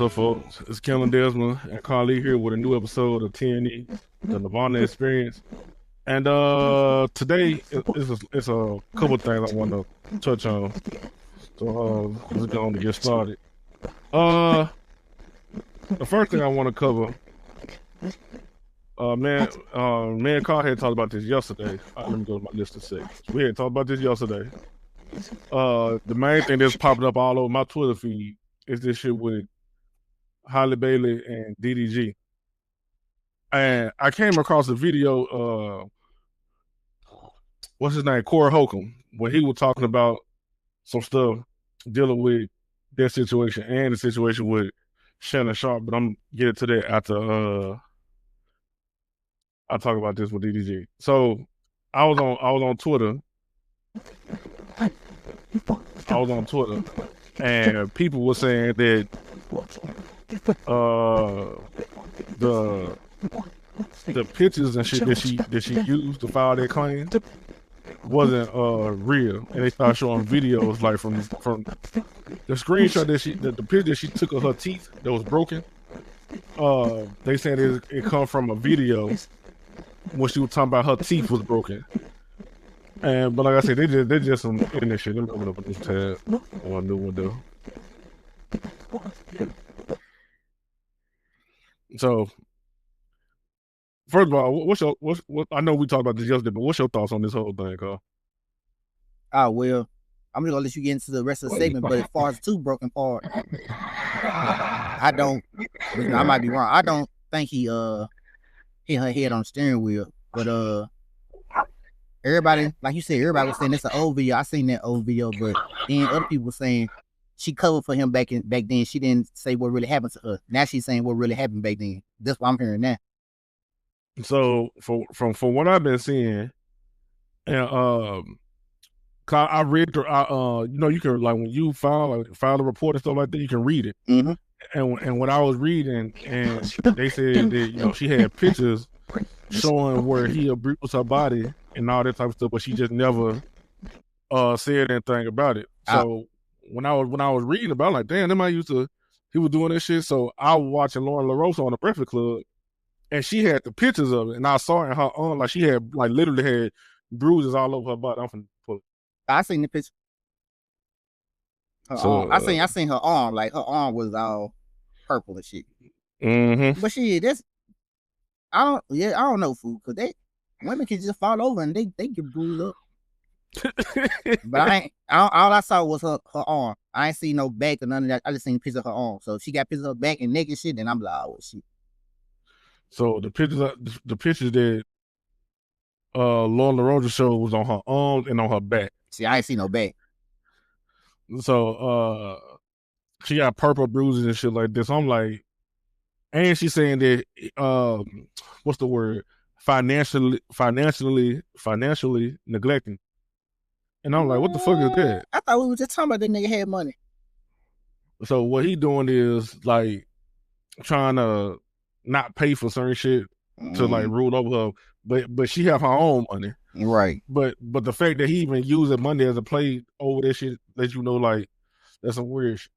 up, folks? It's Ken Ledesma and Carlee here with a new episode of TNE, the Nerdvana Experience. And today it's a couple things I want to touch on. So let's go on to get started. The first thing I want to cover, me and Carl had talked about this yesterday. Let me go to my list of six. We had talked about this yesterday. The main thing that's popping up all over my Twitter feed is this shit with Halle Bailey and DDG. And I came across a video, what's his name, Corey Holcomb, when he was talking about some stuff dealing with their situation and the situation with Shannon Sharp, but I'm getting to that after I talk about this with DDG. So I was on Twitter. And people were saying that the pictures and shit that she used to file that claim wasn't real, and they started showing videos like from the screenshot the picture that she took of her teeth that was broken. They said it come from a video when she was talking about her teeth was broken. But like I said, they just some internet shit. Let me open up a new tab or a new window. So, first of all, what I know we talked about this yesterday, but what's your thoughts on this whole thing, Carl? Well, I'm just gonna let you get into the rest of the segment. But as far as the two broken part, I don't. I might be wrong. I don't think he hit her head on the steering wheel. But everybody, like you said, everybody was saying it's an old video. I seen that old video, but then other people were saying she covered for him back then. She didn't say what really happened to her. Now she's saying what really happened back then. That's what I'm hearing now. So from what I've been seeing, and I read you know, you can, like, when you file a report and stuff like that, you can read it. Mm-hmm. And when I was reading, and they said that, you know, she had pictures showing where he abused her body and all that type of stuff, but she just never said anything about it. So when I was reading about it, like, damn, he was doing this shit. So I was watching Lauren LaRosa on the Breakfast Club, and she had the pictures of it, and I saw it in her arm, like she had, like, literally had bruises all over her body. I'm finna pull it. I seen the picture. Her arm. I seen her arm, like her arm was all purple and shit. Mm-hmm. But shit, I don't know, fool, because women can just fall over and they get bruised up. But all I saw was her arm. I ain't seen no back or none of that. I just seen pictures of her arm. So if she got pictures of her back and neck and shit, then I'm like, oh shit. So the pictures that Lauren LaRosa showed was on her arms and on her back. See, I ain't seen no back. So she got purple bruises and shit like this. I'm like, and she's saying that what's the word? Financially neglecting. And I'm like, what the fuck is that? I thought we were just talking about that nigga had money. So what he doing is, like, trying to not pay for certain shit to, like, rule over her, but she have her own money, right? But the fact that he even using money as a play over that shit lets you know, like, that's some weird shit.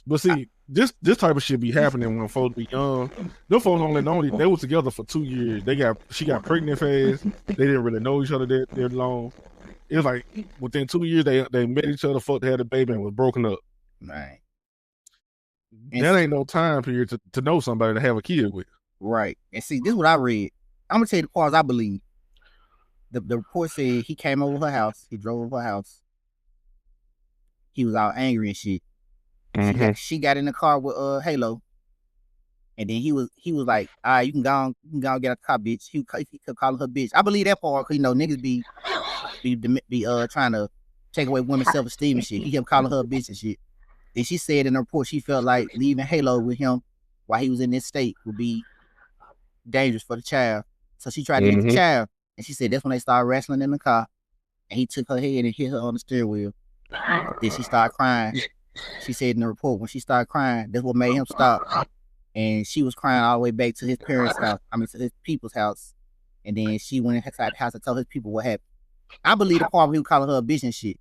But see, this type of shit be happening when folks be young. Them folks only they was together for 2 years. She got pregnant fast. They didn't really know each other that long. It was like within 2 years they met each other, fucked, had a baby, and was broken up. Right. That ain't no time period to know somebody to have a kid with. Right. And see, this is what I read. I'm gonna tell you the parts I believe. The report said he came over her house. He drove over her house. He was all angry and shit. Mm-hmm. She got in the car with Halo, and then he was like, all right, you can go get out the car, bitch. He kept calling her bitch. I believe that part, because, you know, niggas be trying to take away women's self-esteem and shit. He kept calling her a bitch and shit. Then she said in the report she felt like leaving Halo with him while he was in this state would be dangerous for the child. So she tried to get the child, and she said that's when they started wrestling in the car, and he took her head and hit her on the steering wheel. Then she started crying. She said in the report when she started crying, that's what made him stop. And she was crying all the way back to his parents' house. To his people's house. And then she went inside the house and told his people what happened. I believe the part where he was calling her a bitch and shit.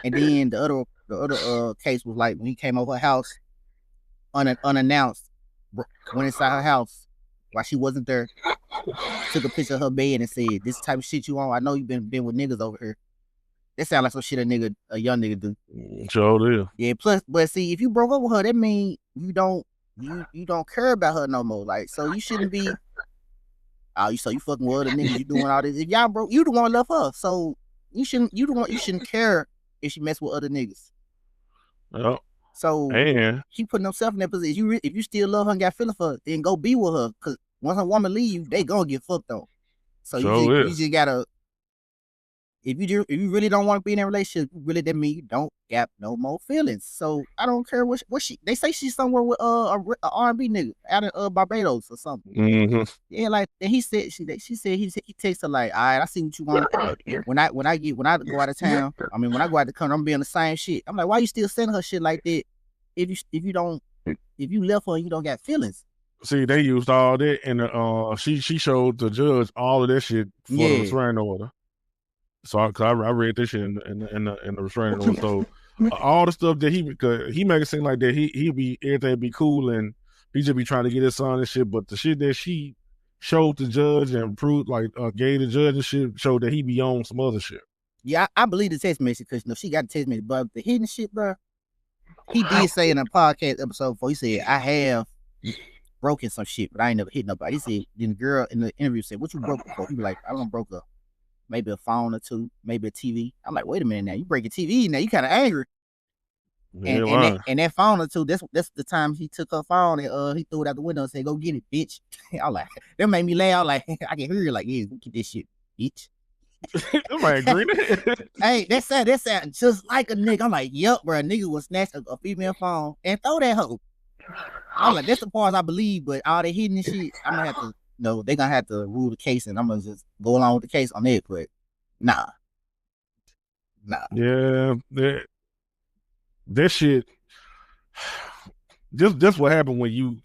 And then the other case was like when he came over her house, unannounced, went inside her house while she wasn't there, took a picture of her bed and said, "This type of shit you on? I know you been with niggas over here." That sound like some shit a young nigga do. Sure is. Yeah. Plus, but see, if you broke up with her, that means you don't care about her no more. Like, so you shouldn't be. So you fucking with other niggas, you doing all this. If y'all broke, you the one love her, so you shouldn't care if she mess with other niggas. Yep. So she putting herself in that position. If you still love her and got feelings for her, then go be with her. Cause once a woman leave, they gonna get fucked on. So you just gotta. If you really don't want to be in a relationship, really that mean you don't got no more feelings. So I don't care what she. They say she's somewhere with a R&B nigga out in Barbados or something. Mm-hmm. Yeah, like, and he said he texted her like, all right, I see what you want. When I go out of town, I mean when I go out the country, I'm being the same shit. I'm like, why you still sending her shit like that? If you left her and you don't got feelings. See, they used all that, and she showed the judge all of that shit for the restraining order. So I read this shit in the restraining order. So all the stuff that he make it seem like that he be everything be cool and he just be trying to get his son and shit. But the shit that she showed the judge and proved gave the judge and shit showed that he be on some other shit. Yeah, I believe the text message because she got the text message, but the hidden shit, bro. He did say in a podcast episode before, he said, I have broken some shit, but I ain't never hit nobody. He said, then the girl in the interview said, what you broke before? He be like, I don't broke up. Maybe a phone or two, maybe a TV. I'm like, wait a minute now, you break a TV now, you kind of angry. And that phone or two, that's the time he took her phone and he threw it out the window and said, go get it, bitch. I was like, that made me laugh. Like, I can hear you like, yeah, get this shit, bitch. I'm like, hey, that sound just like a nigga. I'm like, yup, bro, a nigga will snatch a female phone and throw that hoe. I'm like, that's the part I believe, but all that hidden shit, I'm gonna have to. No, they're gonna have to rule the case, and I'm gonna just go along with the case on it. But nah. Yeah, that shit. Just what happened when you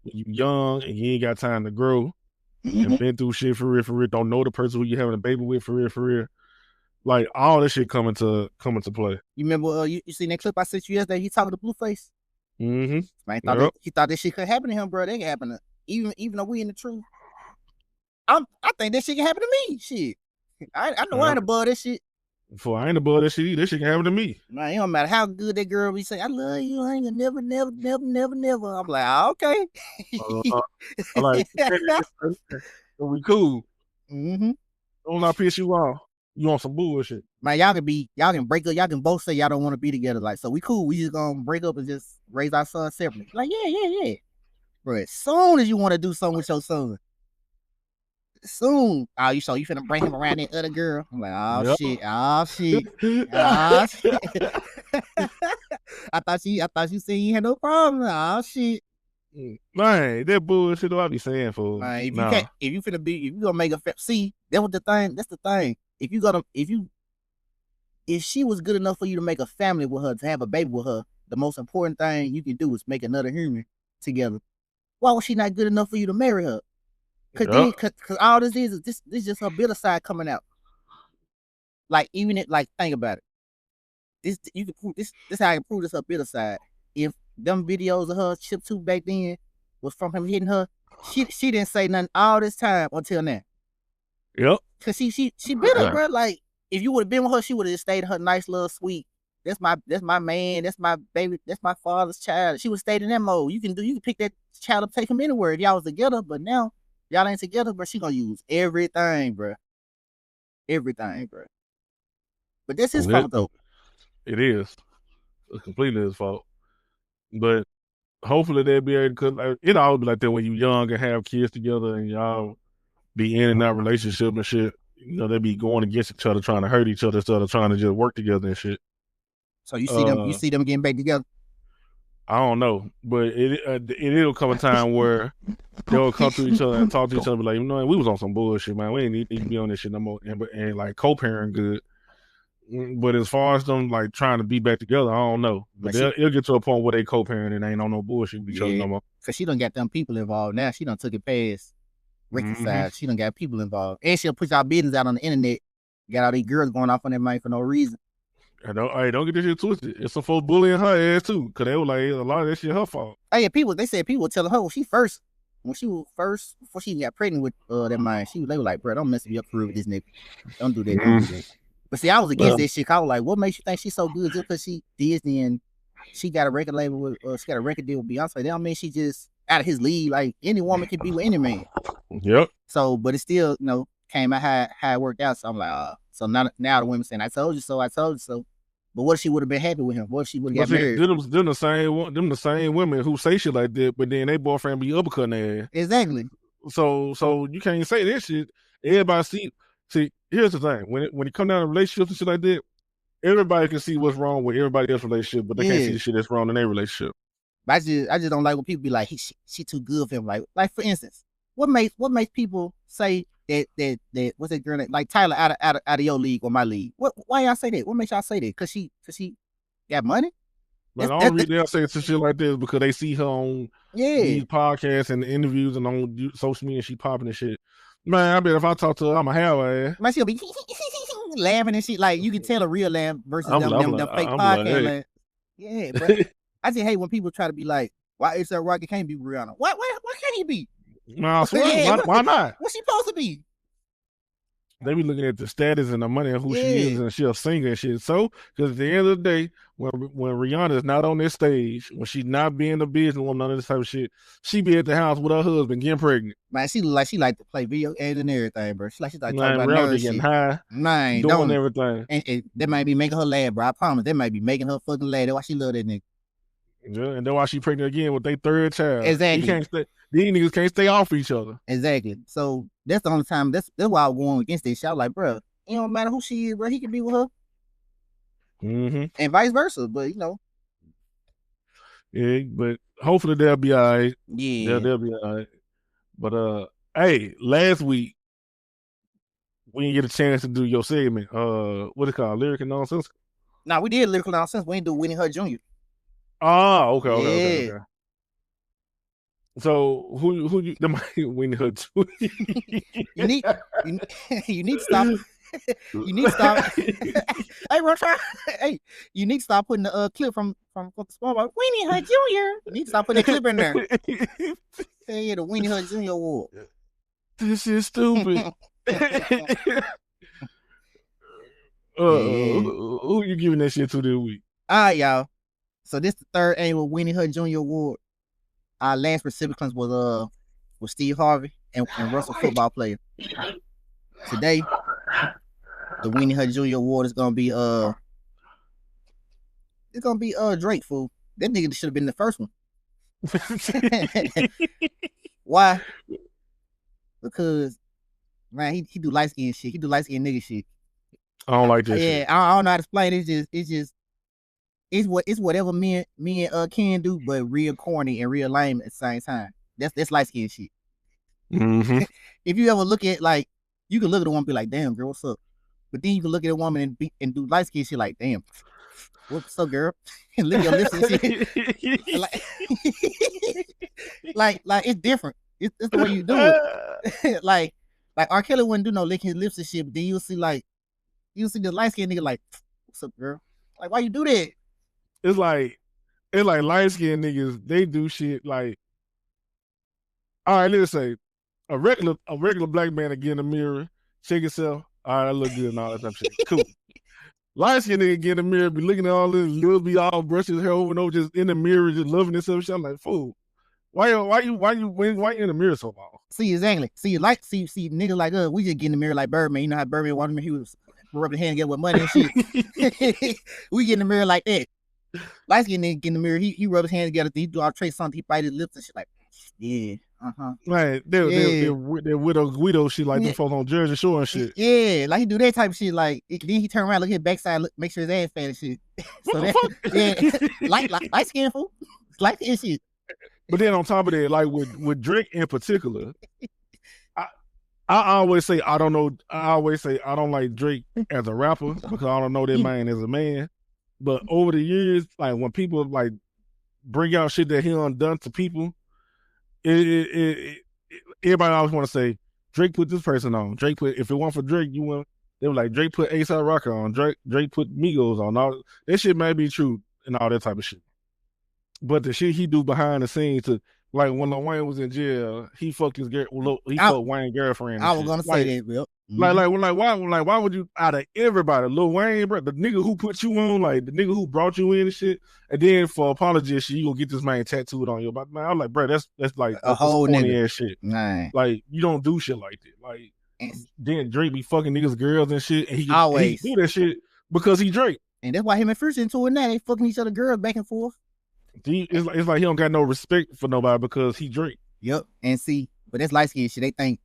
young and you ain't got time to grow and been through shit for real. Don't know the person who you having a baby with for real. Like all this shit coming to play. You remember you seen that clip I sent you yesterday? He talking to Blueface. Mm-hmm. Man, he thought that shit could happen to him, bro. That can happen to even though we in the truth. I think that shit can happen to me. Shit. I know I ain't above that shit. Before I ain't above that shit either. That shit can happen to me. Man, it don't matter how good that girl be say, I love you, I ain't gonna never. I'm like, okay. I'm like, we cool. Mm-hmm. Don't I piss you off. You want some bullshit. Man, y'all can break up, y'all can both say y'all don't want to be together. Like, so we cool. We just gonna break up and just raise our son separately. Like, yeah. Bro, as soon as you want to do something with your son, soon. Oh, you finna bring him around that other girl? I'm like, oh shit. I thought you said you had no problem. Oh shit. Man, that bullshit I be saying, fool. Man, if you gonna make a see, that's the thing. If she was good enough for you to make a family with her, to have a baby with her, the most important thing you can do is make another human together. Why was she not good enough for you to marry her? Cause all this is just her bitter side coming out. Like think about it. This how I can prove this her bitter side. If them videos of her chip tooth back then was from him hitting her, she didn't say nothing all this time until now. Yep. Cause she bitter, bro. Like if you would have been with her, she would have just stayed her nice little sweet. That's my man. That's my baby. That's my father's child. She would stay in that mode. You can pick that child up, take him anywhere if y'all was together. But now y'all ain't together, bro. She gonna use everything, bro. Everything, bro. But that's his fault, though. It is. It's completely his fault. But hopefully they'll be able to, cause it always be like that when you young and have kids together and y'all be in and out relationship and shit. You know, they be going against each other, trying to hurt each other instead of trying to just work together and shit. So you see them getting back together? I don't know, but it'll come a time where they'll come to each other and talk to each other, be like, you know, we was on some bullshit, man. We ain't need to be on this shit no more, and like co-parent good. But as far as them like trying to be back together, I don't know. But it'll get to a point where they co-parent and ain't on no bullshit with each other no more. Cause she done got them people involved now. She done took it past reconciled. She done got people involved, and she'll put y'all business out on the internet. Got all these girls going off on that money for no reason. Don't get this shit twisted. It's some folks bullying her ass too, cause they were like a lot of that shit her fault. Hey, they said people were telling her before she got pregnant with that man, they were like, bro, don't mess your career with this nigga. Don't do that. Don't do that. But see, I was against that shit. I was like, what makes you think she's so good just because she Disney and she got a record label with, she got a record deal with Beyonce? That don't mean she just out of his league. Like any woman can be with any man. Yep. So, but it still, came out how it worked out. So I'm like, so now the women saying, I told you so, I told you so. But what if she would have been happy with him? What if she would have got married? Them the same women who say shit like that, but then they boyfriend be uppercutting their ass. Exactly. So you can't say that shit. Everybody see. Here's the thing: when it come down to relationships and shit like that, everybody can see what's wrong with everybody else's relationship, but they can't see the shit that's wrong in their relationship. But I just don't like when people be like, she too good for him. Like for instance, what makes people say that what's that girl name? Like Tyler out of your league or my league? Why y'all say that? What makes y'all say that? Cause she got money? Like the only reason they'll say some shit like this is because they see her on these podcasts and interviews and on social media, she popping and shit. Man, I bet if I talk to her, I'ma have her ass. Man, she'll be laughing and shit. Like you can tell a real laugh versus them fake podcast laugh. Yeah, bro. I just hate when people try to be like, why is that Rocky can't be Rihanna? Why can't he be? No, I swear, why not? What's she supposed to be? They be looking at the status and the money and who she is, and she'll sing and shit. So, because at the end of the day, when Rihanna is not on this stage, when she's not being a businesswoman, none of this type of shit, she be at the house with her husband getting pregnant. Man, she like to play video games and everything, bro. She like talking about nerd getting high, doing everything. And that might be making her laugh, bro. I promise, that might be making her fucking laugh. That's why she love that nigga. Yeah, and then why she pregnant again with their third child. Exactly. These niggas can't stay off each other. Exactly. So that's the only time. That's why I was going against this shit. I was like, bro, it don't matter who she is, bro. He can be with her. Mm-hmm. And vice versa. But Yeah, but hopefully they'll be all right. Yeah. They'll be all right. But hey, last week we didn't get a chance to do your segment. What is it called? Lyrical Nonsense? Nah, we did Lyrical Nonsense. We didn't do Winnie Hut Junior. Oh, okay. So who you Winnie Hut Junior? you need to stop. You need to stop. Hey, Roger. Hey, you need to stop putting the clip from Smallboy. Winnie Hut Junior. You need to stop putting that clip in there. Hey, the Winnie Hut Junior Award. This is stupid. Who you giving that shit to this week? All right, y'all. So this the third annual Winnie Hut Junior Award. Our last recipients was Steve Harvey and Russell football player. Today, the Winnie Hut Junior Award is gonna be Drake, fool. That nigga should have been the first one. Why? Because man, he do light skin shit. He do light skin nigga shit. I don't like this. Yeah, shit. I don't know how to explain it. It's whatever me and Ken do, but real corny and real lame at the same time. That's light skin shit. Mm-hmm. If you ever look at you can look at a woman and be like, damn girl, what's up? But then you can look at a woman and do light skin shit like, damn, what's up, girl? And lick your lips and shit. like it's different. It's the way you do it. like R. Kelly wouldn't do no licking his lips and shit, but then you'll see the light skin nigga like, what's up, girl? Like, why you do that? It's like light skinned niggas, they do shit like, all right, let's say a regular black man to get in the mirror, check himself, all right, I look good and all that type of shit. Cool. Light skinned nigga get in the mirror, be looking at all this, little be all brushing his hair over and over, just in the mirror, just loving himself. I'm like, fool, why you in the mirror so long? See, exactly. See niggas like us, we just get in the mirror like Birdman. You know how Birdman walked in the mirror, he was rubbing his hand together with money and shit. We get in the mirror like that. Light skinned nigga get in the mirror, he rub his hands together, he do all trace something, he bite his lips and shit like, yeah, Right, they're widow shit like them folks on Jersey Shore and shit. Yeah, like he do that type of shit. Like then he turn around, look at his backside, make sure his ass fat and shit. So that light skin fool, light skin shit. But then on top of that, like with Drake in particular, I always say I don't know. I always say I don't like Drake as a rapper because I don't know that man as a man. But over the years, like when people like bring out shit that he done to people, everybody always want to say Drake put this person on. Drake put, if it weren't for Drake, you wouldn't. They were like Drake put A$AP Rocky on, Drake put Migos on. All that shit may be true and all that type of shit. But the shit he do behind the scenes to like when Lil Wayne was in jail, he fucked fucked Wayne's girlfriend. I was gonna say that, Bill. Why would you out of everybody, Lil Wayne, bro, the nigga who put you on, like the nigga who brought you in and shit, and then for apology shit, you gonna get this man tattooed on your body. Man, I'm like, bro, that's like a whole corny nigga ass shit. Man. Like you don't do shit like that. Like then Drake be fucking niggas girls and shit, and he do that shit because he Drake. And that's why him and Future into it now. They fucking each other girls back and forth. It's like he don't got no respect for nobody because he Drake. Yep. And see, but that's light skin shit. They think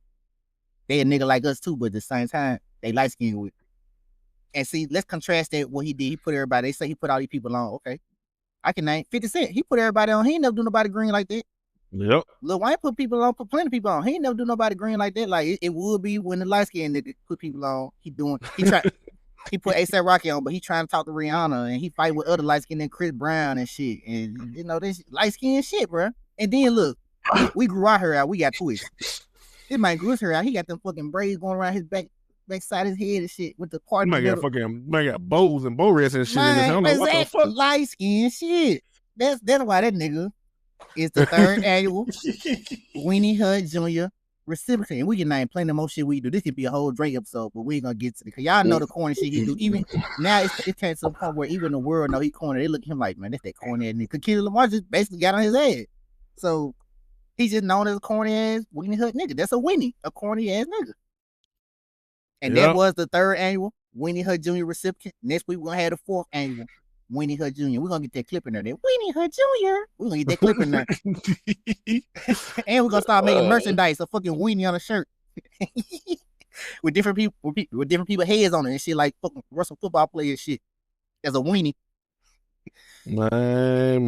they a nigga like us too, but at the same time, they light skin with. And see, let's contrast that what he did. He put everybody, they say he put all these people on. Okay. I can name 50 Cent. He put everybody on. He ain't never do nobody green like that. Yep. Lil Wayne put people on, put plenty of people on. He ain't never do nobody green like that. Like it would be when the light skin nigga put people on. He put A$AP Rocky on, but he trying to talk to Rihanna and he fight with other light skin than Chris Brown and shit. And you know, this light skin shit, bro. And then look, we grew our hair out. We got twists. This man grew his hair out. He got them fucking braids going around his back side of his head and shit with the part. Man got bows and bow reds and shit in his head. Like, what the fuck? Light skin shit. That's why that nigga is the third annual Winnie Hut Junior recipient. And we can name plenty more shit we do. This could be a whole Drake episode, but we ain't gonna get to it. Cause y'all know the corny shit he do. Even now it came to the point where even the world know he corny. They look at him like, man, that's that corny ass nigga. Cause Kendrick Lamar just basically got on his ass. So he's just known as a corny ass Winnie Hut nigga. That's a corny ass nigga. And that was the third annual Winnie Hut Junior recipient. Next week we're gonna have the fourth annual Winnie Hut Junior. We're gonna get that clip in there. That Winnie Hut Junior. We're gonna get that clip in there. And we're gonna start making merchandise of fucking Winnie on a shirt. with different people heads on it and shit, like fucking Russell football player shit. As a Winnie. Man.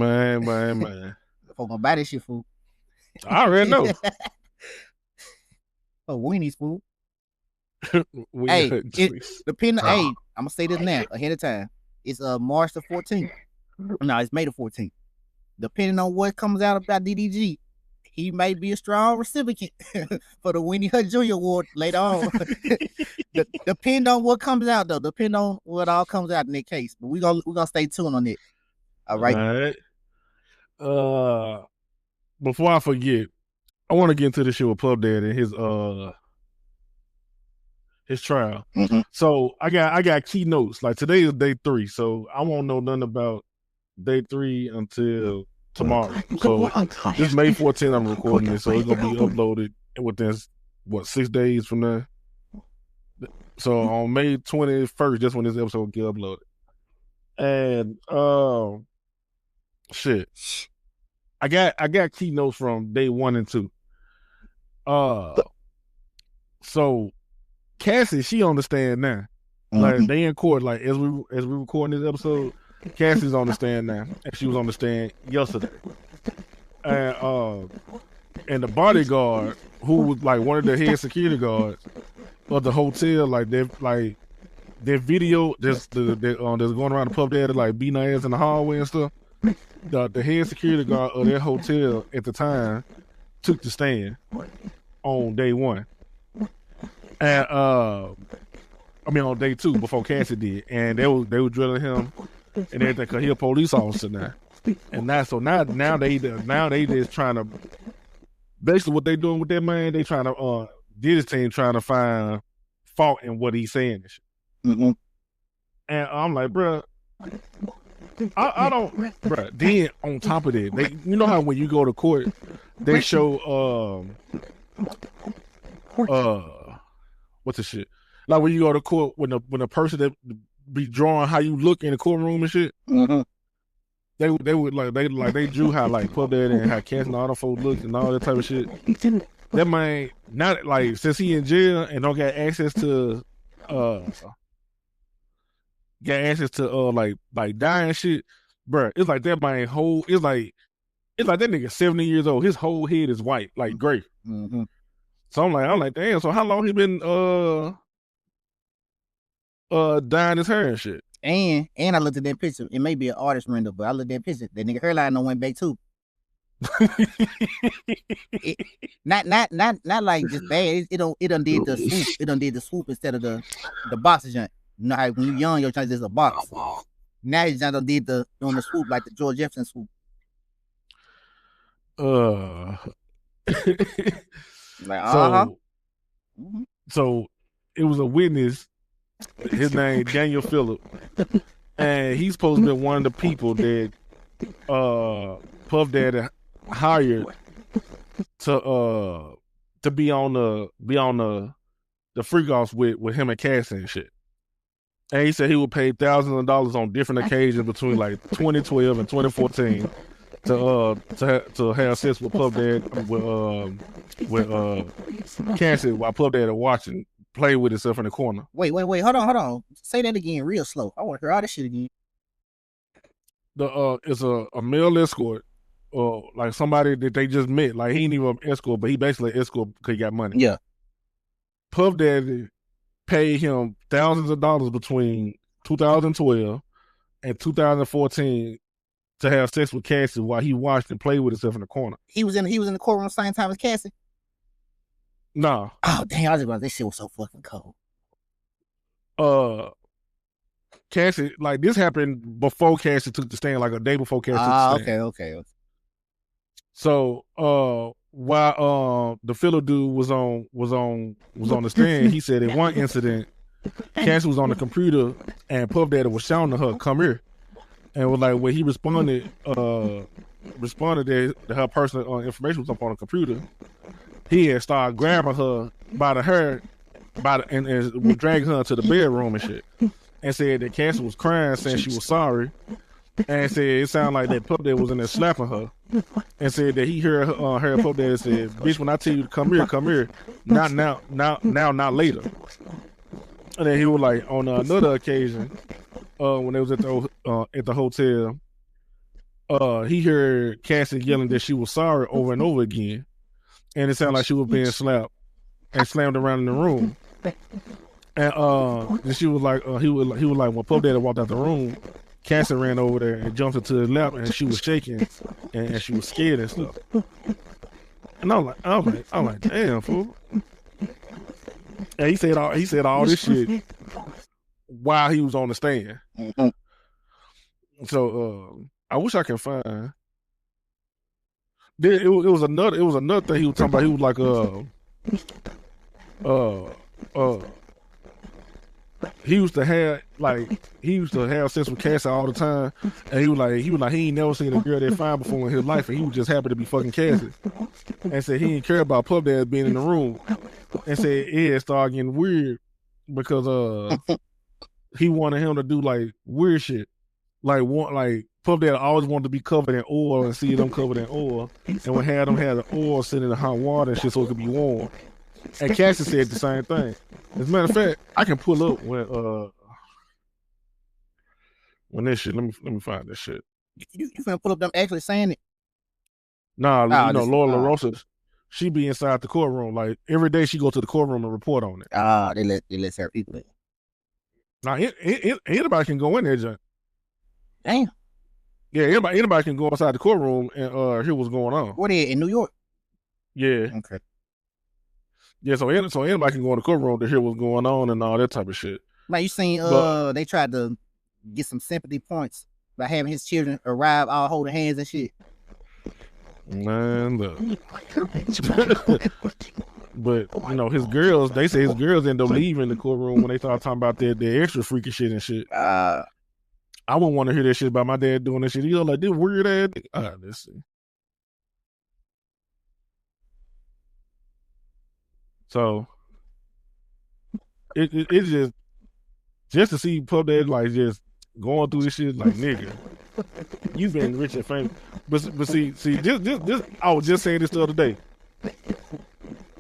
Folk gonna buy this shit, fool. I already know. Winnie's fool. Hey, I'm gonna say this now ahead of time. It's March the 14th. No, it's May the 14th. Depending on what comes out about DDG, he may be a strong recipient for the Winnie Hut Junior Award later on. Depend on what comes out though. Depend on what all comes out in that case. But we're gonna stay tuned on it. All right. Before I forget, I want to get into this shit with Puff Daddy and his trial. Mm-hmm. So I got keynotes. Like today is day 3, so I won't know nothing about day 3 until tomorrow. So this May 14th I'm recording it, so it's gonna be uploaded within 6 days from there. So on May 21st, that's when this episode will get uploaded. And shit, I got keynotes from day 1 and 2. So Cassie, she on the stand now. Like they in court. Like as we recording this episode, Cassie's on the stand now, and she was on the stand yesterday. And the bodyguard, who was like one of the head security guards of the hotel, like their video that's going around the Puff Daddy like beating her ass in the hallway and stuff. The head security guard of their hotel at the time took the stand on day 1. And on day 2 before Cassie did, and they were drilling him and everything because he a police officer now. And now they just trying to basically what they doing with that man. They trying to this team trying to find fault in what he's saying and shit. Mm-hmm. And I'm like, bro, I don't, bro. Then on top of that, you know how when you go to court, they show what's the shit? Like when you go to court, when the person that be drawing how you look in the courtroom and shit, they drew how like Puff Daddy and how Cass and all the folks looked and all that type of shit. That man, not like since he in jail and don't got access to like dying shit, bruh. It's like that man it's like that nigga 70 years old. His whole head is white, like gray. Mm-hmm. So I'm like, damn. So how long he been dyeing his hair and shit? And I looked at that picture. It may be an artist render, but I looked at that picture. That nigga hairline don't went back too. Not like just bad. It done did the swoop. It done did the swoop instead of the boxer joint. You know how when you young, your chance is a box. Now you done did the on the swoop like the George Jefferson swoop. Like, so it was a witness. His name Daniel Phillip, and he's supposed to be one of the people that Puff Daddy hired to be on the freak offs with him and Cassie and shit. And he said he would pay thousands of dollars on different occasions between like 2012 and 2014 to have sex with Puff Daddy with Cassie while Puff Daddy watching play with himself in the corner. Wait, hold on. Say that again real slow. I want to hear all this shit again. It's a male escort, like somebody that they just met. Like he ain't even an escort, but he basically an escort because he got money. Yeah. Puff Daddy paid him thousands of dollars between 2012 and 2014 to have sex with Cassie while he watched and played with himself in the corner. He was in the courtroom same time as Cassie? Nah. Oh damn, I was about this shit was so fucking cold. Cassie, like this happened before Cassie took the stand, like a day before Cassie took the stand. Okay. So while the filler dude was on the stand, he said in one incident, Cassie was on the computer and Puff Daddy was shouting to her, "Come here," and was like when he responded that her personal information was up on the computer, he had started grabbing her by the hair, and was dragging her to the bedroom and shit, and said that Cassie was crying, saying she was sorry. And said it sounded like that Puff Daddy was in there slapping her, and said that he heard Puff Daddy said, "Bitch, when I tell you to come here, not now, not later." And then he was like, on another occasion, when they was at the hotel, he heard Cassie yelling that she was sorry over and over again, and it sounded like she was being slapped and slammed around in the room. And she was like, he was like, when Puff Daddy walked out the room, Cassie ran over there and jumped into his lap, and she was shaking, and she was scared and stuff. And I was like, damn, fool. And he said all this shit while he was on the stand. Mm-hmm. So I wish I can find. It was another thing he was talking about. He was like, he used to have sex with Cassie all the time, and he was like he ain't never seen a girl that fine before in his life, and he was just happy to be fucking Cassie, and said he didn't care about Puff Daddy being in the room, and said it started getting weird because he wanted him to do like weird shit, like Puff Daddy always wanted to be covered in oil and see them covered in oil, and would have them have the oil sitting in the hot water and shit so it could be warm. And Cassie said the same thing. As a matter of fact, I can pull up when this shit. Let me find this shit. You finna pull up them actually saying it? Nah, Laura LaRosa, she be inside the courtroom. Like every day she go to the courtroom and report on it. They let certain people in. Now anybody can go in there, John. Damn. Yeah, anybody can go inside the courtroom and hear what's going on. What is it, in New York? Yeah. Okay. Yeah, so anybody can go in the courtroom to hear what's going on and all that type of shit. Man, you seen they tried to get some sympathy points by having his children arrive all holding hands and shit. Man, look. But his girls, they say his girls end up leaving the courtroom when they start talking about their extra freaky shit and shit. I wouldn't want to hear that shit about my dad doing that shit. He's like, this weird ass. Let's see. So it's just to see Puff Daddy like just going through this shit like, nigga, you've been rich and famous. But see this I was just saying this the other day.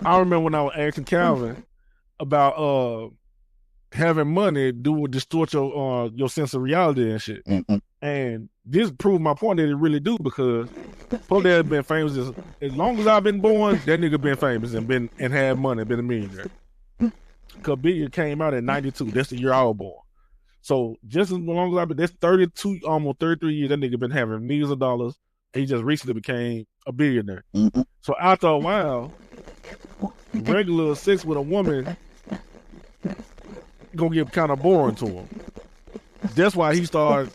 I remember when I was asking Calvin about having money would distort your sense of reality and shit. Mm-hmm. And this proved my point that it really do, because Puff Daddy been famous as long as I've been born. That nigga been famous and had money, been a millionaire. Cause Biggie came out in '92. That's the year I was born. So just as long as I've been, that's 32, almost 33 years. That nigga been having millions of dollars. He just recently became a billionaire. Mm-hmm. So after a while, regular sex with a woman gonna get kind of boring to him. That's why he started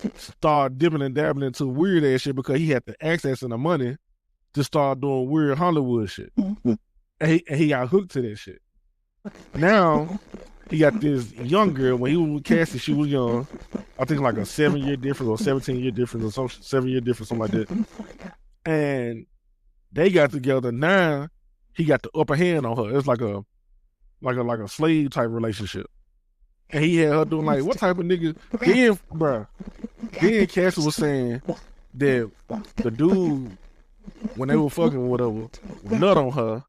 dipping and dabbling into weird ass shit, because he had the access and the money to start doing weird Hollywood shit. Mm-hmm. And he got hooked to that shit. Now he got this young girl. When he was with Cassie, she was young. I think like a 7-year difference or 17-year difference or some 7-year difference, something like that. And they got together. Now he got the upper hand on her. It's like a slave type relationship. And he had her doing like, what type of nigga? Then Cassie was saying that the dude, when they were fucking or whatever, nut on her,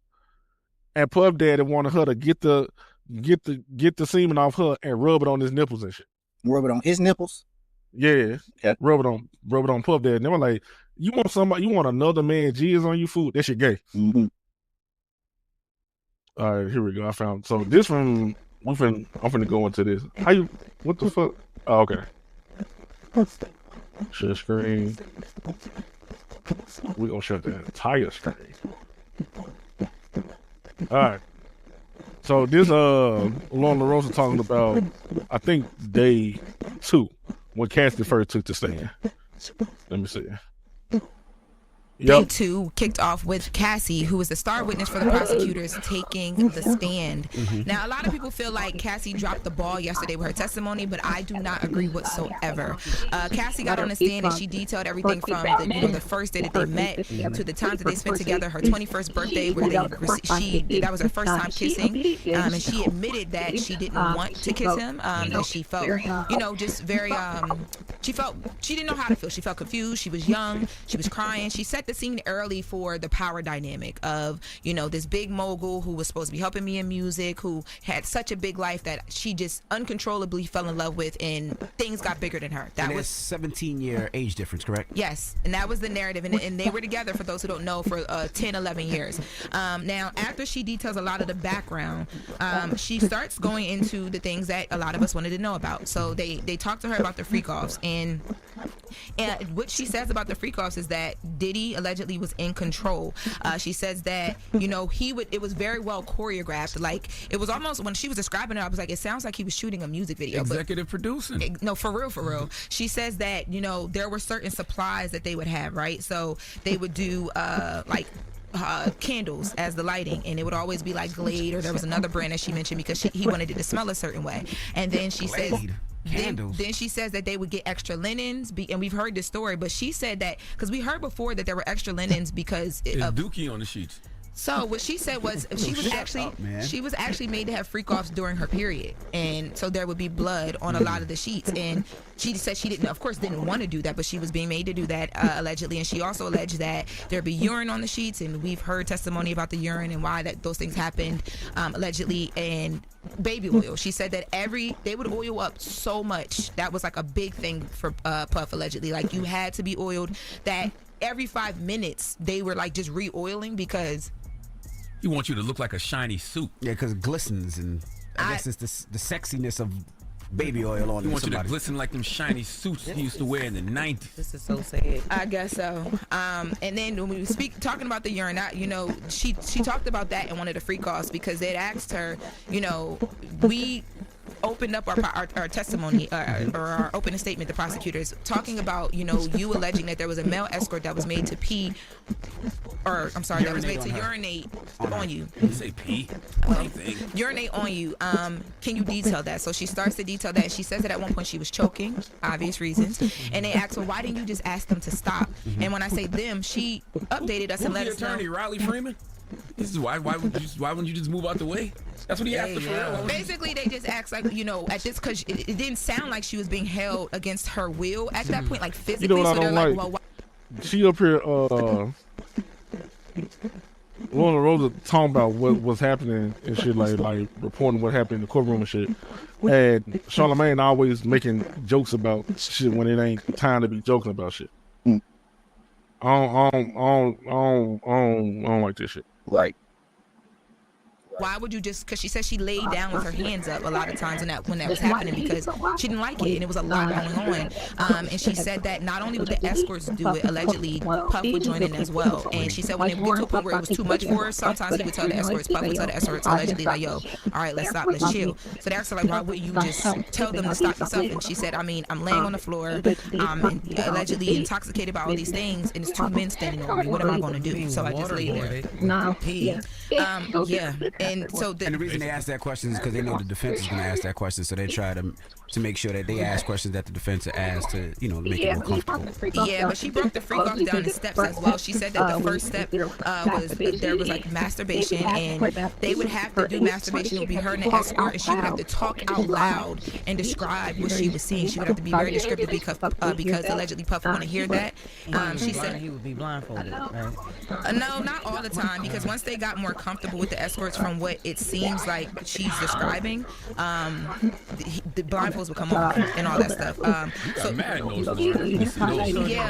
and Puff Daddy wanted her to get the semen off her and rub it on his nipples and shit. Rub it on his nipples? Yeah. Okay. Rub it on Puff Daddy. And they were like, you want another man jizz on you, food? That shit gay. Mm-hmm. All right, here we go. I found so this one. I'm finna go into this. What the fuck? Oh, okay. Share screen. We gonna shut the entire screen. All right. So this Lauren LaRosa talking about, I think day 2 when Cassie first took the stand. Let me see. Day 2 kicked off with Cassie, who was the star witness for the prosecutors taking the stand. Now, a lot of people feel like Cassie dropped the ball yesterday with her testimony, but I do not agree whatsoever. Cassie got on the stand and she detailed everything from the first day that they met to the time that they spent together, her 21st birthday, where that was her first time kissing, and she admitted that she didn't want to kiss him, that she felt, just very, she didn't know how to feel. She felt confused. She was young. She was crying. She set the scene early for the power dynamic of, this big mogul who was supposed to be helping me in music, who had such a big life that she just uncontrollably fell in love with, and things got bigger than her. That was 17-year age difference, correct? Yes, and that was the narrative, and they were together, for those who don't know, for 10, 11 years. Now, after she details a lot of the background, she starts going into the things that a lot of us wanted to know about. So they talked to her about the freak-offs, and what she says about the freak-offs is that Diddy allegedly was in control. She says that it was very well choreographed. Like, it was almost, when she was describing it, I was like, it sounds like he was shooting a music video. Executive producing. No, for real. She says that there were certain supplies that they would have, right? So they would do candles as the lighting, and it would always be like Glade, or there was another brand that she mentioned because he wanted it to smell a certain way. And then she says then she says that they would get extra linens, and we've heard this story, but she said that because we heard before that there were extra linens because of Dookie on the sheets. So what she said was she was actually made to have freak-offs during her period, and so there would be blood on a lot of the sheets, and she said she didn't want to do that, but she was being made to do that allegedly. And she also alleged that there'd be urine on the sheets, and we've heard testimony about the urine and why those things happened allegedly. And baby oil, she said that they would oil up so much. That was like a big thing for Puff, allegedly. Like, you had to be oiled, that every 5 minutes they were like just re-oiling because he wants you to look like a shiny suit. Yeah, because it glistens, and I guess it's the sexiness of baby oil on it. He wants you to glisten like them shiny suits he used to wear in the 90s. This is so sad. I guess so. And then when we talking about the urine, she talked about that in one of the freak-offs because they'd asked her, we opened up our testimony or our opening statement, the prosecutors, talking about, you alleging that there was a male escort that was made to pee, or I'm sorry, that was made to urinate on you. You say pee? Urinate on you. Can you detail that? So she starts to detail that. She says that at one point she was choking, obvious reasons, and they asked her, why didn't you just ask them to stop? And when I say them, she updated us and let us know. Attorney Riley Freeman? This is why wouldn't you just move out the way? That's what he asked for. Basically, they just asked, like, at this, because it didn't sound like she was being held against her will at that point, like physically. You know what I don't like? Well, she up here, Lorna Rosa talking about what was happening and shit, like reporting what happened in the courtroom and shit. And Charlamagne always making jokes about shit when it ain't time to be joking about shit. I don't like this shit. Right. why would you just, because she said she laid down with her hands up a lot of times when that was happening because she didn't like it and it was a lot going on. And she said that not only would the escorts do it, allegedly Puff would join in as well. And she said when they would get to a point where it was too much for her, sometimes he would tell the escorts, Puff would tell the escorts allegedly like, yo, all right, let's stop, let's chill. So they asked her like, why wouldn't you just tell them to stop yourself? And she said, I mean, I'm laying on the floor, I'm allegedly intoxicated by all these things, and it's two men standing over me. What am I going to do? So I just lay there. Yeah. And so the reason they ask that question is because they know the defense is going to ask that question, so they try to make sure that they ask questions that the defense asked to, make it more comfortable. Yeah, but she broke the freak off down the steps as well. She said that the first step was there was like masturbation, and they would have to do masturbation. It would be her and the escort, and she would have to talk out loud and describe what she was seeing. She would have to be very descriptive because allegedly Puff want to hear that. She said he would be blindfolded, right? No, not all the time, because once they got more comfortable with the escorts, from what it seems like she's describing, the blindfolds would come off and all that stuff. Yeah,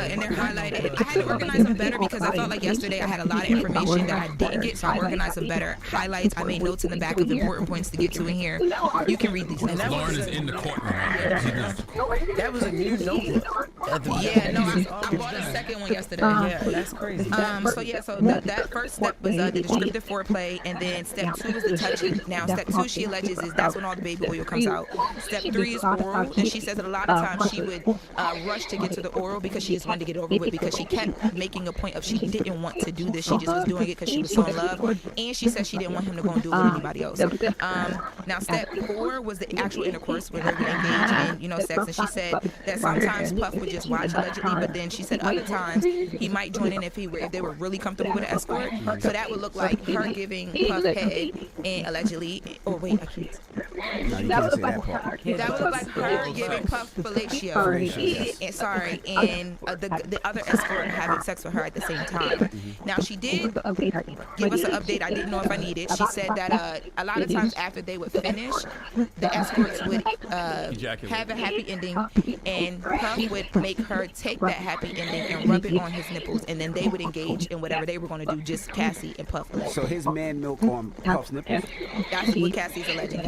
and they're highlighted. I had to organize them better because I felt like yesterday I had a lot of information that I didn't get, so I organized them better. Highlights, I made notes in the back of important points to get to in here. You can read these. And Lauren is in the courtroom. That was a new notebook. Yeah, no, I bought a second one yesterday. Yeah, that's crazy. So that first step was the descriptive foreplay, and then step 2 was the touching. Now, step 2, she alleges, is that's when all the baby oil comes out. Step 3 is oral, and she says that a lot of times she would rush to get to the oral because she just wanted to get over with, because she kept making a point of she didn't want to do this. She just was doing it because she was so in love, and she said she didn't want him to go and do it with anybody else. Now, step 4 was the actual intercourse where they would engage in, sex, and she said that sometimes Puff would just watch allegedly, but then she said other times he might join in if they were really comfortable with an escort. So that would look like her giving Puff head and allegedly, I can't. No, you can't say that part. That would look like her giving Puff fellatio, and the other escort having sex with her at the same time. Now, she did give us an update I didn't know if I needed. She said that a lot of times after they would finish, the escorts would have a happy ending, and Puff would make her take that happy ending and rub it on his nipples, and then they would engage in whatever they were going to do, just Cassie and Puff. So his man milk on Puff's nipples? That's what Cassie's alleging,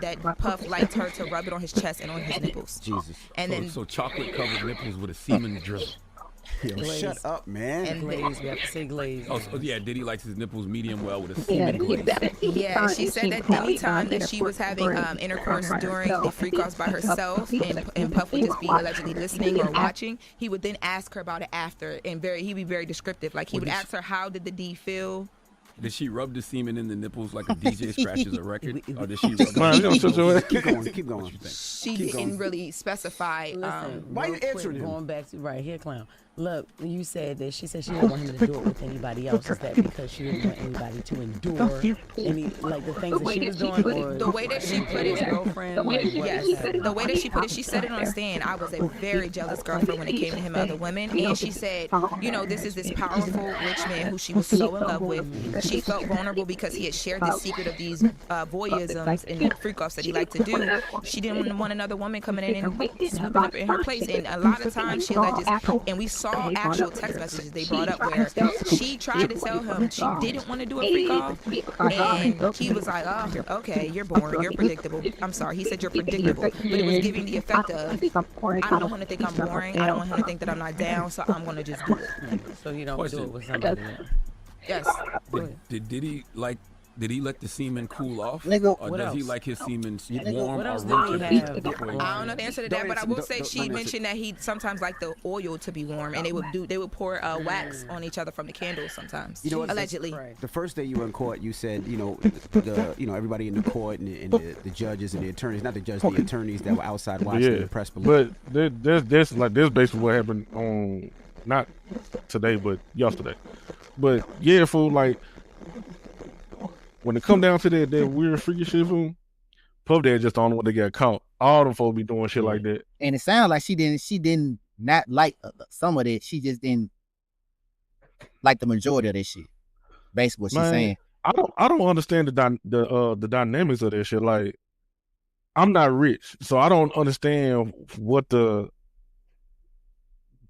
that Puff liked her to rub it on his chest and on his nipples. Jesus. And then chocolate covered nipples with a semen drip. Yo, shut up, man. And glaze, we have to say glaze. Oh, yeah, Diddy likes his nipples medium well with a semen glaze. Yeah, she said that anytime that she was having intercourse during the freak-offs by herself, and Puff would just be allegedly listening or watching, he would then ask her about it after, and he'd be very descriptive. Like, he would ask her, how did the D feel? Did she rub the semen in the nipples like a DJ scratches a record? Or did she rub Keep going. She didn't really specify. Why you answering him? Going back to right here, clown. Look, you said that she said she didn't want him to do it with anybody else. Is that because she didn't want anybody to endure any, like, the things that she was doing? Or the way that she put it, girlfriend. Yes, the way that she put it, she said it on the stand. I was a very jealous girlfriend when it came to him and other women, and she said, this is this powerful rich man who she was so in love with. She felt vulnerable because he had shared the secret of these voyeurisms and freak-offs that he liked to do. She didn't want another woman coming in and swooping up in her place, and a lot of times she alleges, and we saw actual text messages they brought up where she tried to tell him she didn't want to do a freak-off, and he was like, oh, okay, you're boring, you're predictable. I'm sorry, he said you're predictable, but it was giving the effect of, I don't want him to think I'm boring, I don't want him to think that I'm not down, so I'm going to just do it. So you don't do it with somebody else? Yes. Did he let the semen cool off? Or does he like his semen warm what else or did he have? I don't know the answer to that, but I will say she mentioned that he sometimes liked the oil to be warm, and they would pour wax on each other from the candles sometimes. Allegedly. The first day you were in court, you said, everybody in the court and the judges and the attorneys, not the judges, the attorneys that were outside watching the press below. But there's basically what happened on, not today, but yesterday. But yeah, fool, like, when it come down to that weird freaky shit, fool, Puff Daddy just the only one that got caught. All them folks be doing shit like that. And it sounds like she didn't not like some of it. She just didn't like the majority of that shit. Basically what she's saying. I don't understand the dynamics of that shit. Like, I'm not rich, so I don't understand what the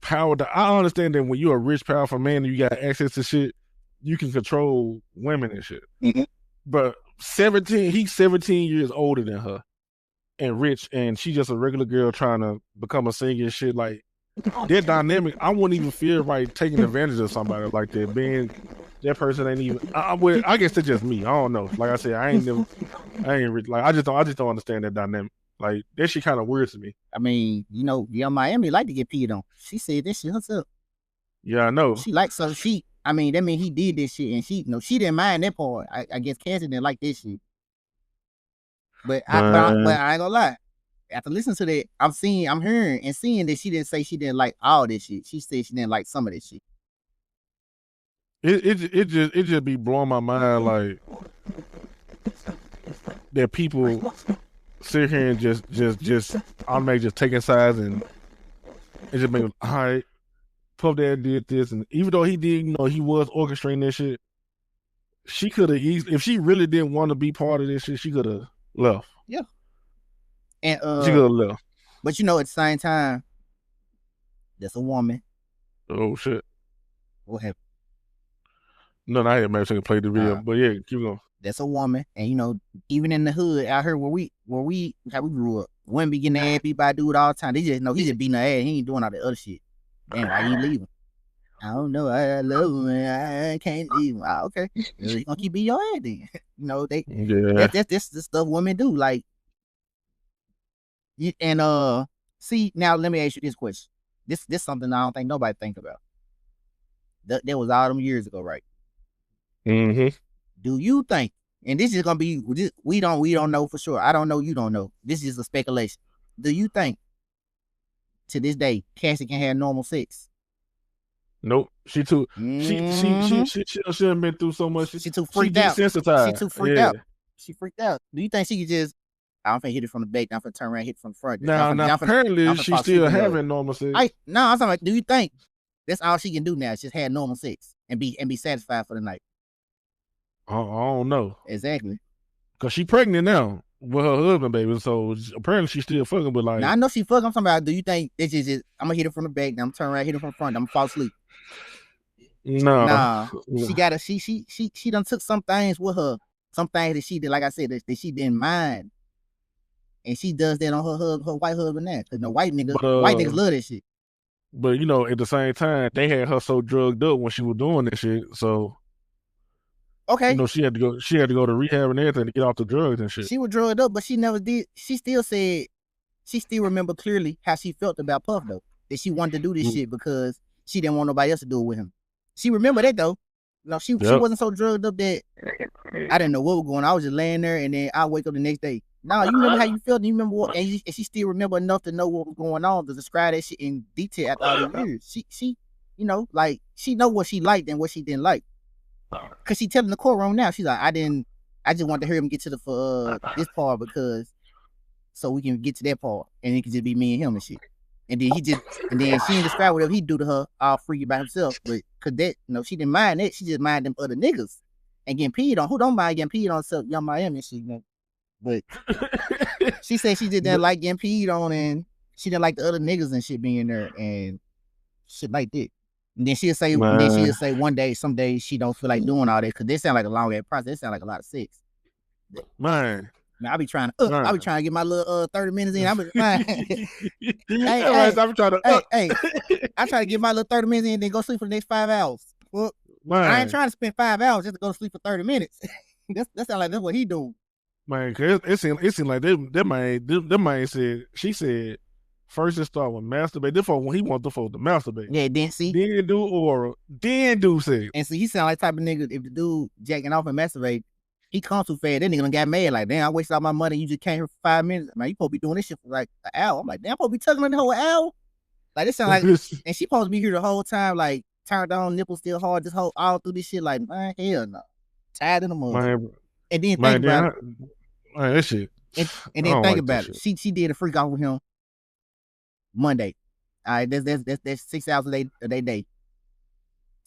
power. I understand that when you're a rich, powerful man and you got access to shit, you can control women and shit. Mm-hmm. but 17, he's 17 years older than her and rich, and she's just a regular girl trying to become a singer and shit. Like, their dynamic, I wouldn't even feel right taking advantage of somebody like that. Being that person ain't even. I guess it's just me. I don't know. Like I said, I just don't understand that dynamic. Like, that shit kind of weird to me. I mean, you know, Young Miami like to get peed on. She said this shit herself. Yeah, I know. She likes so I mean, that mean he did this shit, and she, you know, she didn't mind that part. I guess Cassie didn't like this shit. But I ain't gonna lie. After listening to that, I'm hearing and seeing that she didn't say she didn't like all this shit. She said she didn't like some of this shit. It just be blowing my mind, like, that people sit here and just automatically just taking sides and just make, all right, Puff Daddy did this, and even though he did, you know, he was orchestrating this shit, she could have if she really didn't want to be part of this shit, she could have left. Yeah. And she could have left. But you know, at the same time, that's a woman. Oh shit. What happened? No, I had maybe play the video, but yeah, keep going. That's a woman, and you know, even in the hood out here where we how we grew up, women be getting their ass beat by a dude all the time. They just know he just beating her ass. He ain't doing all that other shit. Damn, why you leaving? I don't know. I love him, man. I can't leave him. Okay, you gonna keep beating your ass then? You know, that's the stuff women do. Like, and see, now let me ask you this question. This something I don't think nobody think about. That was all them years ago, right? Mm-hmm. Do you think, and this is gonna be, we don't know for sure. I don't know, you don't know. This is a speculation. Do you think to this day Cassie can have normal sex? Nope. She too. She done been through so much. She too freaked out. Desensitized. She too freaked out. She freaked out. Do you think she could just? I don't think hit it from the back. I'm gonna turn around, hit it from the front. Now apparently she's still having normal sex. I'm talking about. Do you think that's all she can do now? Is just have normal sex and be satisfied for the night? I don't know. Exactly. Cause she pregnant now with her husband, baby. So apparently she's still fucking. But like, now I know she fucking. I'm talking about. Do you think it's just? I'm gonna hit it from the back. Then I'm turn around, hit it from the front. I'm gonna fall asleep. No. She gotta. She done took some things with her. Some things that she did, like I said, that she didn't mind. And she does that on her white husband now. Cause the white niggas love that shit. But you know, at the same time, they had her so drugged up when she was doing this shit. So okay, you know, she had to go to rehab and everything to get off the drugs and shit. She was drugged up, but she never did. She still said she still remember clearly how she felt about Puff though. That she wanted to do this shit because she didn't want nobody else to do it with him. She remember that though. No, she wasn't so drugged up that I didn't know what was going on. I was just laying there, and then I wake up the next day. No, you remember how you felt, and you remember what, and she still remember enough to know what was going on to describe that shit in detail after all the years. She, you know, like she know what she liked and what she didn't like. Cause she telling the courtroom now, she's like, I just want to hear him get to the this part because so we can get to that part, and it can just be me and him and shit. And then she didn't describe whatever he do to her all freaky by himself, but cause that, you know, she didn't mind that. She just mind them other niggas and getting peed on. Who don't mind getting peed on? So Young Miami and shit, you know. But she said she didn't like getting peed on, and she didn't like the other niggas and shit being there and shit like that. And then she'll say one day, some days she don't feel like doing all that because they sound like a long ass process. They sound like a lot of sex. Man. Now I be trying to get my little 30 minutes in. I try to get my little 30 minutes in and then go sleep for the next 5 hours. Well, I ain't trying to spend 5 hours just to go to sleep for 30 minutes. that sound like that's what he do. Man, cause it seemed like that man said, she said first it start with masturbate. Therefore, when he want the folks to masturbate. Yeah, then do oral, then do sex. And see, he sound like the type of nigga, if the dude jacking off and masturbate, he comes too fast. That nigga done got mad like, damn, I wasted all my money. You just came here for 5 minutes. Man, you supposed to be doing this shit for like an hour. I'm like, damn, I'm supposed to be tugging on the whole hour. Like, this sound like, and she supposed to be here the whole time, like, turned on, nipples still hard, this whole, all through this shit. Like, man, hell no. Tired in the mother. And then think about it. Man, that shit. And then think about it. She did a freak off with him Monday. All right, that's 6 hours a day.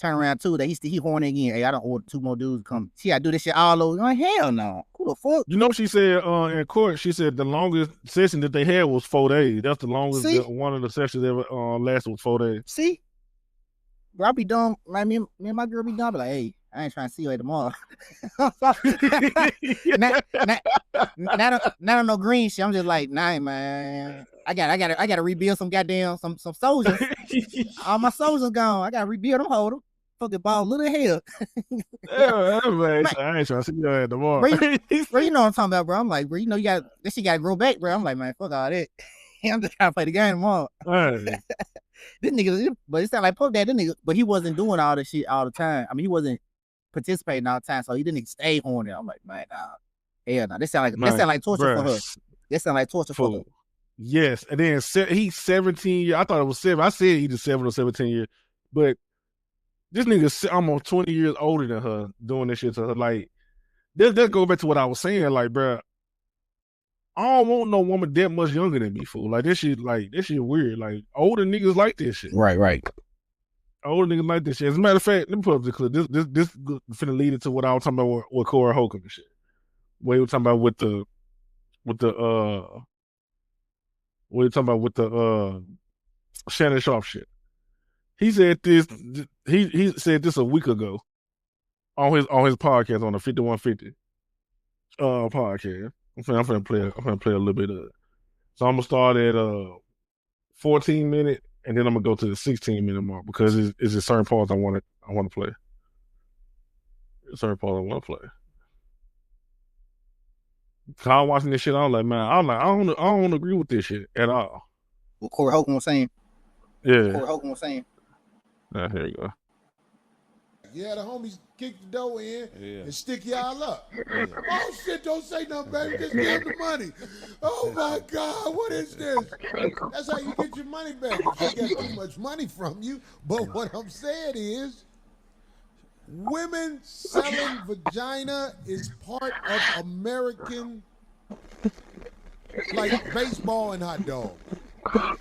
Turn around Tuesday, he horny again. Hey, I don't order 2 more dudes to come. She gotta do this shit all over. Like, hell no. Who the fuck? You know, she said in court, she said the longest session that they had was 4 days. That's the longest one of the sessions ever lasted was 4 days. See? Bro, I be dumb. Like, me and my girl be dumb. Be like, hey, I ain't trying to see you at the mall. Not on no green shit. I'm just like, nah, man. I gotta rebuild some goddamn some soldiers. All my soldiers gone. I gotta rebuild them. Hold them. Fucking ball, little hell. Yeah, man, I ain't trying to see you at the mall. Bro, you know what I'm talking about, bro. I'm like, bro, you know, you got this shit gotta grow back, bro. I'm like, man, fuck all that. I'm just trying to play the game tomorrow. Right. This nigga, but it sound like Puff Daddy, this nigga, but he wasn't doing all this shit all the time. I mean, he wasn't participating all the time, so he didn't stay horny. I'm like, man, nah. Hell no. This sound like torture for her. This sound like torture for her. Yes, and then he's 17 years. I thought it was 7. I said either 7 or 17 years, but this nigga's almost 20 years older than her doing this shit to her. Like, let's go back to what I was saying. Like, bro, I don't want no woman that much younger than me, fool. Like, this shit weird. Like, older niggas like this shit. Right. Older niggas like this shit. As a matter of fact, let me put up the clip. This finna lead into what I was talking about with Corey Holcomb and shit. What you were talking about with the Shannon Sharp shit. He said this. He said this a week ago on his podcast, on the 5150 podcast. I'm finna play a little bit of it. So I'm gonna start at 14 minute, and then I'm gonna go to the 16-minute mark because it's just certain parts I want to play. Certain parts I want to play. Cause I'm watching this shit, I'm like, man, I don't agree with this shit at all. What Corey Holcomb was saying. Yeah. Corey Holcomb was saying. Here you go. Yeah, the homies kick the dough in and stick y'all up. Yeah. Oh shit, don't say nothing, baby. Just give the money. Oh my God, what is this? That's how you get your money back. If they get too much money from you. But what I'm saying is, women selling vagina is part of American, like baseball and hot dog.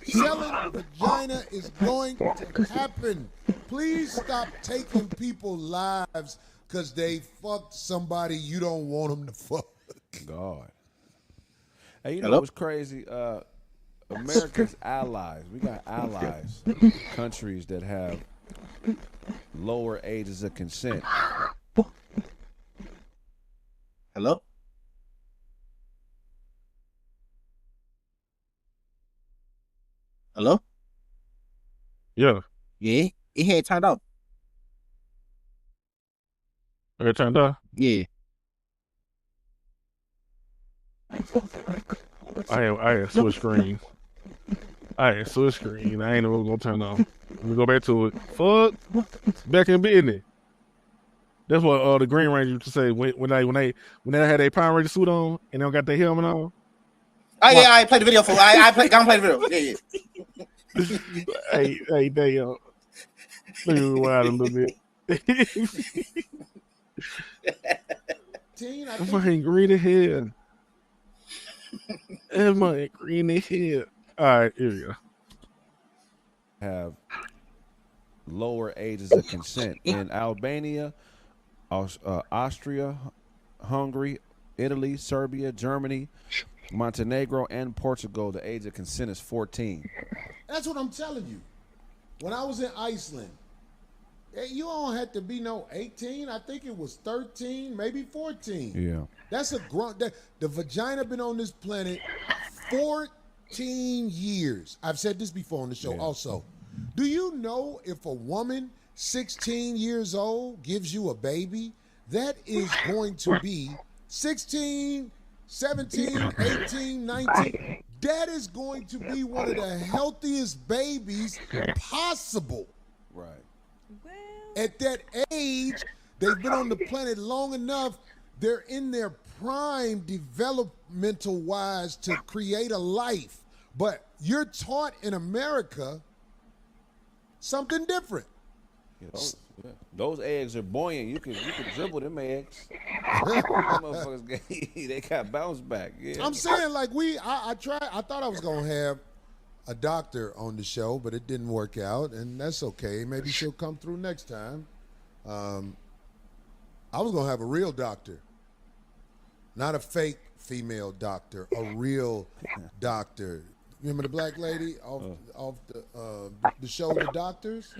Selling vagina is going to happen. Please stop taking people's lives because they fucked somebody you don't want them to fuck. God. Hey, you know what's crazy? America's allies. We got allies. Countries that have lower ages of consent. Hello? Hello? Yeah. Yeah? It had turned off. It turned off? Yeah. I had switch screen. I ain't even gonna turn off. Let me go back to it. Fuck. Back in business. That's what the Green Ranger used to say when they had their Power Ranger suit on and they don't got their helmet on. Oh yeah, I played the video for I play the video. Yeah. Hey, damn. Let me rewind a little bit. I'm fucking green as hell. I'm fucking green as hell. All right, here we go. Have lower ages of consent in Albania, Austria, Hungary, Italy, Serbia, Germany, Montenegro, and Portugal. The age of consent is 14. That's what I'm telling you. When I was in Iceland, you don't have to be no 18. I think it was 13, maybe 14. Yeah. That's a grunt. The vagina been on this planet 14 years. I've said this before on the show also. Do you know if a woman 16 years old gives you a baby, that is going to be 16, 17, 18, 19. That is going to be one of the healthiest babies possible. Right. At that age, they've been on the planet long enough. They're in their prime developmental wise to create a life. But you're taught in America something different. Those eggs are buoyant. You can dribble them eggs. Them motherfuckers, they got bounce back. Yeah. I'm saying, like, I tried. I thought I was gonna have a doctor on the show, but it didn't work out, and that's okay. Maybe she'll come through next time. I was gonna have a real doctor, not a fake female doctor, a real doctor. Remember the black lady off the show The Doctors?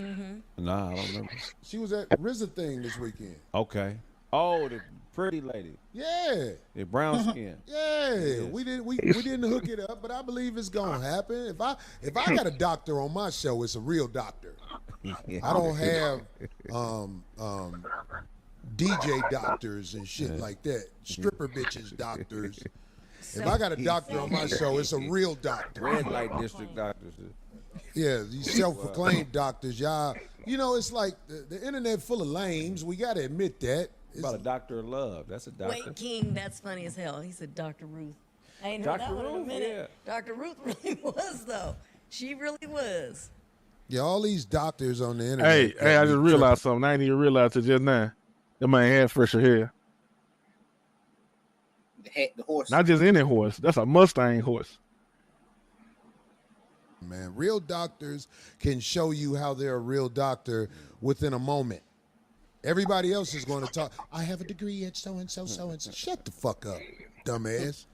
Nah, I don't remember. She was at RZA thing this weekend. Okay. Oh, the pretty lady. Yeah. The brown skin. Yeah. We didn't hook it up, but I believe it's gonna happen. If I got a doctor on my show, it's a real doctor. I don't have DJ doctors and shit like that. Stripper bitches doctors. If I got a doctor on my show, it's a real doctor. Red light district doctors. Yeah, these self-proclaimed doctors, y'all. You know, it's like the internet full of lames. We got to admit that. It's about a doctor of love. That's a doctor. Wait, King, that's funny as hell. He said Dr. Ruth. I ain't heard that one in a minute. Yeah. Dr. Ruth really was, though. She really was. Yeah, all these doctors on the internet. Hey, I just realized something. I didn't even realize it just now. That man had fresher hair. The horse. Not just any horse. That's a Mustang horse. Man, real doctors can show you how they're a real doctor within a moment. Everybody else is going to talk. I have a degree at so-and-so, so-and-so. Shut the fuck up, dumbass.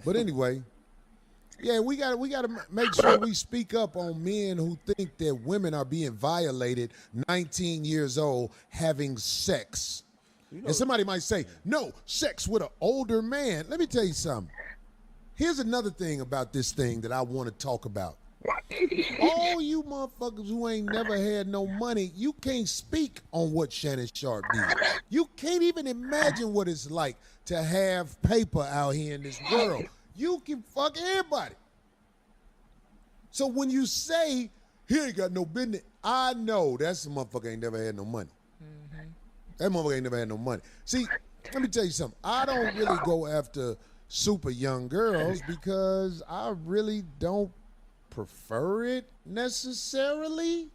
But anyway, yeah, we got to make sure we speak up on men who think that women are being violated 19 years old having sex. And somebody might say, no, sex with an older man. Let me tell you something. Here's another thing about this thing that I want to talk about. All you motherfuckers who ain't never had no money, you can't speak on what Shannon Sharp did. You can't even imagine what it's like to have paper out here in this world. You can fuck everybody. So when you say, he ain't got no business, I know that's a motherfucker ain't never had no money. That motherfucker ain't never had no money. See, let me tell you something. I don't really go after super young girls because I really don't prefer it necessarily.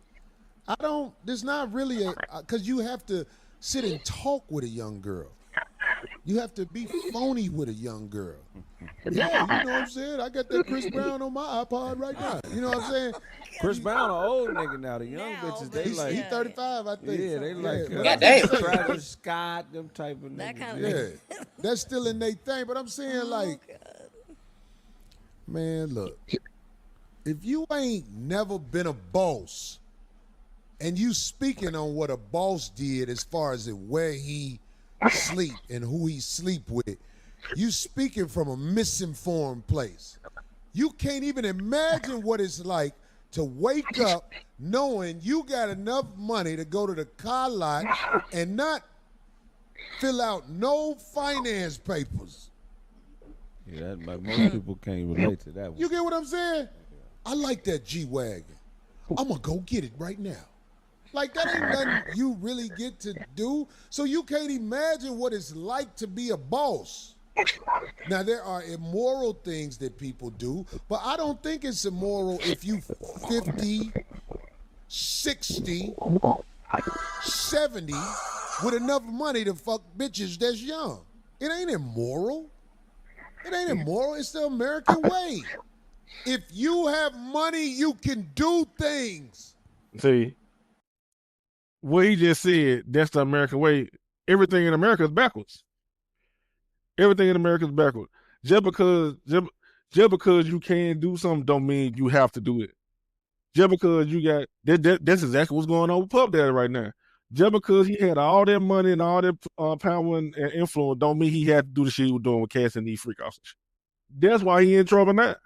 There's not really because you have to sit and talk with a young girl. You have to be phony with a young girl. Yeah, you know what I'm saying? I got that Chris Brown on my iPod right now. You know what I'm saying? Chris Brown, an old nigga now. The young bitches, they like. He's 35, I think. Yeah, they like. Goddamn. Travis Scott, them type of That niggas. kind of Yeah, that's still in their thing. But I'm saying, man, look. If you ain't never been a boss and you speaking on what a boss did as far as where he sleep and who he sleep with, you speaking from a misinformed place. You can't even imagine what it's like to wake up knowing you got enough money to go to the car lot and not fill out no finance papers. Yeah, most people can't relate to that one. You get what I'm saying? I like that G-Wagon. I'm going to go get it right now. Like, that ain't nothing you really get to do. So you can't imagine what it's like to be a boss. Now, there are immoral things that people do, but I don't think it's immoral if you 50, 60, 70 with enough money to fuck bitches that's young. It ain't immoral. It ain't immoral. It's the American way. If you have money, you can do things. See, what he just said, that's the American way. Everything in America is backwards. Everything in America is backwards. Just because you can do something don't mean you have to do it. Just because you got that's exactly what's going on with Puff Daddy right now. Just because he had all that money and all that power and influence don't mean he had to do the shit he was doing with Cass and these freak offs and shit. That's why he in trouble now.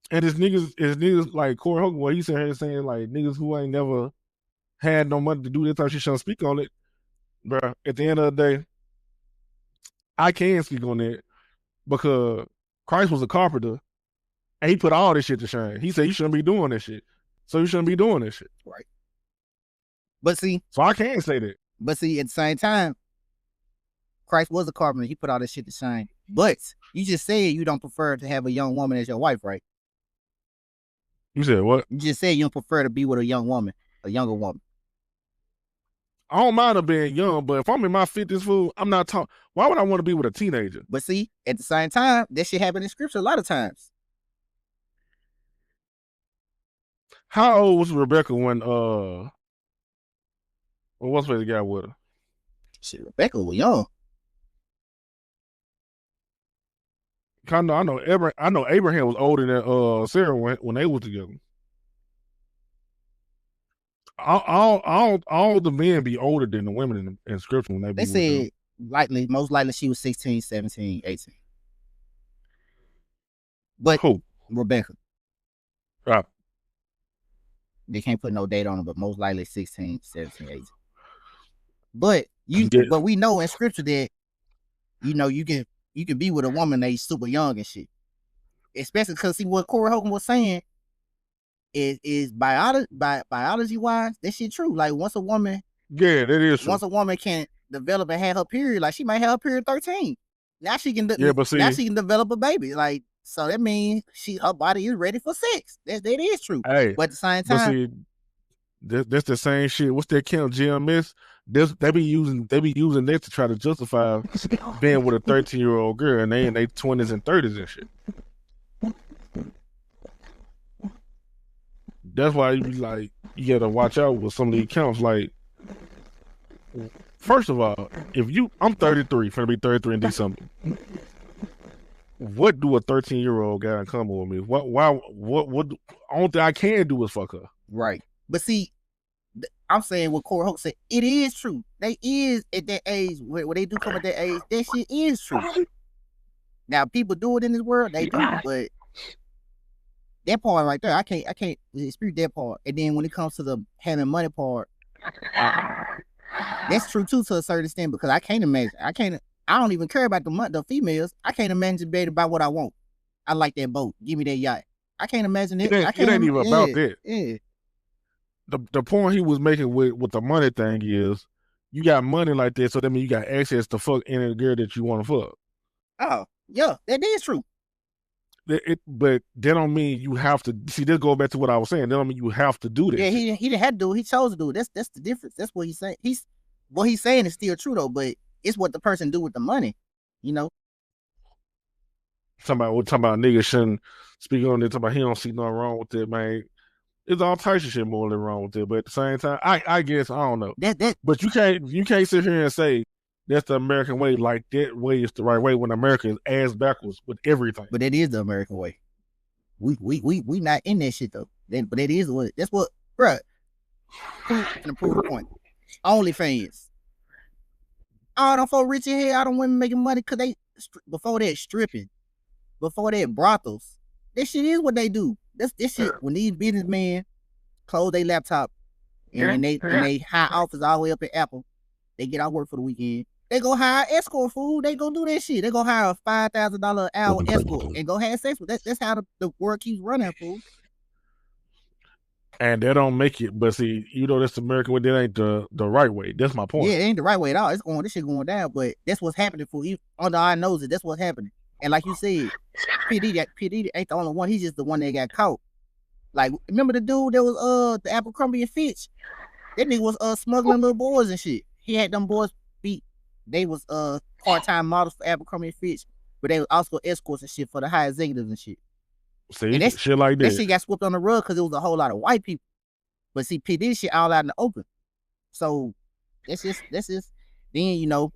And his niggas like Corey Hogan, what he's saying like niggas who ain't never had no money to do this type of shit shouldn't speak on it. Bruh, at the end of the day, I can speak on it because Christ was a carpenter and he put all this shit to shame. He said you shouldn't be doing this shit. So you shouldn't be doing this shit. Right. But see. So I can say that. But see, at the same time, Christ was a carpenter. He put all this shit to shame. But you just said you don't prefer to have a young woman as your wife, right? You said what? You just said you don't prefer to be with a young woman, a younger woman. I don't mind her being young, but if I'm in my 50s, fool, I'm not talking. Why would I want to be with a teenager? But see, at the same time, that shit happen in scripture a lot of times. How old was Rebecca when what's the guy with her? Shit, Rebecca was young. I know Abraham was older than Sarah when they was together. All the men be older than the women in scripture when they said most likely she was 16, 17, 18. But who? Rebecca. Right. They can't put no date on it, but most likely 16, 17, 18. But but we know in scripture that you can be with a woman that's super young and shit. Especially because see what Corey Hogan was saying is biology wise, that shit true. Like once a woman once a woman can develop and have her period, like she might have her period 13. Now she can now she can develop a baby. Like so that means her body is ready for sex. That is true. Hey, but at the same time, that's the same shit. What's that count GMS? They be using that to try to justify being with a 13-year-old girl and they in their 20s and 30s and shit. That's why you gotta watch out with some of the accounts. Like, first of all, I'm 33, finna be 33 in December. What do a 13-year-old got in common with me? What only thing I can do is fuck her. Right. But see, I'm saying what Corey Hope said, it is true. They is at that age, where they do come at that age, that shit is true. Now, people do it in this world, they do, but that part right there, I can't dispute that part. And then when it comes to the having money part, that's true too to a certain extent, because I can't imagine. I don't even care about the females. I can't imagine being about what I want. I like that boat. Give me that yacht. I can't imagine it. It ain't even about that. Yeah. The point he was making with the money thing is, you got money like that, so that means you got access to fuck any girl that you want to fuck. Oh, yeah, that is true. But that don't mean you have to. See, this goes back to what I was saying. That don't mean you have to do this. Yeah, he didn't have to do it. He chose to do it. That's the difference. That's what he's saying. What he's saying is still true though, but it's what the person do with the money. Talking about niggas shouldn't speak on it. Talking about he don't see nothing wrong with it, man. There's all types of shit more than wrong with it, but at the same time, I guess I don't know. But you can't sit here and say that's the American way. Like that way is the right way when America is ass backwards with everything. But that is the American way. We not in that shit though. But that is what that's what, bruh. To prove the point. OnlyFans. All them folk rich in here, all them women making money because they before that stripping, before that brothels. This shit is what they do. This shit when these businessmen close their laptop and they high office all the way up at Apple, they get out work for the weekend. They go hire escort fool. They go do that shit. They go hire a $5,000 an hour escort and go have sex with. That's how the world keeps running, fool. And they don't make it, but see, that's the American way. That ain't the right way. That's my point. Yeah, it ain't the right way at all. This shit going down, but that's what's happening for you. Under our noses, that's what's happening. And like you said, P. Diddy ain't the only one. He's just the one that got caught. Like, remember the dude that was the Abercrombie and Fitch? That nigga was smuggling little boys and shit. He had them boys beat. They was part-time models for Abercrombie and Fitch, but they was also escorts and shit for the high executives and shit. See, and shit like that. That shit got swept on the rug because it was a whole lot of white people. But see, P. Diddy shit all out in the open. So that's just then,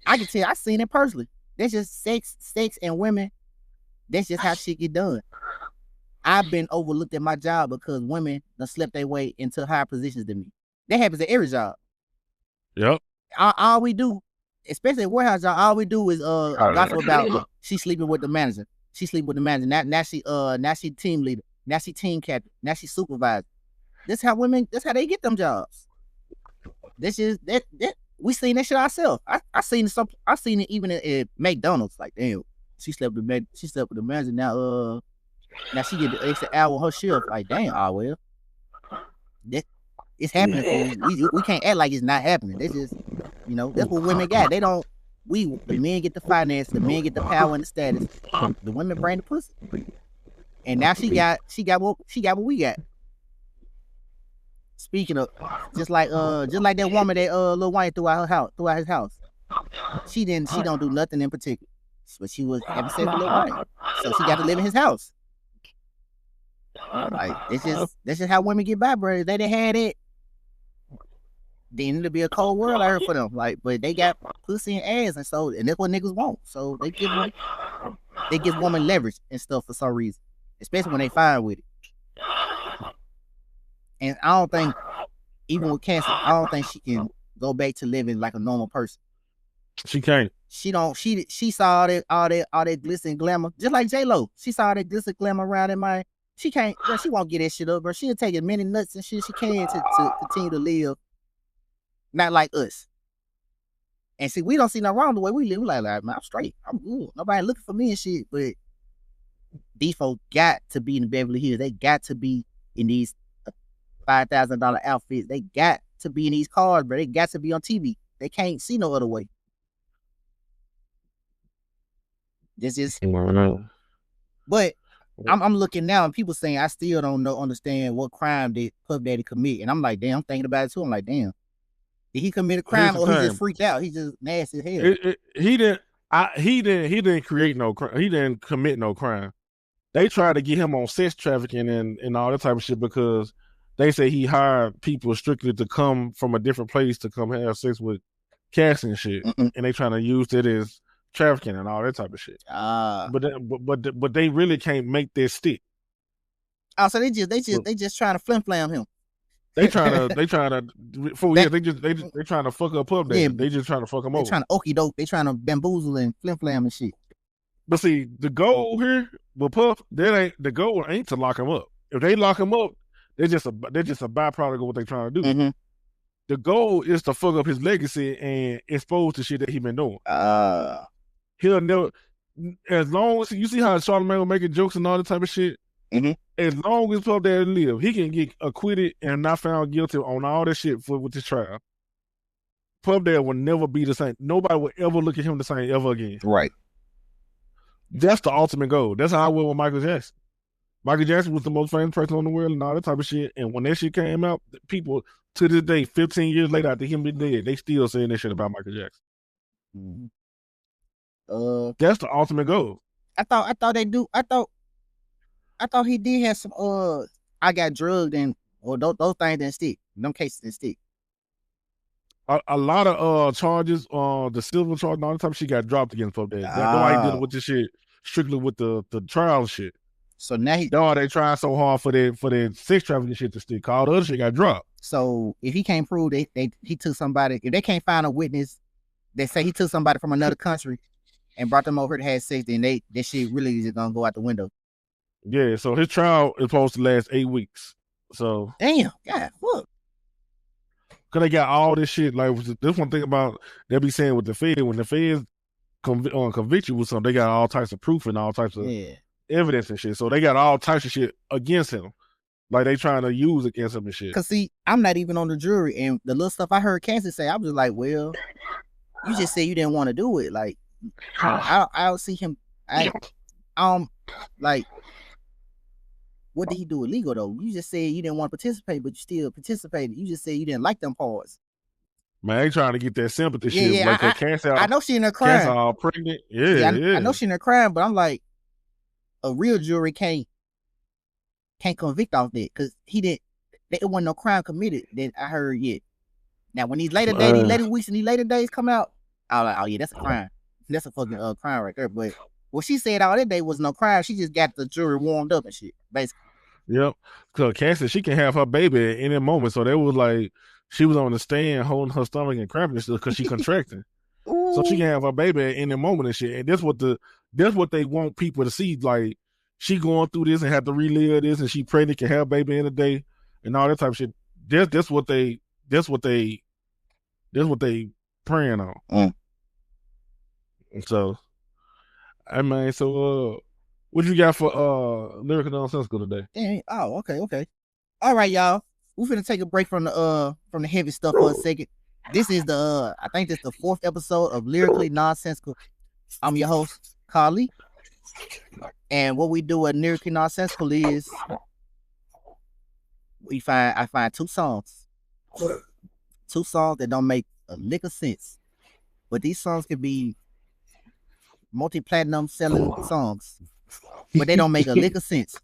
I can tell I seen it personally. That's just sex and women. That's just how shit get done. I've been overlooked at my job because women done slept their way into higher positions than me. That happens at every job. Yep. All we do, especially at warehouse job, all we do is gossip about she sleeping with the manager. She sleeping with the manager. Now she team leader. Now she team captain. Now she supervisor. That's how they get them jobs. This is that we seen that shit ourselves. I seen it even at McDonald's. Like, damn, she slept with the manager. Now she get the extra hour on her shift. Like, damn, well, that it's happening. We can't act like it's not happening. That's just that's what women got. They don't. The men get the finance, the men get the power and the status. The women bring the pussy. And now she got what we got. Speaking of, just like that woman that Lil Wayne throughout his house. She don't do nothing in particular. But she was having sex with Lil Wayne. So she got to live in his house. Like, that's just how women get by, bro. They done had it. then it'll be a cold world out here for them. Like, but they got pussy and ass, and that's what niggas want. So they give women leverage and stuff for some reason, especially when they fine with it. And I don't think, even with cancer, I don't think she can go back to living like a normal person. She can't. She don't. She saw all that glitz and glamour, just like J-Lo. She saw that glitz and glamour around in my. She can't. Bro, she won't get that shit up, bro. She'll take as many nuts and shit she can to continue to live. Not like us. And see, we don't see nothing wrong the way we live. We're like, man, I'm straight. I'm good. Nobody looking for me and shit. But these folks got to be in the Beverly Hills. They got to be in these $5,000 outfits. They got to be in these cars, bro. They got to be on TV. They can't see no other way. This is. But I'm looking now and people saying I still don't understand what crime did Puff Daddy commit. And I'm like, damn, I'm thinking about it too. I'm like, damn. Did he commit a crime or he just freaked out? He just nasty as hell. He didn't create no crime. He didn't commit no crime. They tried to get him on sex trafficking and all that type of shit because they say he hired people strictly to come from a different place to come have sex with Cassie and shit. And they trying to use it as trafficking and all that type of shit. But they really can't make this stick. Oh, so they just trying to flim-flam him. They trying to they trying to fuck up Puff Daddy. They just trying to fuck him over. They trying to okie doke. They trying to bamboozle and flim-flam and shit. But see, the goal here with Puff, the goal ain't to lock him up. If they lock him up, they're just a byproduct of what they're trying to do. The goal is to fuck up his legacy and expose the shit that he been doing. He'll never, as long as you see how Charlamagne was making jokes and all that type of shit. As long as Puff Daddy live, he can get acquitted and not found guilty on all that shit with this trial. Puff Daddy will never be the same. Nobody will ever look at him the same ever again. Right. That's the ultimate goal. That's how I went with Michael Jackson. Michael Jackson was the most famous person in the world and all that type of shit. And when that shit came out, people to this day, 15 years later after him being dead, they still saying that shit about Michael Jackson. That's the ultimate goal. I thought he did have some I got drugged and or those things didn't stick. Them cases didn't stick. A lot of charges, the silver charge and all the time she got dropped against Puff Daddy. Nobody did with this shit strictly with the trial shit. So now they trying so hard for their sex trafficking shit to stick. All the other shit got dropped. So if he can't prove he took somebody, if they can't find a witness that say he took somebody from another country and brought them over to have sex, then that shit really is gonna go out the window. Yeah, so his trial is supposed to last 8 weeks. So damn, God, look. Cause they got all this shit. Like this one thing about they be saying with the Fed, when the Feds convict you with something, they got all types of proof and all types of evidence and shit. So they got all types of shit against him. Like they trying to use against him and shit. Cause see, I'm not even on the jury, and the little stuff I heard Cassie say, I was just like, well, you just said you didn't want to do it. Like I don't see him. Like, what did he do illegal though? You just said you didn't want to participate, but you still participated. You just said you didn't like them parts. Man, they trying to get that sympathy shit. Yeah, like I know she in her crying. Cancer all pregnant. I know she in her crying, but I'm like, a real jury can't convict off that because it wasn't no crime committed that I heard yet. Now when these later days, these later weeks and these later days come out, I was like, oh yeah, that's a crime. That's a fucking crime right there. But what she said all that day was no crime. She just got the jury warmed up and shit, basically. Yep. Because Cassie, she can have her baby at any moment. So they was like, she was on the stand holding her stomach and cramping and stuff because she contracting. So she can have her baby at any moment and shit. And that's what they want people to see. Like, she going through this and have to relive this, and she pregnant, can have a baby in a day, and all that type of shit. That's what they praying on. So, I mean, what you got for Lyrical Nonsensical today? Dang. Oh, okay. All right, y'all. We're finna take a break from the heavy stuff for a second. This is I think this is the 4th episode of Lyrically Nonsensical. I'm your host, Carlee. And what we do at Lyrically Nonsensical is I find 2 songs. 2 songs that don't make a lick of sense. But these songs can be multi-platinum selling songs. But they don't make a lick of sense.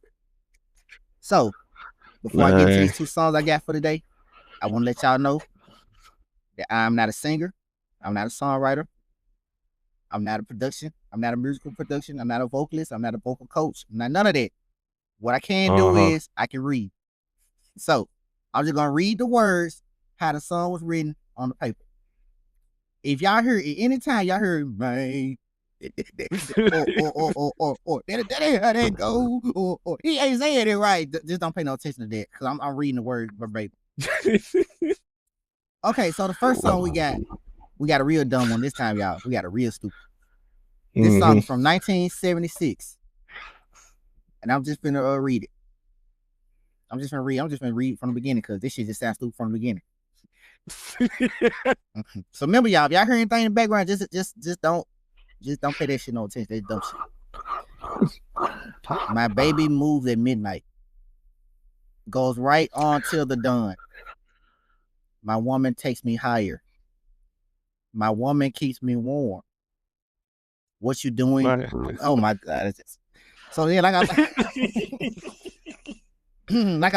So, before I get to these 2 songs I got for today, I want to let y'all know that I'm not a singer, I'm not a songwriter, I'm not a production, I'm not a musical production, I'm not a vocalist, I'm not a vocal coach, I'm not none of that. What I can do is I can read. So I'm just gonna read the words how the song was written on the paper. If y'all hear at any time y'all hear man, or that go, or he ain't saying it right, just don't pay no attention to that because I'm reading the words verbatim. Okay, so the first song we got a real dumb one this time, y'all. We got a real stupid. This song is from 1976, and I'm just gonna read it. I'm just gonna read from the beginning because this shit just sounds stupid from the beginning. So remember, y'all, if y'all hear anything in the background, just don't pay that shit no attention. That's dumb shit. My baby moves at midnight, goes right on till the dawn. My woman takes me higher. My woman keeps me warm. What you doing? Oh my God! So yeah, like I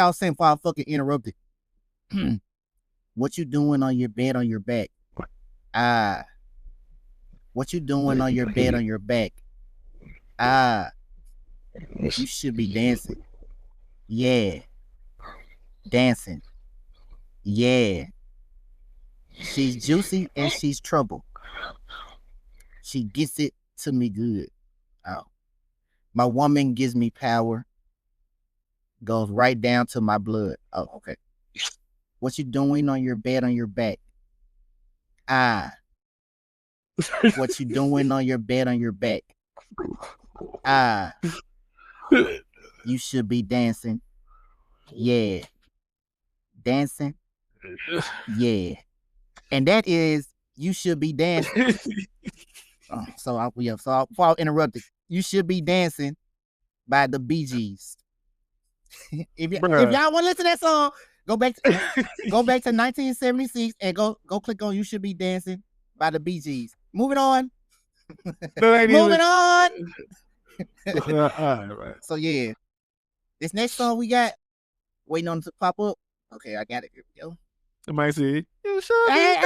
was saying before I fucking interrupted. What you doing on your bed on your back? What you doing on your bed on your back? You should be dancing. Yeah. Dancing. Yeah. She's juicy and she's trouble. She gets it to me good. Oh. My woman gives me power. Goes right down to my blood. Oh, okay. What you doing on your bed on your back? What you doing on your bed on your back? You should be dancing. Yeah. Dancing. Yeah. And that is You Should Be Dancing. Before I interrupted, You Should Be Dancing by the Bee Gees. If y'all want to listen to that song, go back to 1976 and go click on You Should Be Dancing by the Bee Gees. Moving on. Moving on. Right. So yeah, this next song we got waiting on it to pop up. Okay, I got it. Here we go. I might see. You should Hey.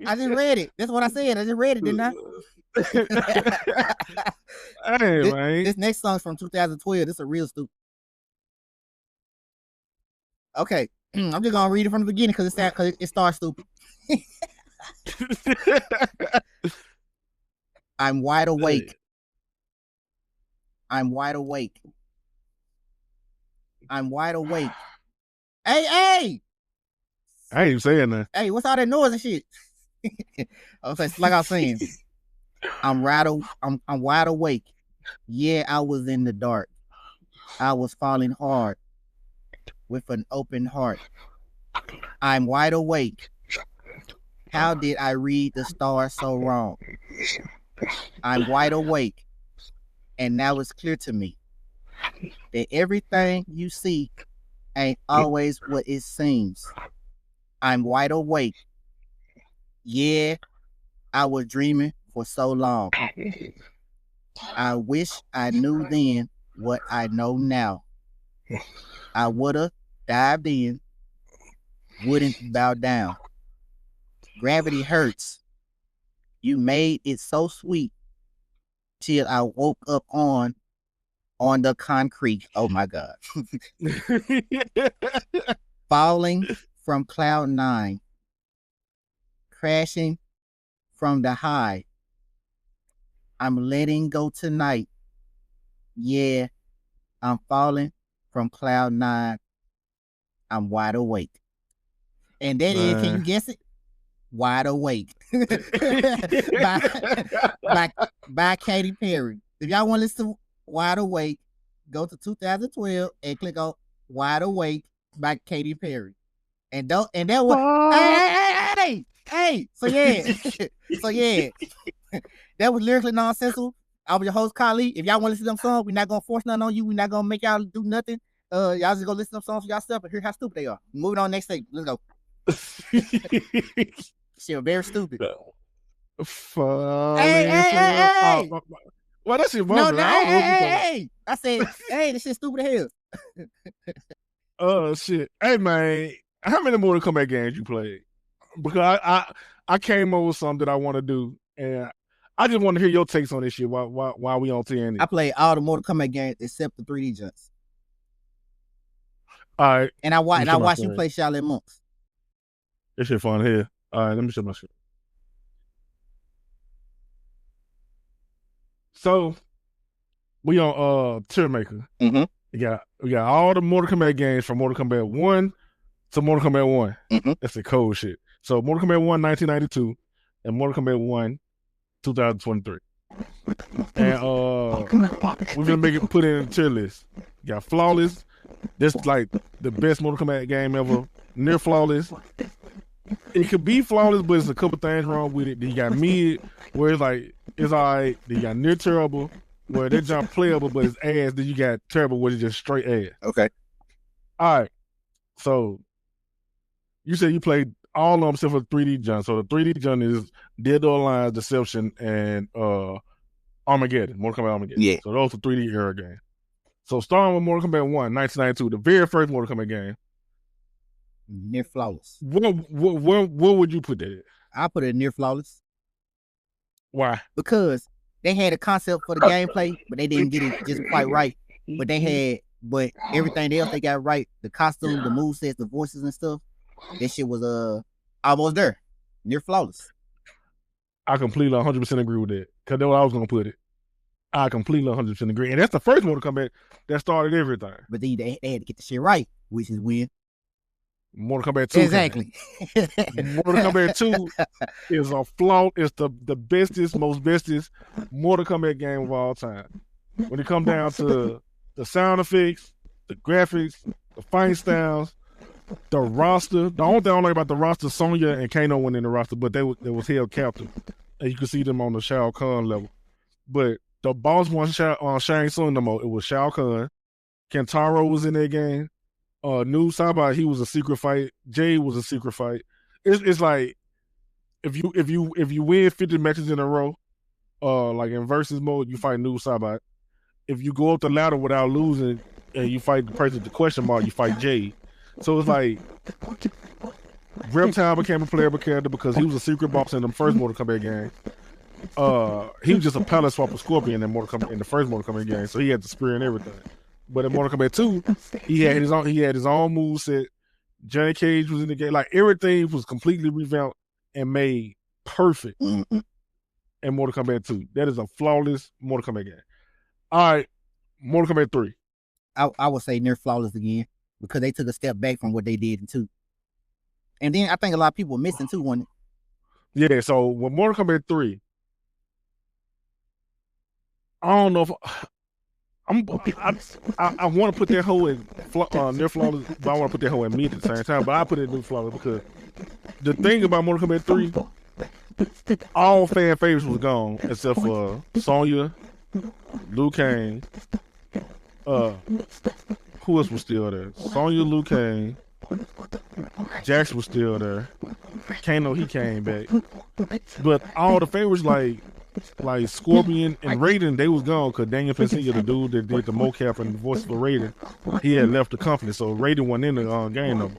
I just read it. That's what I said. I just read it, didn't I? Hey, man. This next song's from 2012. This is a real stupid. Okay, I'm just gonna read it from the beginning because it starts stupid. I'm wide awake. I'm wide awake. I'm wide awake. Hey! I ain't even saying that. Hey, what's all that noise and shit? Okay, like I was saying, I'm wide awake. Yeah, I was in the dark. I was falling hard with an open heart. I'm wide awake. How did I read the stars so wrong? I'm wide awake. And now it's clear to me that everything you see ain't always what it seems. I'm wide awake. Yeah, I was dreaming for so long. I wish I knew then what I know now. I would've dived in, wouldn't bow down. Gravity hurts. You made it so sweet till I woke up on the concrete. Oh my God. Falling from cloud 9. Crashing from the high. I'm letting go tonight. Yeah, I'm falling from cloud 9. I'm wide awake. And that is, can you guess it? Wide Awake by Katy Perry. If y'all want to listen to Wide Awake, go to 2012 and click on Wide Awake by Katy Perry. And that was hey. So yeah, that was lyrically nonsensical. I was your host, Carlee. If y'all want to listen to them songs, we're not gonna force nothing on you. We're not gonna make y'all do nothing. Y'all just go listen to them songs for yourself and hear how stupid they are. Moving on next thing. Let's go. Shit, very stupid. Hey. Well, that's your mother. Hey. I said, hey, this shit stupid as hell. Oh shit. Hey man, how many Mortal Kombat games you played? Because I came over with something that I want to do, and I just want to hear your takes on this shit while we on TNT. I played all the Mortal Kombat games except the 3D joints. All right. And I watched you play Shaolin Monks. This shit fun here. All right, let me show my shit. So we on Tier Maker. Mm-hmm. We got all the Mortal Kombat games from Mortal Kombat 1 to Mortal Kombat 1. Mm-hmm. That's the cold shit. So Mortal Kombat 1 1992 and Mortal Kombat 1 2023. And we're gonna make it put in a tier list. You got flawless. This is like the best Mortal Kombat game ever. Near flawless. It could be flawless, but there's a couple things wrong with it. Then you got mid, where it's like it's alright. Then you got near terrible, where they jump playable, but it's ass. Then you got terrible, where it's just straight ass. Okay. All right. So you said you played all of them except for the 3D jump. So the 3D jump is Dead or Alive, Deception, and Armageddon. Mortal Kombat Armageddon. Yeah. So those are 3D era games. So starting with Mortal Kombat 1, 1992, the very first Mortal Kombat game. Near flawless. Where would you put that? I put it near flawless. Why? Because they had a concept for the gameplay, but they didn't get it just quite right. But everything else they got right. The costume, the movesets, the voices and stuff. That shit was almost there. Near flawless. I completely 100% agree with that. Because that's what I was gonna put it. I completely 100% agree. And that's the first Mortal Kombat that started everything. But then they had to get the shit right, which is when Mortal Kombat 2. Exactly. Mortal Kombat 2 is a flaw. It's the bestest, most bestest Mortal Kombat game of all time. When it comes down to the sound effects, the graphics, the fight styles, the roster. The only thing I don't like about the roster, Sonya and Kano went in the roster, but they was held captive. And you could see them on the Shao Kahn level. But the boss wasn't Shang Tsung no more. It was Shao Kahn. Kentaro was in that game. New Sabai, he was a secret fight. Jade was a secret fight. It's like if you win 50 matches in a row, like in versus mode, you fight New Sabai. If you go up the ladder without losing and you fight the person with the question mark, you fight Jade. So it's like Reptile became a playable character because he was a secret boss in the first Mortal Kombat game. He was just a palette swap of Scorpion in the first Mortal Kombat game, so he had the spear and everything. But in Mortal Kombat 2, he had his own moveset. Johnny Cage was in the game. Like everything was completely revamped and made perfect in Mortal Kombat 2. That is a flawless Mortal Kombat game. All right, Mortal Kombat 3. I would say near flawless again because they took a step back from what they did in 2. And then I think a lot of people were missing 2 on it. Yeah, so with Mortal Kombat 3, I don't know if I want to put that hoe in near flawless, but I want to put that hoe in mid at the same time. But I put it in near flawless because the thing about Mortal Kombat 3, all fan favorites was gone except for Sonya, Liu Kang. Who else was still there? Sonya, Liu Kang. Jax was still there. Kano, he came back. But all the favorites like Scorpion and Raiden, they was gone because Daniel Pensilia, the dude that did the mocap and the voice for Raiden, he had left the company, so Raiden wasn't in the game no more.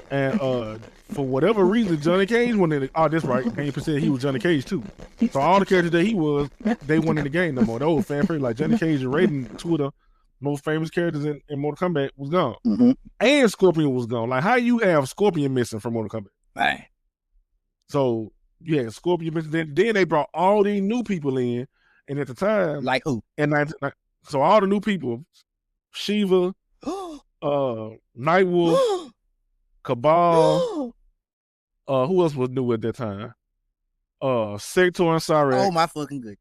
And for whatever reason, Johnny Cage went in. That's right. Daniel Pensilia, he was Johnny Cage too. So all the characters that he was, they weren't in the game no more. The old fan favorite like Johnny Cage and Raiden, 2 of the most famous characters in Mortal Kombat was gone. Mm-hmm. And Scorpion was gone. Like how you have Scorpion missing from Mortal Kombat? Right. So yeah, Scorpion missing. Then they brought all these new people in, and at the time, like who? So all the new people, Shiva, Nightwolf, Cabal. Who else was new at that time? Sector and Sirex. Oh my fucking good.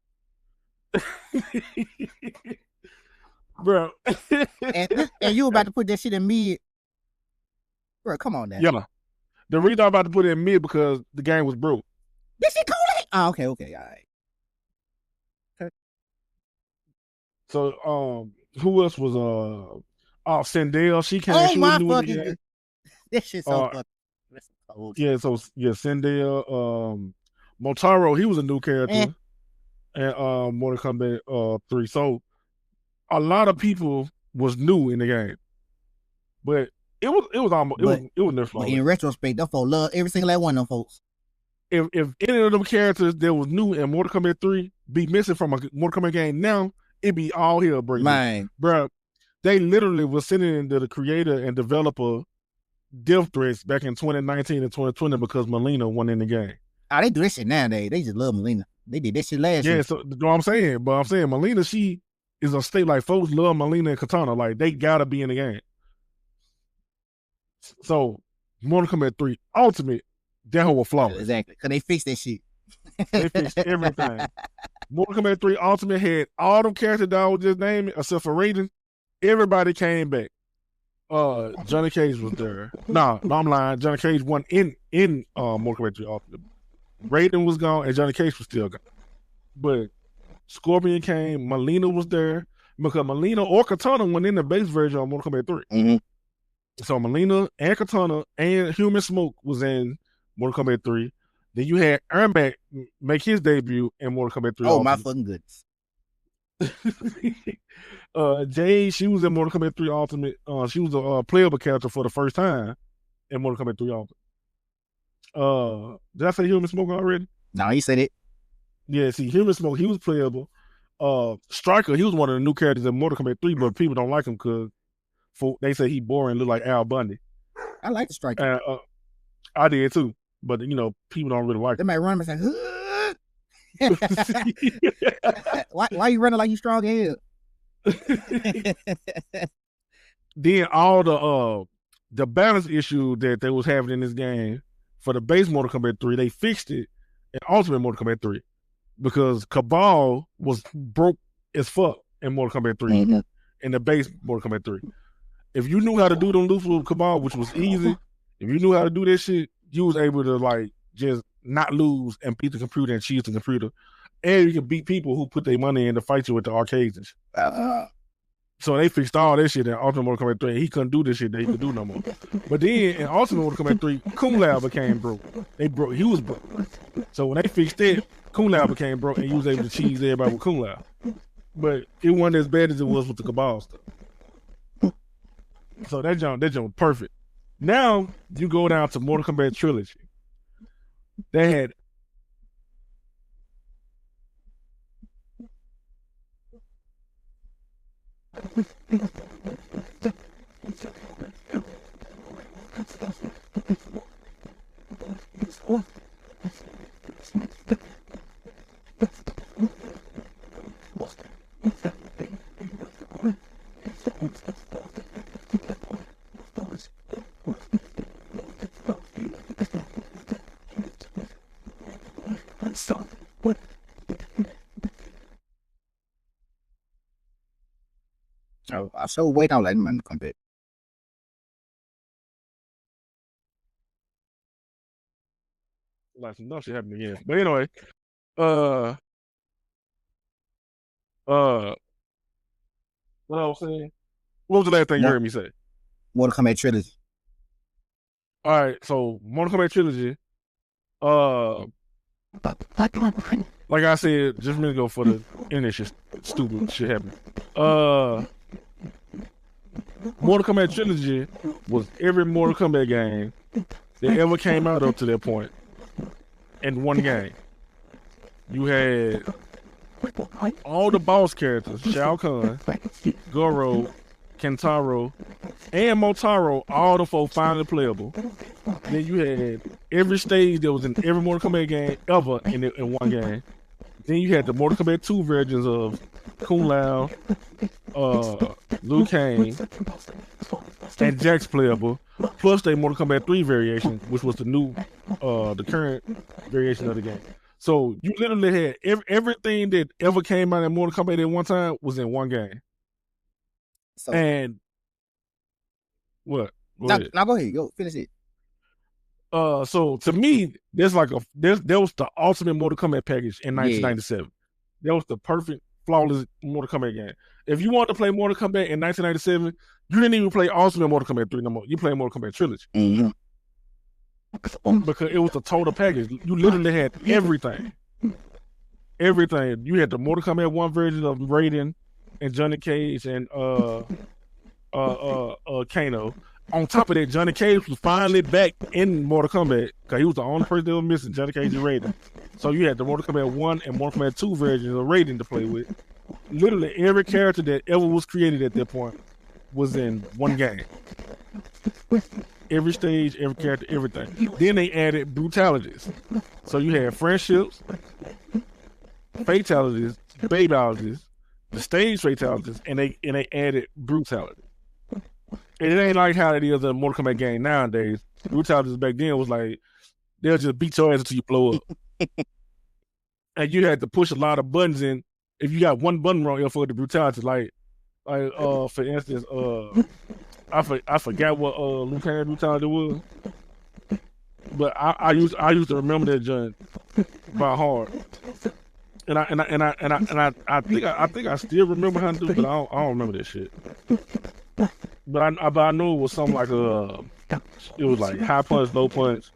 Bro. and you about to put that shit in mid. Bro, come on now. Yeah. The reason I'm about to put it in mid because the game was broke. This shit cool. Oh, okay, all right. Okay. So who else was Sindel, she came. Oh she my was new fucking good. This shit's so fucking cold. Yeah, Sindel, Motaro, he was a new character. And Mortal Kombat 3. So a lot of people was new in the game. But It was almost it was never flawless. In retrospect, them folks love every single last one of them folks. If any of them characters that was new in Mortal Kombat 3 be missing from a Mortal Kombat game now, it'd be all hell breaking. Man, bro, they literally was sending into the creator and developer death threats back in 2019 and 2020 because Melina won in the game. They do this shit nowadays. They just love Melina. They did that shit last year. Yeah, so what I'm saying, Melina, she is a state like folks love Melina and Katana. Like they gotta be in the game. So Mortal Kombat 3 Ultimate, that whole was flawless. Exactly, because they fixed that shit. They fixed everything. Mortal Kombat 3 Ultimate had all them characters that I was just naming, except for Raiden. Everybody came back. Johnny Cage was there. No, I'm lying. Johnny Cage won in Mortal Kombat 3 Ultimate. Raiden was gone and Johnny Cage was still gone. But Scorpion came, Melina was there, because Melina or Katana went in the base version of Mortal Kombat 3. Mm-hmm. So Melina and Katana and Human Smoke was in Mortal Kombat 3. Then you had Ermac make his debut in Mortal Kombat 3. Oh, my fucking goodness. Jade, she was in Mortal Kombat 3 Ultimate. She was a playable character for the first time in Mortal Kombat 3 Ultimate. Did I say Human Smoke already? No, he said it. Yeah, see, Human Smoke, he was playable. Striker, he was one of the new characters in Mortal Kombat 3, but people don't like him because they say he boring, look like Al Bundy. I like the Striker. I did too, but people don't really like him. They might run and say, why you running like you strong head? Then all the balance issue that they was having in this game for the base Mortal Kombat 3, they fixed it in Ultimate Mortal Kombat 3 because Cabal was broke as fuck in Mortal Kombat 3 in the base Mortal Kombat 3. If you knew how to do them loops with Cabal, which was easy, if you knew how to do this shit, you was able to like just not lose and beat the computer and cheese the computer, and you can beat people who put their money in to fight you at the arcades and shit. So they fixed all that shit in Ultimate Mortal Kombat 3. He couldn't do this shit that he could do no more. But then in Ultimate Mortal Kombat 3, Kung Lao became broke. He was broke. So when they fixed it, Kung Lao became broke and he was able to cheese everybody with Kung Lao. But it wasn't as bad as it was with the Cabal stuff. So that jump was perfect. Now you go down to Mortal Kombat Trilogy. They had I so wait on like man come back. Like some dumb shit happened again. But anyway, what I was saying? What was the last thing you heard me say? Mortal Kombat Trilogy. All right, so Mortal Kombat Trilogy. Like I said just a minute ago, for the internet shit, stupid shit happening. Mortal Kombat Trilogy was every Mortal Kombat game that ever came out up to that point in one game. You had all the boss characters, Shao Kahn, Goro, Kentaro, and Motaro, all the four finally playable. Then you had every stage that was in every Mortal Kombat game ever in one game. Then you had the Mortal Kombat 2 versions of Kung Lao, Liu Kang, and Jax playable, plus the Mortal Kombat 3 variation, which was the current variation of the game. So you literally had everything that ever came out in Mortal Kombat at one time was in one game. So, and what? Now go ahead, go finish it. So to me, there was the ultimate Mortal Kombat package in 1997. Yeah. That was the perfect, flawless Mortal Kombat game. If you wanted to play Mortal Kombat in 1997, you didn't even play Ultimate Mortal Kombat 3 no more. You played Mortal Kombat Trilogy. Mm-hmm. Because it was the total package. You literally had everything. Everything. You had the Mortal Kombat 1 version of Raiden and Johnny Cage and Kano. On top of that, Johnny Cage was finally back in Mortal Kombat because he was the only person that was missing. Johnny Cage's rating. So you had the Mortal Kombat 1 and Mortal Kombat 2 versions of rating to play with. Literally every character that ever was created at that point was in one game. Every stage, every character, everything. Then they added brutalities. So you had friendships, fatalities, babyalities, the stage fatalities, and they added brutality. And it ain't like how it is in a Mortal Kombat game nowadays. Brutalities back then was like, they'll just beat your ass until you blow up. And you had to push a lot of buttons in. If you got one button wrong, you'll forget the brutality. Like for instance, I forgot what Liu Kang brutality was. But I used to remember that joint by heart. And I think I still remember how to do it, but I don't remember that shit. But I know it was something like it was like high punch, low punch,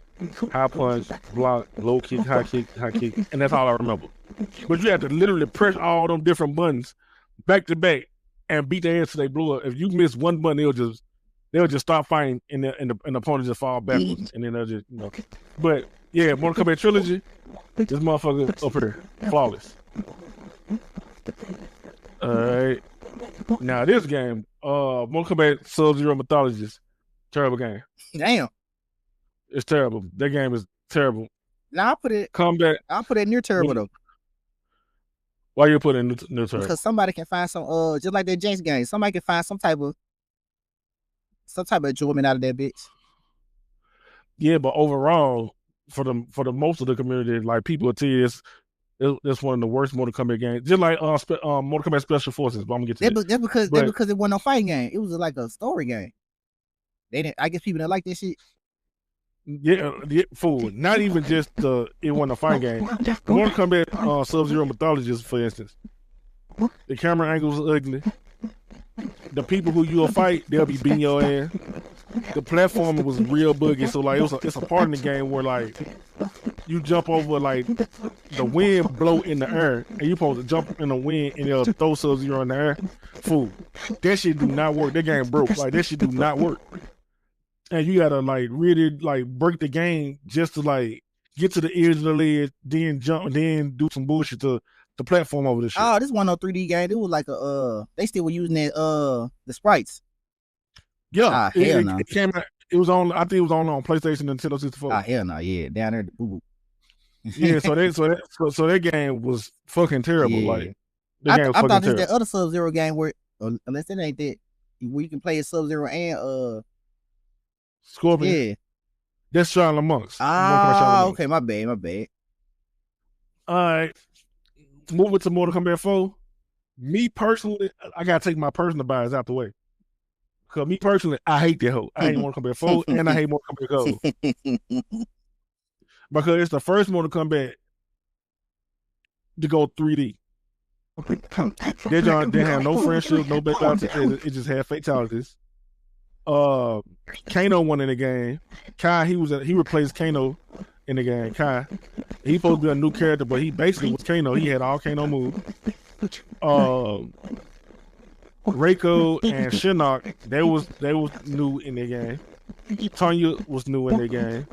high punch, block, low kick, high kick, and that's all I remember. But you had to literally press all them different buttons back to back and beat their ass till they blew up. If you miss one button, they'll just stop fighting and the opponent just fall backwards, and then they'll just But yeah, Mortal Kombat Trilogy, this motherfucker up here, flawless. All right, now this game, Mortal Kombat Sub-Zero Mythologist, terrible game. Damn, it's terrible. That game is terrible. Now I put it near terrible though. Why you put it near terrible? Because somebody can find some just like that James game. Somebody can find some type of enjoyment out of that bitch. Yeah, but overall, for the most of the community, like people will tell you it's one of the worst Mortal Kombat games. Just like Mortal Kombat Special Forces. But I'm gonna get to that's because it wasn't no fighting game. It was like a story game. I guess people that like that shit. Yeah, fool. Not even just it wasn't a fighting game. Mortal Kombat Sub-Zero Mythologist, for instance. The camera angles are ugly. The people who you'll fight, they'll be beating your ass. The platform was real buggy, so like it's a part in the game where like you jump over like the wind blow in the air, and you supposed to jump in the wind and they'll throw Sub-Zero in the air. Fool, that shit do not work. That game broke. Like that shit do not work. And you gotta like really like break the game just to like get to the edge of the ledge, then jump, then do some bullshit to the platform over this shit. Oh, this one no 3D game. It was like they still were using that the sprites. Yeah, it came out. It was on. I think it was on PlayStation and Nintendo 64. Hell no, yeah, down there. Yeah, so that game was fucking terrible. Yeah. Like I thought this that other Sub-Zero game where unless it ain't that where you can play a Sub-Zero and Scorpion. Yeah, that's Shaolin Monks. Okay, my bad. All right, moving to Mortal Kombat 4. Me personally, I gotta take my personal bias out the way. Cause me personally, I hate that hoe. I hate Mortal Kombat 4 and I hate Mortal Kombat Gold. Because it's the first Mortal Kombat to go 3D. They have no friendship, no background. It just had fatalities. Kano won in the game. Kai, he replaced Kano in the game. Kai, he supposed to be a new character, but he basically was Kano. He had all Kano moves. Reiko and Shinnok, they was new in the game. Tanya was new in the game.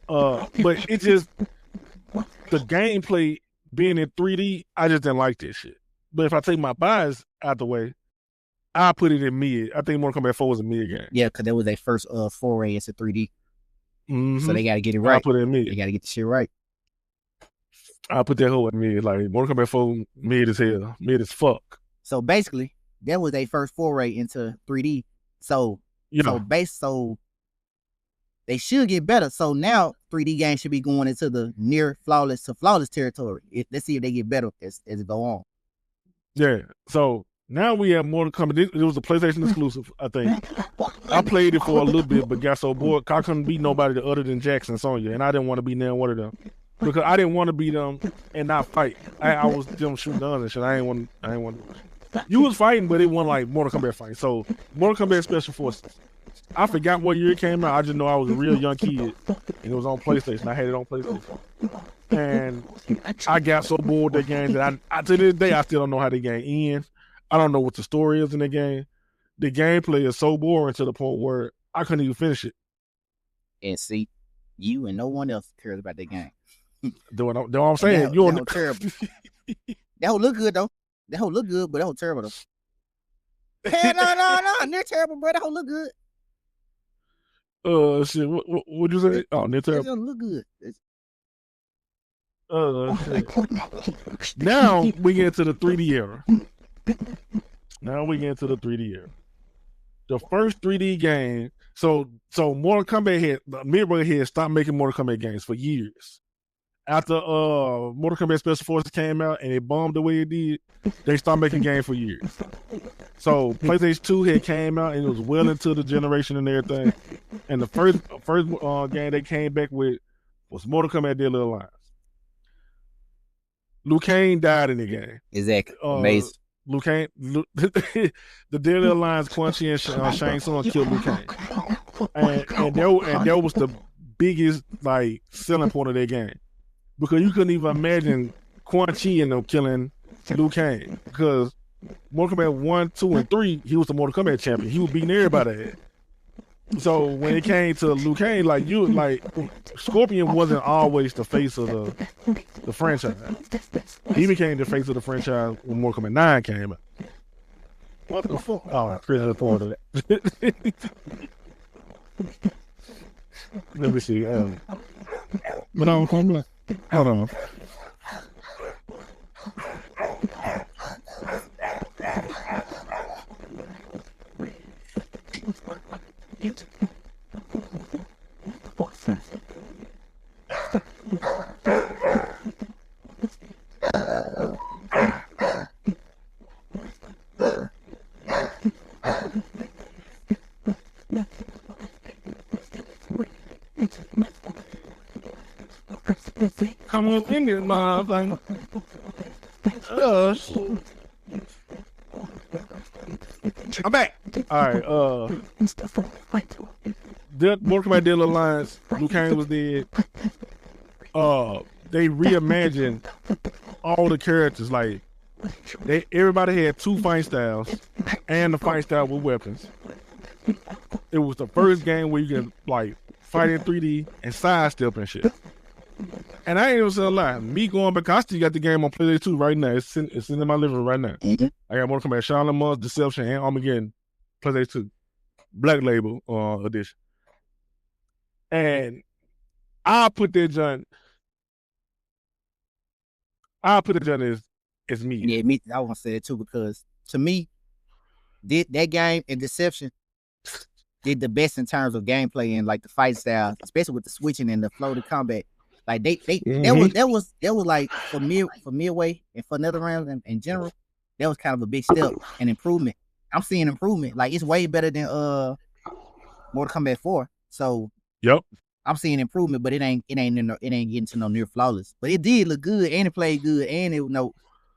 But it just the gameplay being in 3D, I just didn't like this shit. But if I take my bias out the way, I put it in mid. I think Mortal Kombat 4 was a mid game. Yeah, because that was their first foray into 3D. Mm-hmm. So they got to get it right. I put it in mid. They got to get the shit right. I put that whole in mid. Like Mortal Kombat 4 mid as hell, mid as fuck. So basically, that was their first foray into 3D. So so they should get better. So now 3D games should be going into the near flawless to flawless territory. Let's see if they get better as it go on. Yeah. So now we have Mortal Kombat. It was a PlayStation exclusive, I think. I played it for a little bit, but got so bored. I couldn't beat nobody other than Jax and Sonya, and I didn't want to be near one of them because I didn't want to beat them and not fight. I was them shooting guns and shit. I ain't want. You was fighting, but it wasn't like Mortal Kombat fight. So Mortal Kombat Special Forces. I forgot what year it came out. I just know I was a real young kid, and it was on PlayStation. I had it on PlayStation, and I got so bored with that game that I to this day I still don't know how the game ends. I don't know what the story is in the game. The gameplay is so boring to the point where I couldn't even finish it. And see, you and no one else cares about that game. That's what I'm saying. That whole terrible. That whole look good though. That whole look good, but that whole terrible though. Hell no. They're terrible, bro. That whole look good. Shit. What'd you say? Oh, they're terrible. It doesn't look good. Now we get into the 3D era. The first 3D game. So Mortal Kombat Midway had stopped making Mortal Kombat games for years. After Mortal Kombat Special Forces came out and it bombed the way it did, they stopped making games for years. So PlayStation 2 had came out and it was well into the generation and everything. And the first game they came back with was Mortal Kombat Deadly Alliance. Liu Kang died in the game. Exactly. Amazing. Liu Kang, the Deadly Alliance, Quan Chi and Shang Tsung killed Liu Kang. And that was the biggest like selling point of their game. Because you couldn't even imagine Quan Chi and them killing Liu Kang. Because Mortal Kombat 1, 2, and 3, he was the Mortal Kombat champion. He was beating everybody. So when it came to Liu Kang, like Scorpion wasn't always the face of the franchise. He became the face of the franchise when Mortal Kombat 9 came out. What the fuck? Oh, I really look forward to that. Let me see. But I'm coming. Hold on. Come up in this motherfucker. I'm back. All right. Mortal Kombat Deadly Alliance. Liu Kang was dead. They reimagined all the characters. Like everybody had two fight styles, and the fight style with weapons. It was the first game where you can like fight in 3D and sidestep and shit. And I ain't even saying a lie. Me going back, I still got the game on PlayStation 2 right now. It's in my living room right now. I got Mortal Kombat Shaolin Monks, Deception, and Armageddon. PlayStation 2. Black Label edition. And I put that joint as me. Yeah, me. I want to say it too because to me, that game and Deception did the best in terms of gameplay and like the fight style, especially with the switching and the floated combat. Like that was like for Midway and for NetherRealm in general, that was kind of a big step and improvement. I'm seeing improvement. Like it's way better than Mortal Kombat 4. So yep, I'm seeing improvement, but it ain't getting to no near flawless. But it did look good and it played good and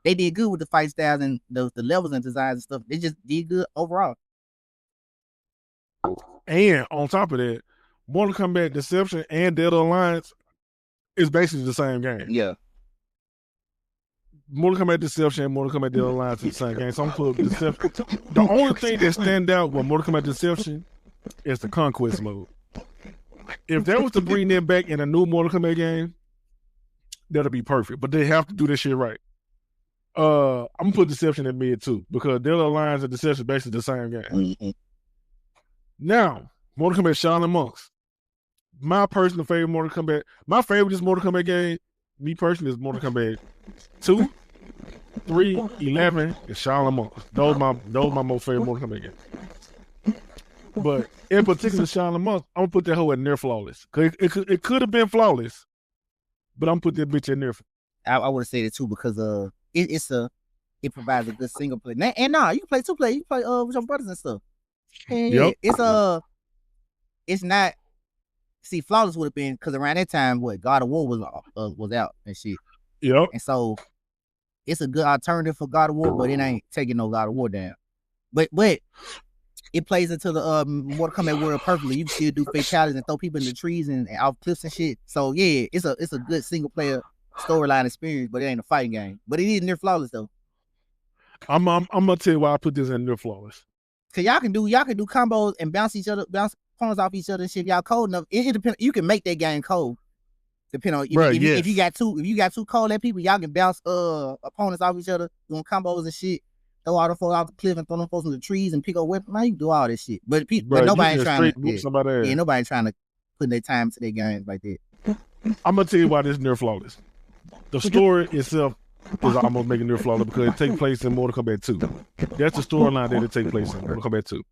they did good with the fight styles and the levels and designs and stuff. They just did good overall. And on top of that, Mortal Kombat Deception and Deadly Alliance is basically the same game. Yeah. Mortal Kombat Deception and Mortal Kombat Deadly Alliance is the same game. So I'm putting Deception. The only thing that stand out with Mortal Kombat Deception is the Conquest mode. If they was to bring them back in a new Mortal Kombat game, that'll be perfect. But they have to do this shit right. I'm gonna put Deception in mid too because Deadly Alliance and Deception is basically the same game. Mm-hmm. Now, Mortal Kombat Shaolin Monks. My personal favorite Mortal Kombat. My favorite Mortal Kombat game, me personally, is Mortal Kombat 2, 3, 11, and Shaolin Monks. Those my most favorite Mortal Kombat games. But in particular, Shaolin Monks, I'm gonna put that whole at near flawless. Cause it could have been flawless, but I'm gonna put that bitch at near. I would say that too because it provides a good single player. And you can play 2 player. You can play with your brothers and stuff. And yep. It's not. See, flawless would have been because around that time, God of War was out and shit. Yep. And so it's a good alternative for God of War, but it ain't taking no God of War down. But it plays into the Mortal Kombat world perfectly. You can still do fatalities and throw people in the trees and off cliffs and shit. So yeah, it's a good single player storyline experience, but it ain't a fighting game. But it is near flawless though. I'm gonna tell you why I put this in near flawless. Cause y'all can do combos and bounce opponents off each other and shit. If y'all cold enough, it depends. You can make that game cold. Depending on if you got two cold at people, y'all can bounce opponents off each other, doing combos and shit. Throw all the folks off the cliff and throw them folks in the trees and pick up weapons. Man, you can do all this shit. But nobody trying to nobody trying to put their time to their games like that. I'm gonna tell you why this near flawless. The story itself is almost making near flawless because it takes place in Mortal Kombat 2. That's the storyline that it takes place in Mortal Kombat 2.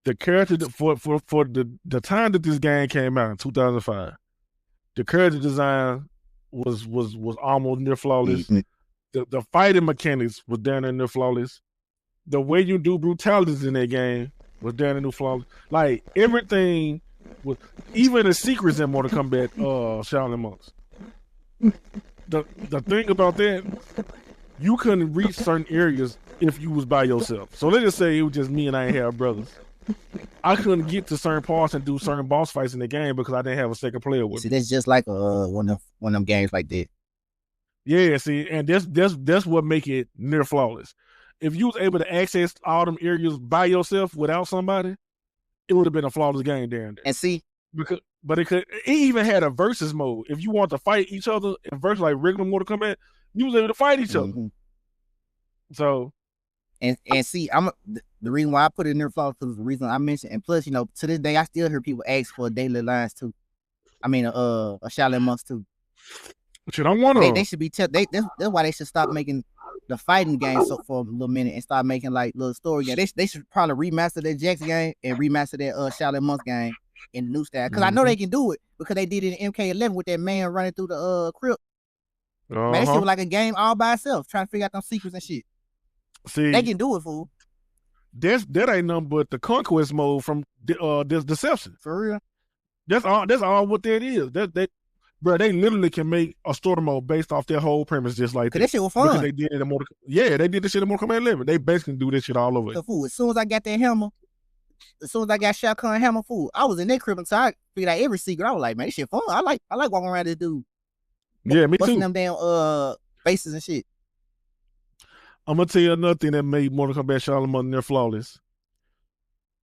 The character for the time that this game came out in 2005, the character design was almost near flawless. Mm-hmm. The fighting mechanics was down there near flawless. The way you do brutalities in that game was down there near flawless. Like everything was, even the secrets in Mortal Kombat Shaolin Monks. The thing about that, you couldn't reach certain areas if you was by yourself. So let's just say it was just me and I ain't have brothers. I couldn't get to certain parts and do certain boss fights in the game because I didn't have a second player with me. See, that's just like one of them games like that. Yeah, see, and that's what make it near flawless. If you was able to access all them areas by yourself without somebody, it would have been a flawless game there. And see, but it even had a versus mode. If you want to fight each other in versus like regular Mortal Kombat, you was able to fight each other. So, and see, the reason why I put it in there flawless was the reason I mentioned. And plus, to this day, I still hear people ask for daily lines too. I mean, a Shaolin Monks too. Shit, I want to. They should be that's why they should stop making the fighting game for a little minute and start making like little story games. They should probably remaster that Jax game and remaster that Shaolin Monks game in the new style. Because I know they can do it because they did it in MK11 with that man running through the crypt. Man, that shit was like a game all by itself, trying to figure out them secrets and shit. See, they can do it, fool. That ain't nothing but the conquest mode from this Deception. For real. That's all what that is. Bro, they literally can make a story mode based off their whole premise just like that. That shit was fun. Because they did it in they did this shit in Mortal Kombat 11. They basically do this shit all over. So, fool, as soon as I got that hammer, as soon as I got Shao Kahn hammer, fool, I was in that crib until I figured out every secret. I was like, man, this shit fun. I like walking around this dude. Yeah, me busting too. Them damn faces and shit. I'm gonna tell you another thing that made Mortal Kombat Shaolin Monks near flawless.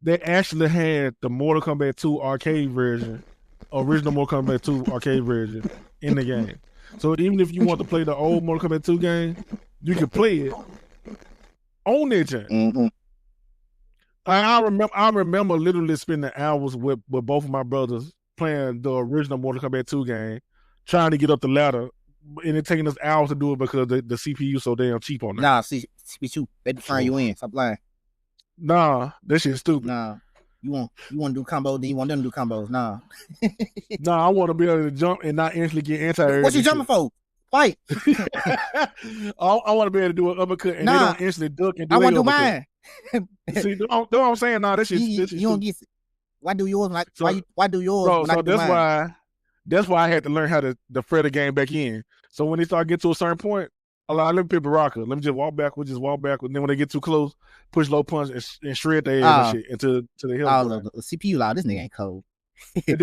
They actually had the Mortal Kombat 2 arcade version, original Mortal Kombat 2 arcade version in the game. So even if you want to play the old Mortal Kombat 2 game, you can play it on that game. Mm-hmm. I remember literally spending hours with both of my brothers playing the original Mortal Kombat 2 game, trying to get up the ladder, and it taking us hours to do it because the CPU so damn cheap on it. Nah, CPU, they turn you in. Stop lying. Nah, that shit's stupid. Nah. You want to do combos, then you want them to do combos. Nah. Nah, I want to be able to jump and not instantly get anti-air. What you jumping for? Fight. I want to be able to do an uppercut and they don't instantly duck and do I want to do mine. See, know what I'm saying? Nah, that shit. You don't get. Why do yours like? So, why do yours? So that's why I had to learn how to fret the game back in. So when they start getting to a certain point, let me pick a rocker. Let me just walk backwards. And then when they get too close, push low punch and shred their ass and shit into the hill. The CPU loud. This nigga ain't cold. and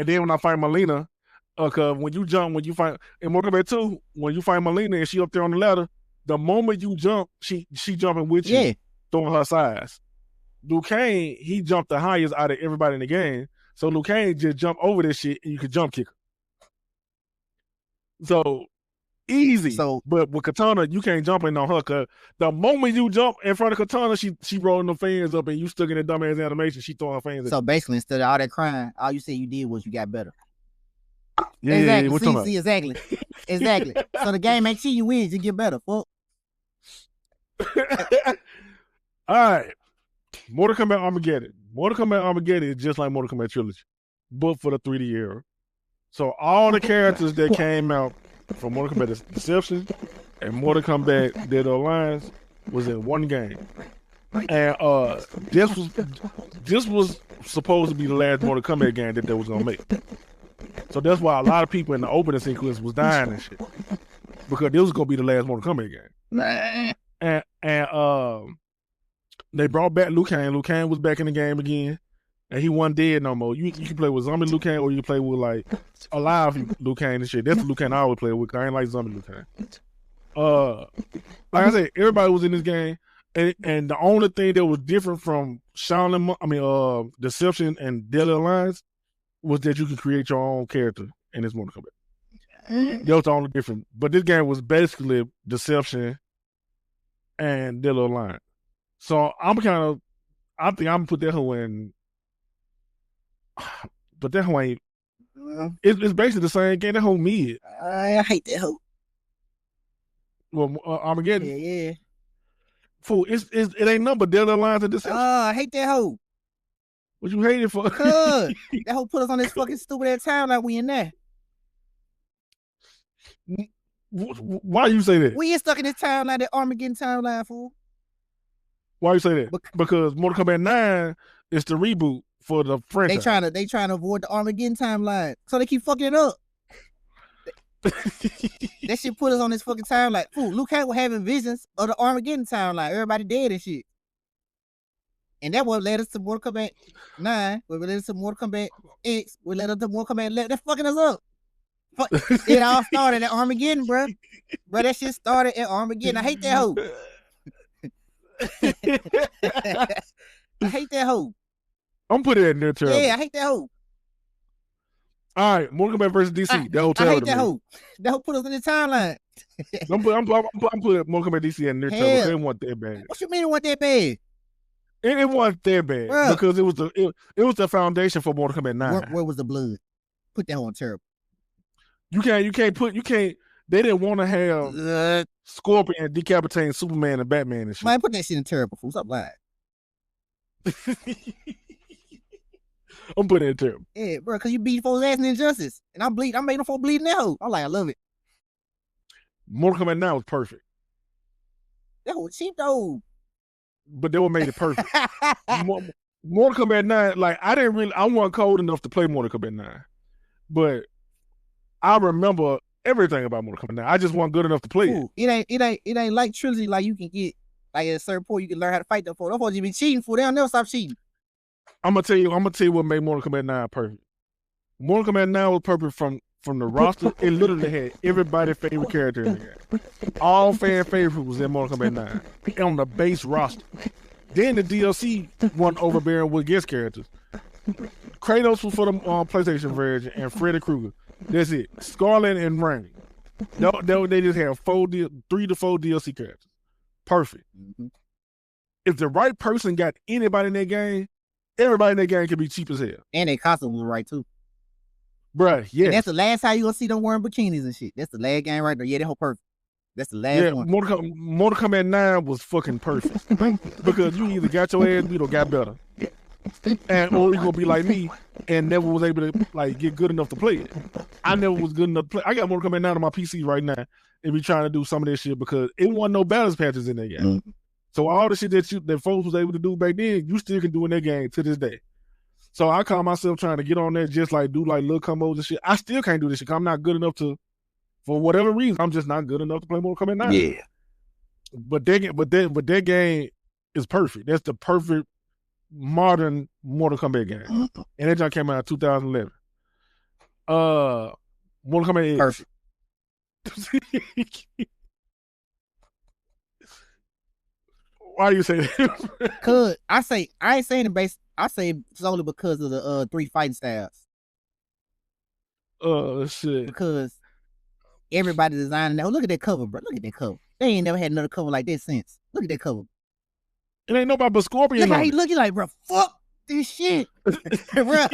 then when I find Melina, cause when you find in Mortal Kombat 2, when you find Melina and she up there on the ladder, the moment you jump, she jumping with you, throwing her size. Liu Kang, he jumped the highest out of everybody in the game. So Liu Kang just jump over this shit and you could jump kick her. So easy. But with Katana, you can't jump in on her because the moment you jump in front of Katana, she rolling the fans up and you stuck in that dumbass animation, she throwing her fans. So basically, instead of all that crying, all you said you did was you got better. Yeah, exactly. See, exactly. So the game ain't cheat, you win, you get better. Fuck. All right. Mortal Kombat Armageddon. Mortal Kombat Armageddon is just like Mortal Kombat Trilogy, but for the 3D era. So all the characters that came out from Mortal Kombat Deception and Mortal Kombat Dead or Alliance was in one game. And this was supposed to be the last Mortal Kombat game that they was gonna make. So that's why a lot of people in the opening sequence was dying and shit. Because this was gonna be the last Mortal Kombat game. And they brought back Liu Kang. Liu Kang was back in the game again. And he wasn't dead no more. You can play with zombie Liu Kang or you play with like alive Liu Kang and shit. That's the Liu Kang I always play with. I ain't like zombie Liu Kang. Like I said, everybody was in this game. And the only thing that was different from Deception and Deadly Alliance was that you could create your own character in this Mortal Kombat. That was the only difference. But this game was basically Deception and Deadly Alliance. So I think I'm gonna put that hoe in. But that hoe ain't. It's basically the same game. That hoe mid. I hate that hoe. Well, Armageddon. Yeah. Fool, it ain't nothing but Deadly Alliance and Deception. I hate that hoe. What you hate it for? Cause that hoe put us on this fucking stupid ass timeline. We in there. Why you say that? We ain't stuck in this timeline, that Armageddon timeline, fool. Why you say that? Because Mortal Kombat 9 is the reboot for the franchise. They trying to avoid the Armageddon timeline, so they keep fucking it up. That shit put us on this fucking timeline. Fool, Luke Cage was having visions of the Armageddon timeline. Everybody dead and shit. And that what led us to Mortal Kombat 9. What led us to Mortal Kombat X. What led us to Mortal Kombat 11. They're fucking us up. It all started at Armageddon, bro. Bro, that shit started at Armageddon. I hate that hoe. I hate that hoe. I'm putting it in there, terrible. Yeah, I hate that hoe. All right, Mortal Kombat versus DC. That hotel. I hate that hoe. That hoe put us in the timeline. I'm putting Mortal Kombat DC in their terrible. They didn't want that bad. What you mean it wasn't that bad? It wasn't that bad. Bruh. Because it was the foundation for Mortal Kombat 9. Where was the blood? Put that hoe on terrible. You can't. They didn't want to have Scorpion decapitating Superman and Batman and shit. Man, put that shit in terrible. Fool. Stop lying. I'm putting it in terrible. Yeah, bro, because you beat folks' ass in Injustice. And I made them folks bleed now. I'm like, I love it. Mortal Kombat 9 was perfect. That was cheap though. But they were made it perfect. Mortal Kombat 9, like I wasn't cold enough to play Mortal Kombat 9. But I remember everything about Mortal Kombat 9. I just wasn't good enough to play it. It ain't like Trilogy, like you can get like at a certain point you can learn how to fight them for. Those folks you be cheating for. They'll never stop cheating. I'm gonna tell you what made Mortal Kombat 9 perfect. Mortal Kombat 9 was perfect from the roster. It literally had everybody's favorite character in the game. All fan favorite was in Mortal Kombat 9 on the base roster. Then the DLC won overbearing with guest characters. Kratos was for the PlayStation version and Freddy Krueger. That's it. Scarlet and Rain. They just have 3 to 4 DLC characters. Perfect. Mm-hmm. If the right person got anybody in that game, everybody in that game can be cheap as hell. And their costume was right too. Bruh, yeah. That's the last time you gonna see them wearing bikinis and shit. That's the last game right there. Yeah, that whole perfect. That's the last one. Mortal Kombat 9 was fucking perfect. Because you either got your ass beat or got better. Or you gonna be like me and never was able to like get good enough to play it. I never was good enough to play. I got Mortal Kombat 9 on my PC right now and be trying to do some of this shit because it wasn't no balance patches in that game. Mm-hmm. So all the shit that folks was able to do back then, you still can do in that game to this day. So I call myself trying to get on there, just like do like little combos and shit. I still can't do this shit because I'm not good enough to, for whatever reason, I'm just not good enough to play Mortal Kombat 9. Yeah. But that game is perfect. That's the perfect modern Mortal Kombat game. And that joint came out in 2011. Mortal Kombat X. Perfect. Why do you say that? Cause I ain't saying it based. I say solely because of the 3 fighting styles. Shit. Because everybody designing that. Oh, look at that cover, bro. Look at that cover. They ain't never had another cover like that since. Look at that cover. It ain't nobody but Scorpion. Look how he looking like, bro. Fuck this shit, bro.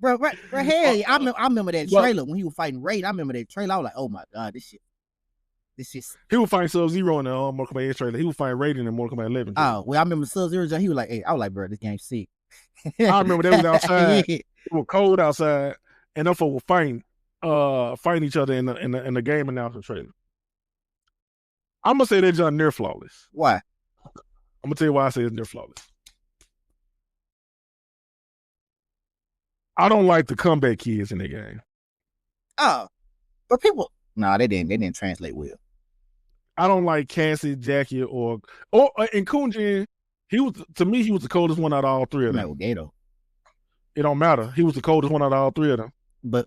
Hell, I remember that trailer when he was fighting Raid. I remember that trailer. I was like, oh my god, this shit. He was fighting Sub-Zero in the Mortal Kombat 8 trailer. He was fighting Raiden in Mortal Kombat 11. Oh, well, I remember Sub-Zero. He was like, hey, I was like, bro, this game's sick. I remember they was outside. Yeah. It was cold outside, and them folks were fighting each other in the game announcement trailer. I'm gonna say they're just near flawless. Why? I'm gonna tell you why I say it's near flawless. I don't like the comeback kids in the game. Oh, but people, they didn't translate well. I don't like Cassie, Jackie, or and Kunjin. He was the coldest one out of all 3 of them. Gato. It don't matter. He was the coldest one out of all 3 of them. But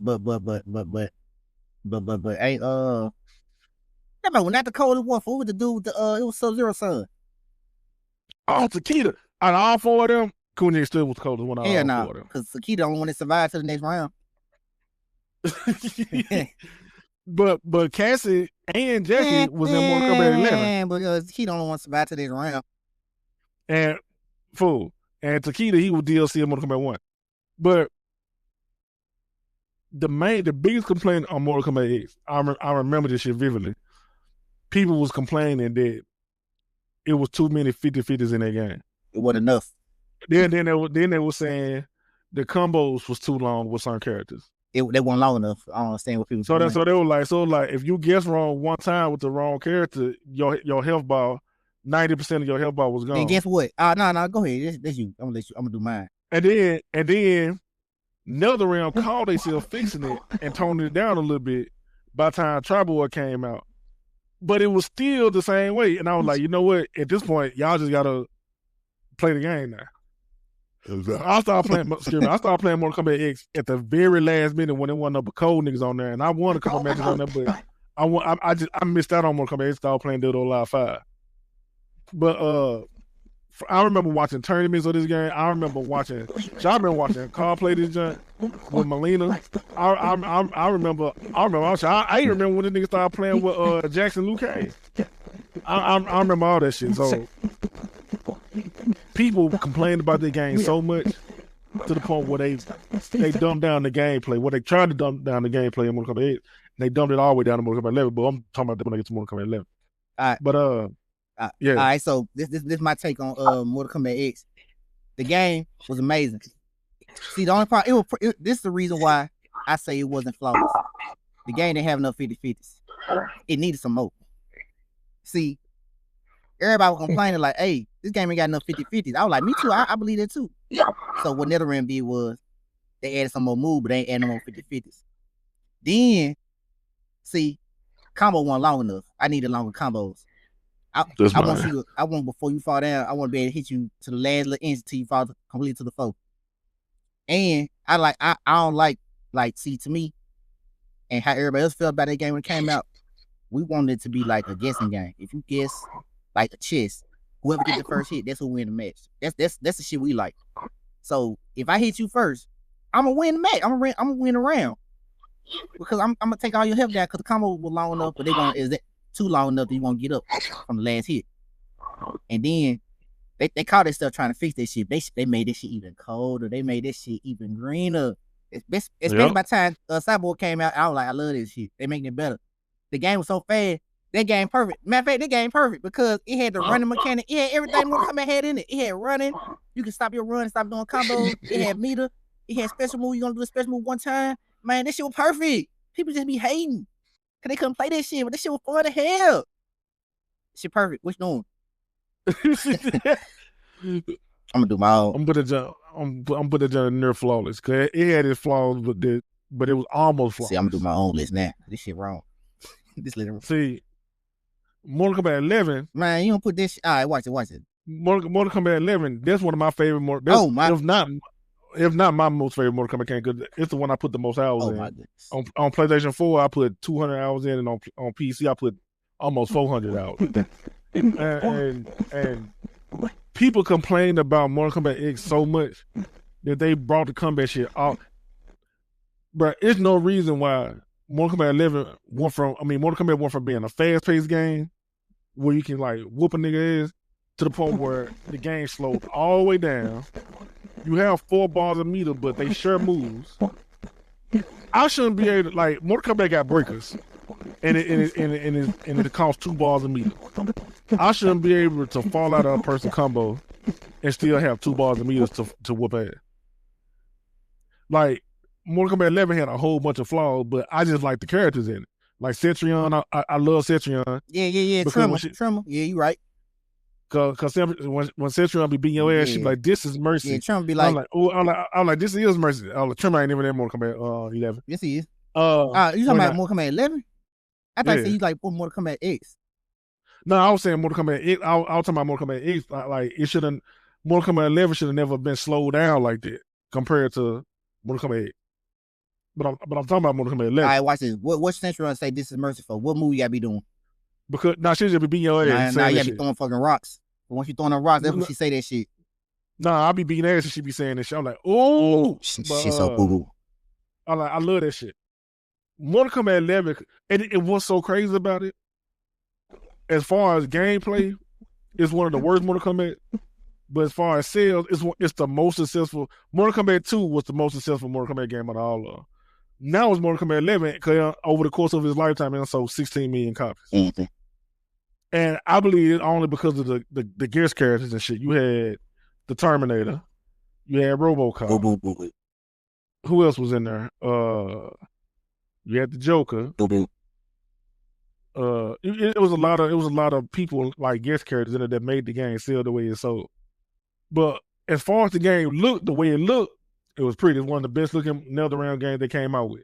ain't that man was not the coldest one. For the dude with it was Sub-Zero son. Oh, Takeda. Out of all 4 of them, Kunye still was the coldest one out of all 4 of them. Because Takeda the only one that survived to the next round. But Cassie and Jackie was in Mortal Kombat 11. Because he the only one survived to this round. And Takeda, he was DLC in Mortal Kombat 1. But the biggest complaint on Mortal Kombat X, I remember this shit vividly. People was complaining that it was too many 50-50s in that game. It wasn't enough. Then they were saying the combos was too long with certain characters. They weren't long enough. I don't understand what people. So they were like, if you guess wrong one time with the wrong character, your health bar, 90% of your health bar was gone. And guess what? No, go ahead. That's you. I'm gonna do mine. And then NetherRealm called themselves fixing it and toning it down a little bit by the time Tribal came out. But it was still the same way. And I was like, you know what? At this point, y'all just gotta play the game now. I started playing Mortal Kombat X at the very last minute when there wasn't no cold niggas on there, and I won a couple matches on there, but I missed out on Mortal Kombat X. Started playing Dead or Alive 5. But I remember watching tournaments of this game. I remember watching Carl play this joint with Melina. I remember. I even remember when the nigga started playing with Jackson Liu Kang. I remember all that shit. So people complained about the game so much to the point where they dumbed down the gameplay. Where they tried to dumb down the gameplay in Mortal Kombat 8, and they dumbed it all the way down to Mortal Kombat 11. But I'm talking about that when I get to Mortal Kombat 11. All right. But yeah. All right. So this is my take on Mortal Kombat X. The game was amazing. See, the only problem this is the reason why I say it wasn't flawless. The game didn't have enough 50-50s. It needed some more. See, everybody was complaining like, hey, this game ain't got enough 50-50s. I was like, me too. I believe that too. So what NetherRealm did was they added some more moves, but they ain't added no more 50-50s. Then, see, combo wasn't long enough. I needed longer combos. I want before you fall down, I want to be able to hit you to the last little inch until you fall completely to the floor. And I don't like see, to me, and how everybody else felt about that game when it came out, we wanted it to be like a guessing game. If you guess like a chess, whoever gets the first hit, that's who win the match. That's the shit we like. So if I hit you first, I'm gonna win the match. I'm gonna win the round because I'm gonna take all your health down because the combo was long enough, but is that too long enough that you won't get up from the last hit? And then they call that stuff trying to fix that shit. They made this shit even colder. They made this shit even greener. Especially by the time Cyborg came out, I was like, I love this shit. They making it better. The game was so fast. That game perfect. Matter of fact, that game perfect because it had the running mechanic. It had everything Mortal Kombat had in it. It had running. You can stop your run, stop doing combos. It had meter. It had special move. You gonna do a special move one time. Man, that shit was perfect. People just be hating because they couldn't play that shit, but that shit was fun to hell. Shit perfect. What you doing? I'm gonna do my own. I'm put it down near flawless because it had its flaws, but it was almost flawless. See, I'm gonna do my own list now. This shit wrong. This literally. See, Mortal Kombat 11. Man, you don't put this. All right, watch it. Mortal Kombat 11. That's one of my favorite. If not my most favorite Mortal Kombat game, because it's the one I put the most hours in. My goodness. On PlayStation 4, I put 200 hours in, and on PC, I put almost 400 hours. and people complained about Mortal Kombat X so much that they brought the combat shit out. But there's no reason why Mortal Kombat 11 Mortal Kombat went from being a fast-paced game where you can like whoop a nigga ass to the point where the game slowed all the way down. You have 4 bars of meter, but they share moves. I shouldn't be able to, like, Mortal Kombat got breakers, and it costs 2 bars of meter. I shouldn't be able to fall out of a person combo and still have 2 bars of meters to whoop ass. Like, Mortal Kombat 11 had a whole bunch of flaws, but I just like the characters in it. Like Cetrion, I love Cetrion. Yeah. Tremor. Yeah, you right. Cause when Cetrion be beating your ass, she be like, "This is mercy." Yeah, Tremor be like, I'm like, this is mercy. Tremor ain't even in Mortal Kombat 11. Yes, he is. You talking about Mortal Kombat 11? I thought you said you like Mortal Kombat X. No, I was saying Mortal Kombat X. I was talking about Mortal Kombat X. Like it shouldn't. Mortal Kombat 11 should have never been slowed down like that compared to Mortal Kombat 8. But I'm talking about Mortal Kombat 11. All right, watch this. What's Central say this is merciful? What move you gotta be doing? Because she just be beating your ass. Now you gotta be throwing fucking rocks. Once you throwing her rocks, that's when she say that shit. Nah, I be beating ass and she be saying this shit. I'm like, oh, shit so boo-boo. I love that shit. Mortal Kombat 11, and what's so crazy about it, as far as gameplay, it's one of the worst Mortal Kombat. But as far as sales, it's the most successful. Mortal Kombat 2 was the most successful Mortal Kombat game out of all of them. Now it's Mortal Kombat 11 because over the course of his lifetime, it sold 16 million copies. Mm-hmm. And I believe it's only because of the guest characters and shit. You had the Terminator, you had RoboCop. Who else was in there? You had the Joker. It was a lot of people like guest characters in it that made the game sell the way it sold. But as far as the game looked, the way it looked, it was pretty. It's one of the best looking NetherRealm games they came out with.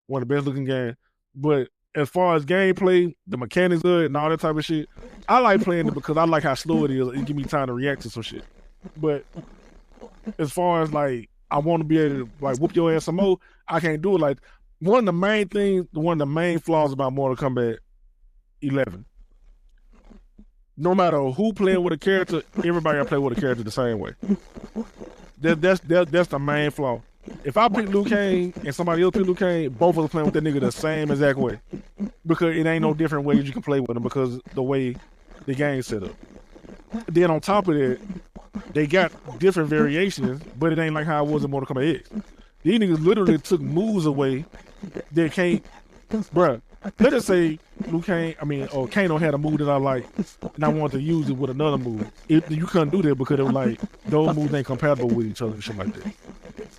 One of the best looking games. But as far as gameplay, the mechanics of it and all that type of shit, I like playing it because I like how slow it is. It give me time to react to some shit. But as far as like, I want to be able to like whoop your ass some more, I can't do it. Like one of the main flaws about Mortal Kombat 11. No matter who playing with a character, everybody gotta play with a character the same way. That's the main flaw. If I pick Liu Kang and somebody else pick Liu Kang, both of us playing with that nigga the same exact way. Because it ain't no different ways you can play with him because the way the game's set up. Then on top of that, they got different variations, but it ain't like how it was in Mortal Kombat X. These niggas literally took moves away that can't, bruh. Let us say Kano had a move that I like, and I wanted to use it with another move. You couldn't do that because it was like those moves ain't compatible with each other and shit like that.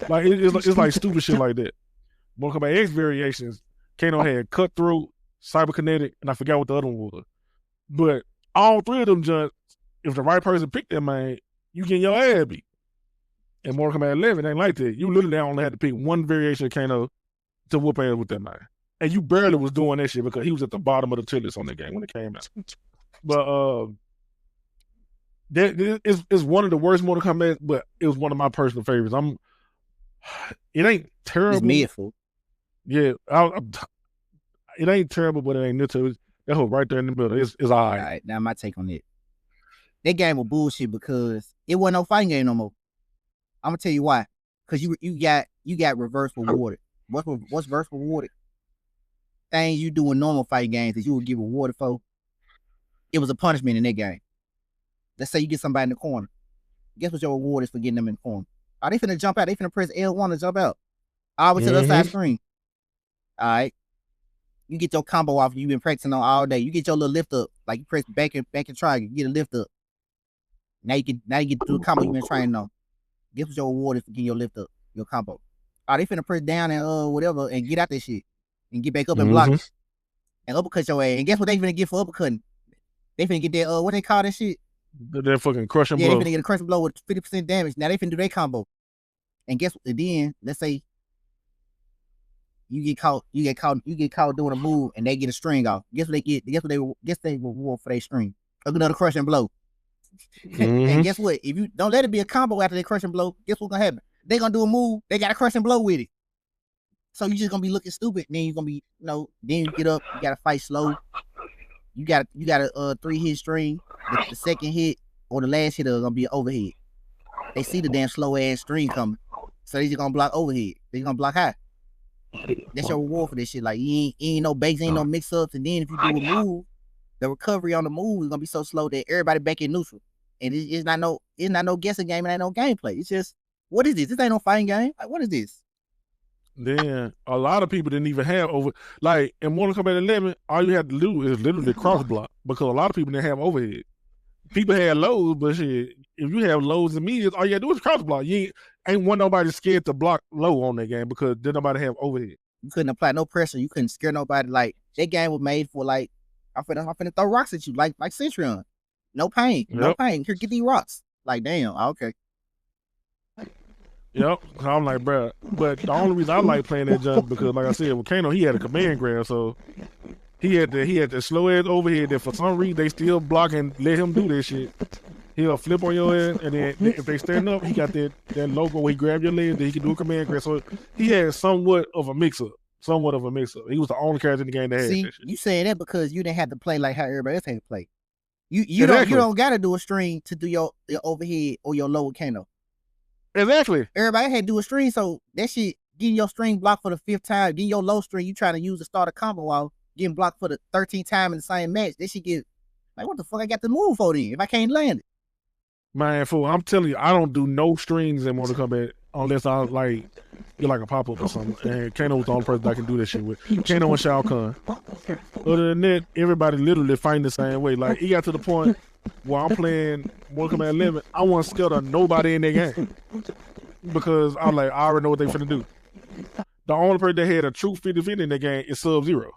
Like it's like stupid shit like that. Mortal Kombat X variations, Kano had cutthroat, cyberkinetic, and I forgot what the other one was. But all three of them just, if the right person picked that man, you get your ass beat. And Mortal Kombat 11 ain't like that. You literally only had to pick one variation of Kano to whoop ass with that man. And you barely was doing that shit because he was at the bottom of the tier list on the game when it came out. But it's one of the worst Mortal Kombat, but it was one of my personal favorites. It ain't terrible. It's meaningful. Yeah, it ain't terrible, but it ain't neutral. That whole right there in the middle. It's all right. All right, now my take on it. That game was bullshit because it wasn't no fighting game no more. I'm gonna tell you why. Because you got reverse rewarded. What's reverse rewarded? Things you do in normal fight games that you would get rewarded for, it was a punishment in that game. Let's say you get somebody in the corner. Guess what your reward is for getting them in the corner? Are they finna jump out? They finna press L1 to jump out. All the way to the other side screen. All right. You get your combo off you've been practicing on all day. You get your little lift up. Like you press back and triangle, you get a lift up. Now you get to the combo you've been training on. Guess what your reward is for getting your lift up, your combo. Are they finna press down and whatever and get out that shit? And get back up and block it. And uppercut your ass. And guess what they finna get for uppercutting? They finna get that, what they call that shit? That fucking crushing blow. Yeah, they finna get a crushing blow with 50% damage. Now they finna do their combo. And guess what? Then, let's say you get caught doing a move and they get a string off. Guess what they get? Guess they reward for their string? Another crushing blow. And guess what? If you don't let it be a combo after they crushing blow, guess what's gonna happen? They gonna do a move, they got a crushing blow with it. So you just gonna be looking stupid. Then you're gonna be, then you get up, you gotta fight slow. You got a 3-hit string. The second hit or the last hit is gonna be an overhead. They see the damn slow ass string coming. So they just gonna block overhead. They gonna block high. That's your reward for this shit. Like you ain't no base, ain't no mix ups, and then if you do a move, the recovery on the move is gonna be so slow that everybody back in neutral. And it's not no guessing game, it ain't no gameplay. It's just, what is this? This ain't no fighting game. Like, what is this? Then a lot of people didn't even have like in Mortal Kombat 11, all you had to do is literally cross block because a lot of people didn't have overhead. People had lows, but shit, if you have lows and mediums, all you gotta do is cross block. You ain't want nobody scared to block low on that game because didn't nobody have overhead. You couldn't apply no pressure. You couldn't scare nobody. Like that game was made for like, I'm finna throw rocks at you like Centurion. No pain, no pain. Here, get these rocks. Like damn, okay. Yep, I'm like, bro. But the only reason I like playing that jump because, like I said, with Kano, he had a command grab, so he had the slow ass overhead that for some reason they still block and let him do this shit. He'll flip on your ass, and then if they stand up, he got that logo where he grab your leg, then he can do a command grab. So he had somewhat of a mix-up. He was the only character in the game that had that shit. You saying that because you didn't have to play like how everybody else had to play. You don't gotta do a string to do your overhead or your lower Kano. Exactly. Everybody had to do a string, so that shit getting your string blocked for the 5th time, getting your low string you trying to use to start a combo while getting blocked for the 13th time in the same match. That shit get like, what the fuck I got to move for then if I can't land it? Man, fool, I'm telling you, I don't do no strings in Mortal Kombat unless I like get like a pop up or something. And Kano was the only person I can do that shit with. Kano and Shao Kahn. Other than that, everybody literally fighting the same way. Like it got to the point where I'm playing Mortal Kombat 11, I wasn't scared of nobody in that game because I already know what they finna do. The only person that had a true 50-50 in that game is Sub-Zero.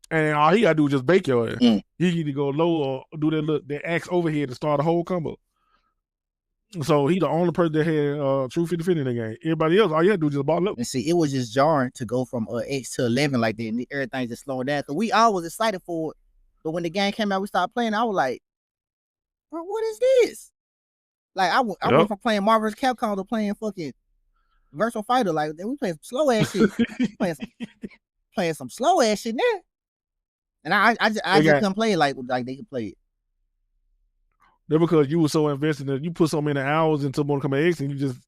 And all he gotta do is just bake your ass. He either go low or do that axe overhead to start a whole combo. So he the only person that had true 50-50 in the game. Everybody else, all you had to do is just ball up. And see, it was just jarring to go from X to 11 like that, and everything just slowing down. Cause we all was excited for it, but when the game came out, we started playing. I was like, bro, what is this? Like I went from playing Marvel vs. Capcom to playing fucking Virtual Fighter. Like we playing some slow ass shit, playing some slow ass shit now. And I just couldn't play it like they could play it. They're because you were so invested in it, you put so many hours into Mortal Kombat X and you just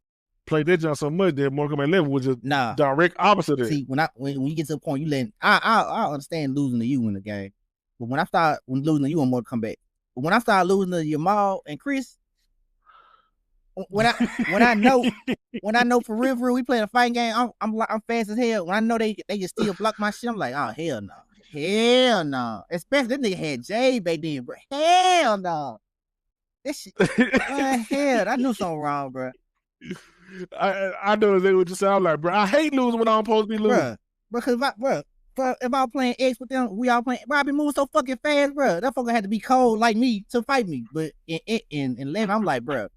played that job so much that Mortal Kombat 11 was just direct opposite of it. See, when you get to the point you let I understand losing to you in the game. But when losing to you on Mortal Kombat, but when I started losing to Jamal and Chris, when I know for real we playing a fighting game, I'm fast as hell. When I know they just still block my shit, I'm like, oh hell no. Hell no. Especially that nigga had Jay back then, bro. Hell no. That shit. Hell, I knew something wrong, bro. I know exactly what you sound like, bro. I hate losing when I'm supposed to be losing. Because if I was playing X with them, we all playing, bro, I be moving so fucking fast, bro. That fucker had to be cold like me to fight me. But in 11, I'm like, bro,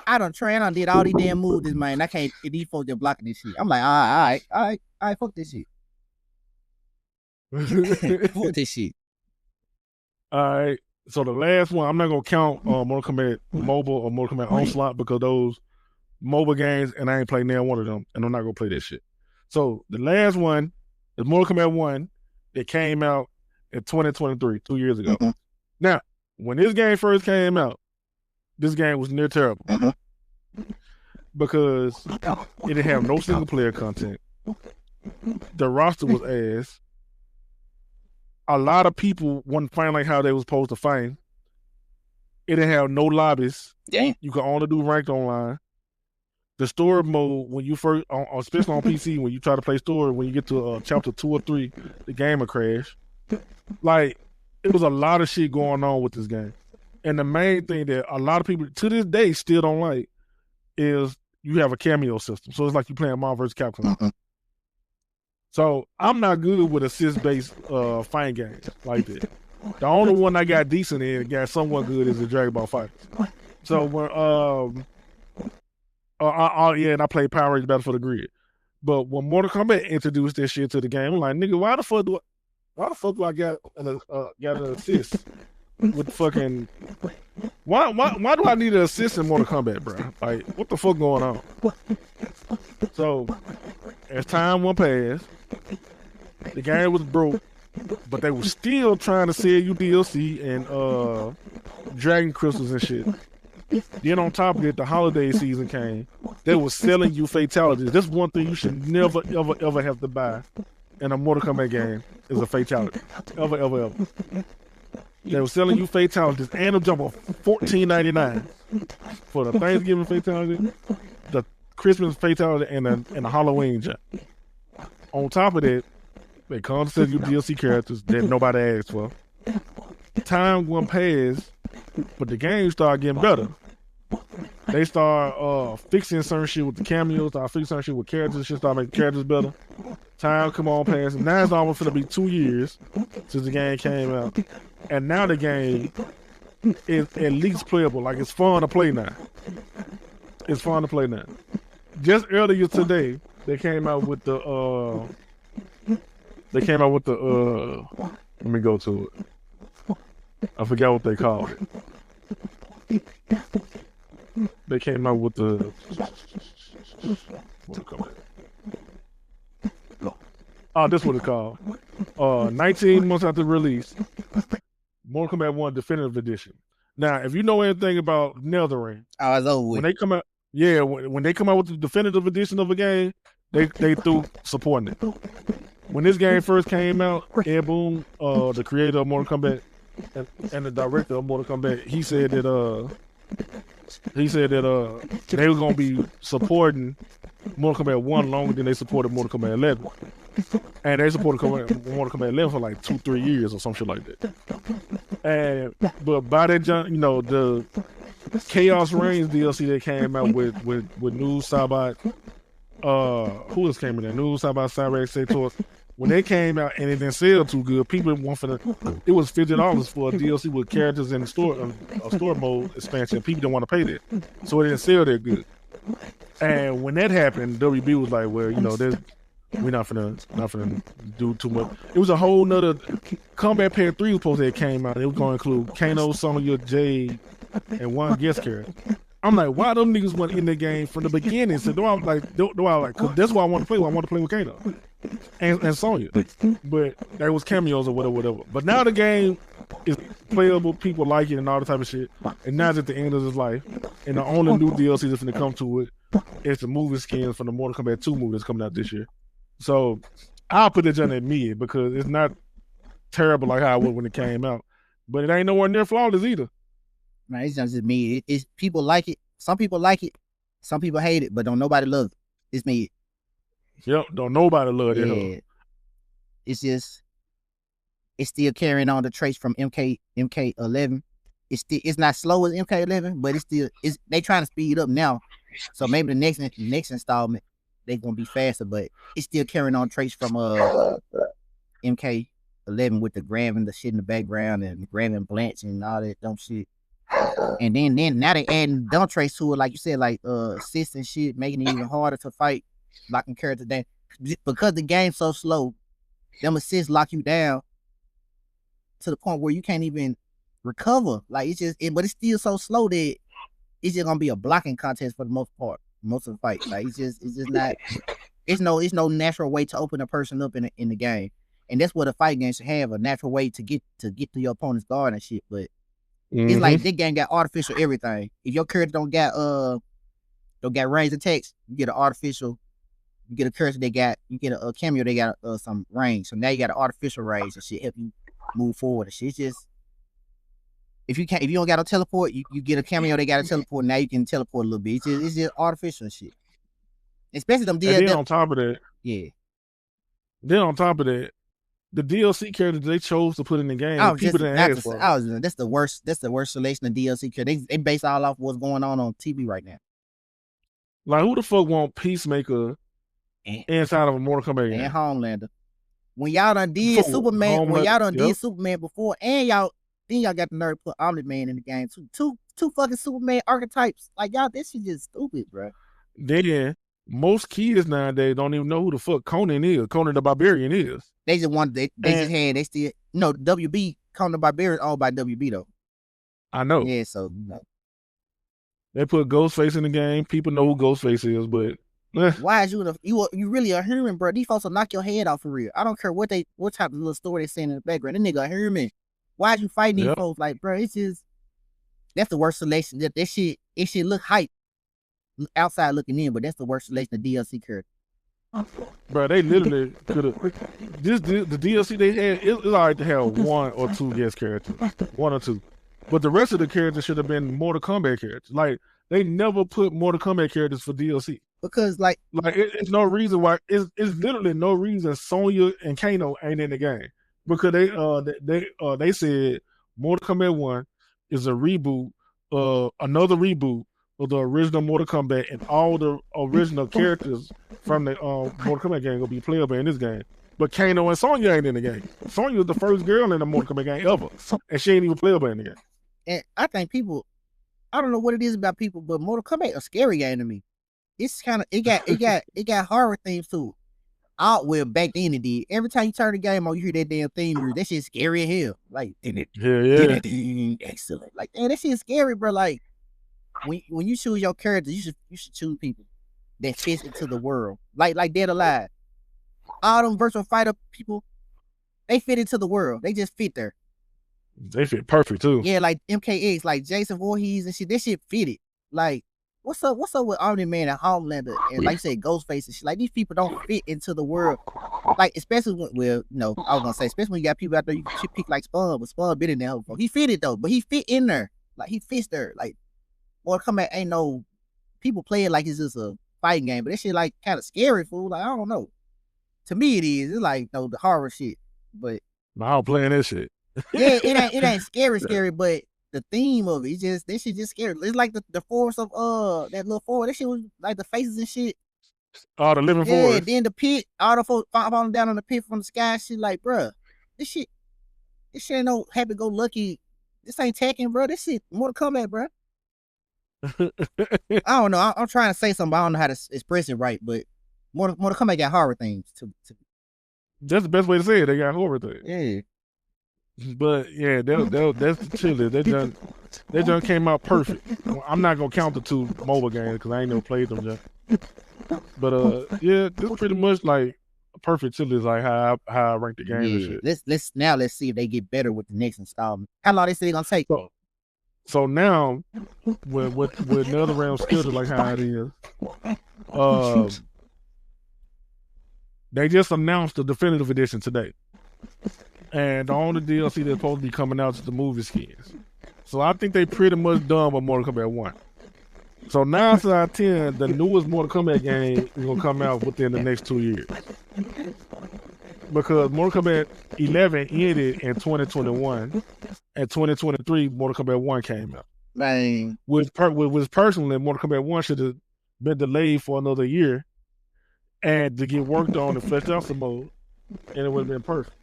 I done did all these damn moves, this man. I can't, these folks just blocking this shit. I'm like, all right, fuck this shit. Fuck this shit. All right. So the last one, I'm not gonna count Mortal Kombat Mobile or Mortal Kombat Onslaught because those mobile games, and I ain't played near one of them, and I'm not gonna play that shit. So the last one is Mortal Kombat 1 that came out in 2023, 2 years ago. Now, when this game first came out, this game was near terrible because it didn't have no single player content. The roster was ass. A lot of people wasn't fighting like how they was supposed to fight. It didn't have no lobbies. Damn. You could only do ranked online. The story mode, when you first, especially on PC, when you try to play story, when you get to chapter 2 or 3, the game will crash. Like, it was a lot of shit going on with this game. And the main thing that a lot of people, to this day, still don't like is you have a cameo system. So it's like you playing Marvel vs. Capcom. So I'm not good with assist-based fighting games like that. The only one I got decent in, got somewhat good, is the Dragon Ball FighterZ. So when and I played Power Rangers Battle for the Grid. But when Mortal Kombat introduced that shit to the game, I'm like, nigga, why the fuck do I got an assist with fucking? Why do I need an assist in Mortal Kombat, bro? Like, what the fuck going on? So as time went past, the game was broke, but they were still trying to sell you DLC and Dragon Crystals and shit. Then on top of it, the holiday season came. They were selling you fatalities. This one thing you should never, ever, ever have to buy in a Mortal Kombat game is a fatality. Ever, ever, ever. They were selling you fatalities and a jump of $14.99 for the Thanksgiving fatality, the Christmas fatality, and the Halloween jump. On top of that, they come to sell you DLC characters that nobody asked for. Time went past, but the game started getting better. They start fixing certain shit with the cameos, start fixing certain shit with characters, shit start making characters better. Time come on past, and now it's almost gonna be 2 years since the game came out. And now the game is at least playable. Like, it's fun to play now. It's fun to play now. Just earlier today, they came out with the let me go to it. I forgot what they called it. They came out with the this is what it's called. 19 months after release, Mortal Kombat 1 Definitive Edition. Now, if you know anything about Netherin, oh, it's over with. When they come out, yeah, when they come out with the definitive edition of a game, they threw supporting it. When this game first came out, Ed Boon, the creator of Mortal Kombat and the director of Mortal Kombat, he said that they were gonna be supporting Mortal Kombat 1 longer than they supported Mortal Kombat 11. And they supported Mortal Kombat 11 for like 2-3 years or some shit like that. But by that, the Chaos Reigns DLC that came out with New Sabat, who else came in there? New Sabat, Cyrex, Sator. When they came out and it didn't sell too good, people want it was $50 for a DLC with characters in the store, a store mode expansion. People didn't want to pay that, so it didn't sell that good. And when that happened, WB was like, well, we're not finna do too much. It was a whole nother Combat Pack 3 was supposed to have came out. It was going to include Kano, Sonya, Jade, and one guest character. I'm like, why them niggas weren't in the game from the beginning? So cause that's why I want to play. I want to play with Kano and Sonya. But there was cameos or whatever. But now the game is playable. People like it and all the type of shit. And now it's at the end of his life. And the only new DLC that's gonna come to it is the movie skins from the Mortal Kombat 2 movie that's coming out this year. So I'll put it on at mid because it's not terrible like how it was when it came out. But it ain't nowhere near flawless either. Man, it's just me. It's people like it. Some people like it. Some people hate it, but don't nobody love it. It's me. Yep, don't nobody love it. Yeah. It's still carrying on the traits from MK11. It's not slow as MK11, but they trying to speed up now. So maybe the next installment they're gonna be faster, but it's still carrying on traits from MK11 with the grabbing the shit in the background and grabbing Blanche and all that dumb shit. And then now they adding dumb traits to it, like you said, like assists and shit, making it even harder to fight, locking characters down. Because the game's so slow, them assists lock you down to the point where you can't even recover. Like but it's still so slow that it's just gonna be a blocking contest for the most part, most of the fight. Like it's just not. It's no natural way to open a person up in the game, and that's what a fight game should have, a natural way to get to your opponent's guard and shit. But it's like this game got artificial everything. If your character don't got ranged attacks, you get an artificial. You get a character you get a cameo, they got some range. So now you got an artificial range and shit help you move forward and shit. It's just if you don't got a teleport, you get a cameo, they got a teleport. Now you can teleport a little bit. It's just artificial and shit. Especially them DLC. And then on top of that, yeah. Then on top of that, the DLC characters they chose to put in the game, people didn't ask for. That's the worst selection of DLC characters. They base all off what's going on TV right now. Like who the fuck want Peacemaker inside of a Mortal Kombat game? And Homelander. When y'all done did Superman, did Superman before, and y'all got the nerve to put Omni-Man in the game too. Two fucking Superman archetypes. Like y'all, this shit just stupid, bro. Then most kids nowadays don't even know who the fuck Conan is. Conan the Barbarian is. They just WB Conan the Barbarian owned by WB though. I know. Yeah, so they put Ghostface in the game. People know who Ghostface is, but why is you really a human, bro? These folks will knock your head off for real. I don't care what type of little story they're saying in the background. That nigga a human. Why is you fighting these folks? Like, bro, it's just that's the worst selection. That shit, it should look hype outside looking in, but that's the worst selection of DLC characters. Bro, they literally could have. The DLC they had, it's alright to have one or two guest characters, one or two, but the rest of the characters should have been Mortal Kombat characters. Like they never put Mortal Kombat characters for DLC because it's no reason why. It's literally no reason Sonya and Kano ain't in the game because they said Mortal Kombat 1 is a reboot, another reboot of the original Mortal Kombat, and all the original characters from the Mortal Kombat game will be playable in this game. But Kano and Sonya ain't in the game. Sonya was the first girl in the Mortal Kombat game ever, and she ain't even playable in the game. And I think people, I don't know what it is about people, but Mortal Kombat a scary game to me. It's kind of it got horror themes too. Well, back then it did. Every time you turn the game on, you hear that damn theme. That shit's scary as hell. Like, excellent. Like, man, that shit's scary, bro. Like, when you choose your character, you should choose people that fits into the world. Like Dead or Alive. All them virtual fighter people, they fit into the world. They just fit there. They fit perfect too. Yeah, like MKX, like Jason Voorhees and shit. That shit fitted. Like, what's up with Omni-Man and Homelander and like you said, Ghostface and shit? Like, these people don't fit into the world. Like, especially when, well, no, I was gonna say, especially when you got people out there you can pick like Spawn, but Spawn been in there. He fitted though, but he fit in there. Like, he fits there. Like, Mortal Kombat ain't no people play it like it's just a fighting game, but that shit like kind of scary, fool. Like, I don't know. To me, it is. It's like the horror shit, but I don't playing this shit. yeah, it ain't scary, but the theme of it, that shit just scary. It's like the force of that little forest. That shit was like the faces and shit. All the living forest. Yeah, then the pit, all the folks falling down on the pit from the sky. Shit, like, bruh, this shit ain't no happy go lucky. This ain't Tekken, bro. This shit Mortal Kombat, bro. I don't know. I'm trying to say something, but I don't know how to express it right. But Mortal Kombat got horror things. That's the best way to say it. They got horror things. Yeah. But yeah, that's the chili. They just came out perfect. I'm not gonna count the 2 mobile games because I ain't never played them just. But yeah, this is pretty much like perfect chili is like how I rank the game and shit. Let's see if they get better with the next installment. How long they say they gonna take? So now with NetherRealm schedule like how it is, they just announced the definitive edition today. And the only DLC that's supposed to be coming out is the movie skins. So I think they pretty much done with Mortal Kombat 1. So 9 out of 10, the newest Mortal Kombat game is going to come out within the next 2 years. Because Mortal Kombat 11 ended in 2021, and 2023 Mortal Kombat 1 came out. Man. Which personally, Mortal Kombat 1 should have been delayed for another year and to get worked on and fleshed out some more, and it would have been perfect.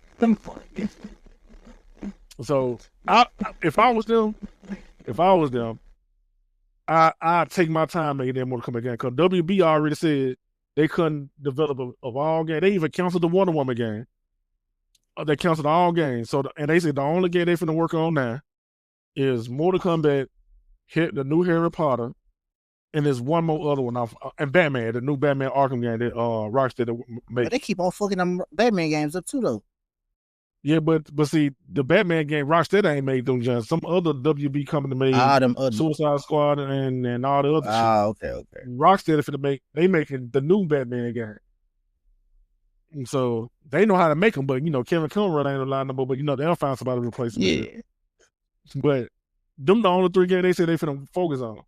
So if I was them, I'd take my time making that Mortal Kombat game because WB already said they couldn't develop of all games. They even canceled the Wonder Woman game. They canceled all games. And they said the only game they're finna work on now is Mortal Kombat, the new Harry Potter, and there's one more other one off, and Batman, the new Batman Arkham game that Rockstar made. But they keep on fucking them Batman games up too, though. Yeah, but see, the Batman game, Rockstar ain't made them just some other WB company made them other Suicide Squad and all the other shit. Okay. Rockstar they making the new Batman game. And so they know how to make them, but Kevin Conrad ain't allowed no more, but they'll find somebody to replace them. Yeah. But them the only 3 games they say they finna focus on.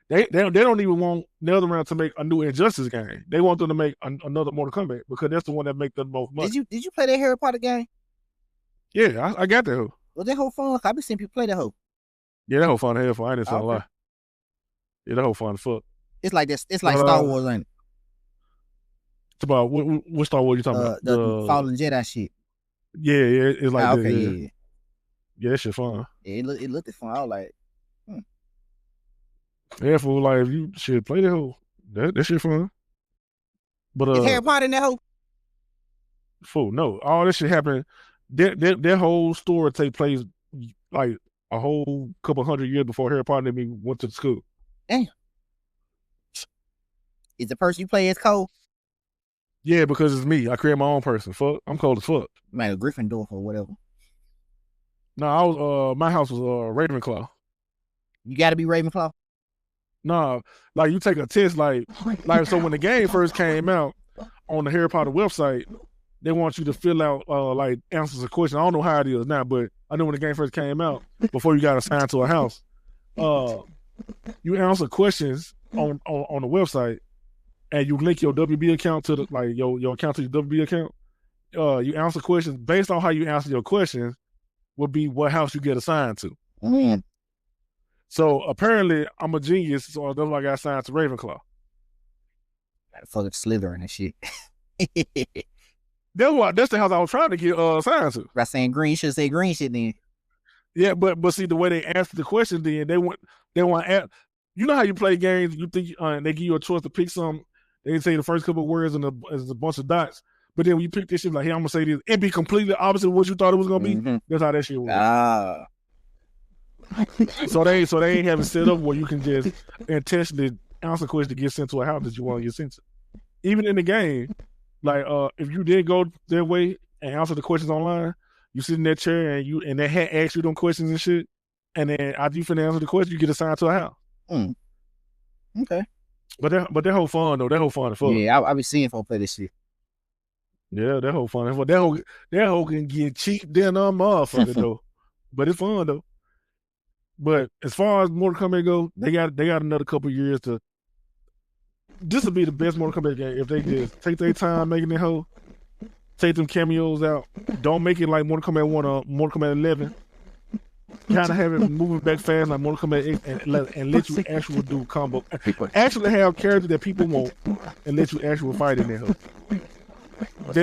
They don't even want NetherRealm to make a new Injustice game. They want them to make another Mortal Kombat because that's the one that make the most money. Did you play that Harry Potter game? Yeah, I got that hoe. Was that whole fun? I be seeing people play that hoe. Yeah, that whole fun hell for I didn't say a lie. Yeah, that whole fun as fuck. It's like this. It's like Star Wars, ain't it? It's about what Star Wars you talking about? The Fallen Jedi shit. Yeah, it's like okay, yeah. Yeah, that shit fun. Yeah, it looked fun. I was like, yeah, fool. Like if you should play that hoe, that shit fun. But is Harry Potter in that hoe? Fool, no. All this shit happened. That whole story take place like a whole couple 100 years before Harry Potter and me went to school. Damn. Is the person you play as Cole? Yeah, because it's me. I create my own person. Fuck, I'm cold as fuck. Man, a Gryffindor or whatever. No, I was my house was Ravenclaw. You got to be Ravenclaw. No, like you take a test, like so when the game first came out on the Harry Potter website, they want you to fill out like answers to questions. I don't know how it is now, but I know when the game first came out, before you got assigned to a house, you answer questions on the website, and you link your WB account to the your account to your WB account. You answer questions based on how you answer your questions will be what house you get assigned to. Man. So apparently I'm a genius, so that's why I got assigned to Ravenclaw. Fucking Slytherin and shit. That's the house I was trying to get assigned to. By saying green, should say green shit then. Yeah, but see the way they answered the question, then they want to. You know how you play games? You think they give you a choice to pick some. They say the first couple of words and there's a bunch of dots. But then when you pick this shit, like, hey, I'm gonna say this, it be completely opposite of what you thought it was gonna be. Mm-hmm. That's how that shit was. So they ain't have it set up where you can just intentionally answer questions to get sent to a house that you want to get sent to. Even in the game, like if you did go their way and answer the questions online, You sit in that chair and they had asked you them questions and shit, and then after you finna answer the question, you get assigned to a house. Okay. But that whole fun though. That whole fun as fuck. Yeah, I be seeing folks play this shit. Yeah, that whole fun. That whole can get cheap than a motherfucker though. But it's fun though. But as far as Mortal Kombat go, they got another couple years to. This would be the best Mortal Kombat game if they just take their time making it whole. Take them cameos out. Don't make it like Mortal Kombat 1 or Mortal Kombat 11. Kind of have it moving back fast like Mortal Kombat 8 and let you actually do combo. Actually have characters that people want and let you actually fight in there.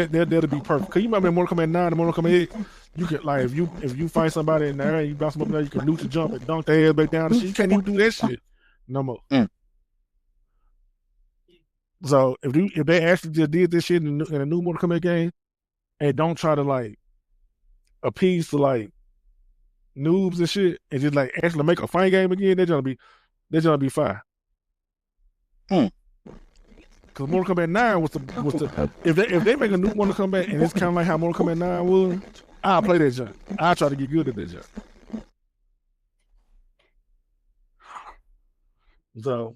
That'll be perfect. Cause you remember in Mortal Kombat 9 and Mortal Kombat 8, you can like if you fight somebody in there and you bounce them up there, you can neutral jump and dunk their head back down and shit. You can't even do that shit no more. So if they actually just did this shit in a new Mortal Kombat game and don't try to like appease to like noobs and shit and just like actually make a fight game again, they're gonna be fine. Cause Mortal Kombat 9 was the if they make a new Mortal Kombat and it's kind of like how Mortal Kombat 9 was, I'll play that junk. I'll try to get good at that junk. So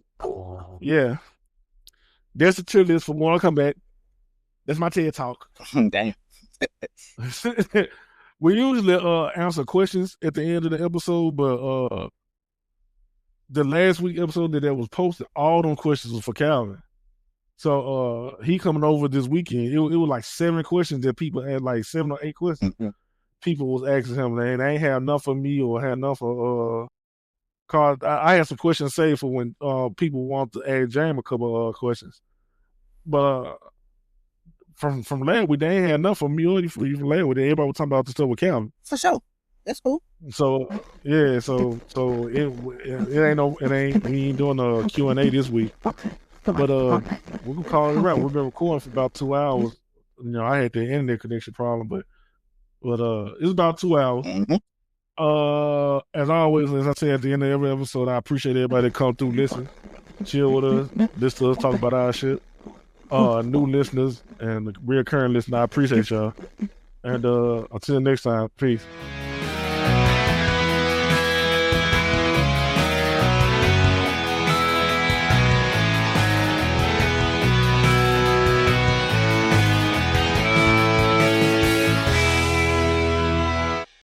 yeah. There's a tier list for Mortal Kombat. That's my TED Talk. Damn. We usually answer questions at the end of the episode, but the last week episode that was posted, all them questions was for Calvin. So he coming over this weekend. It was like 7 questions that people had, like 7 or 8 questions. People was asking him, they ain't have enough for me or had enough for cause I had some questions saved for when people want to ask James a couple of questions. But from last week, they ain't had enough for me or even last week. Everybody was talking about the stuff with Calvin. For sure. That's cool. So yeah, so we ain't doing a Q&A this week. But we can call it right. We've been recording for about 2 hours. You know, I had the internet connection problem, but it's about 2 hours. As always, as I say at the end of every episode, I appreciate everybody that come through, listen, chill with us, listen to us talk about our shit. New listeners and recurring listeners, I appreciate y'all. And until next time, peace.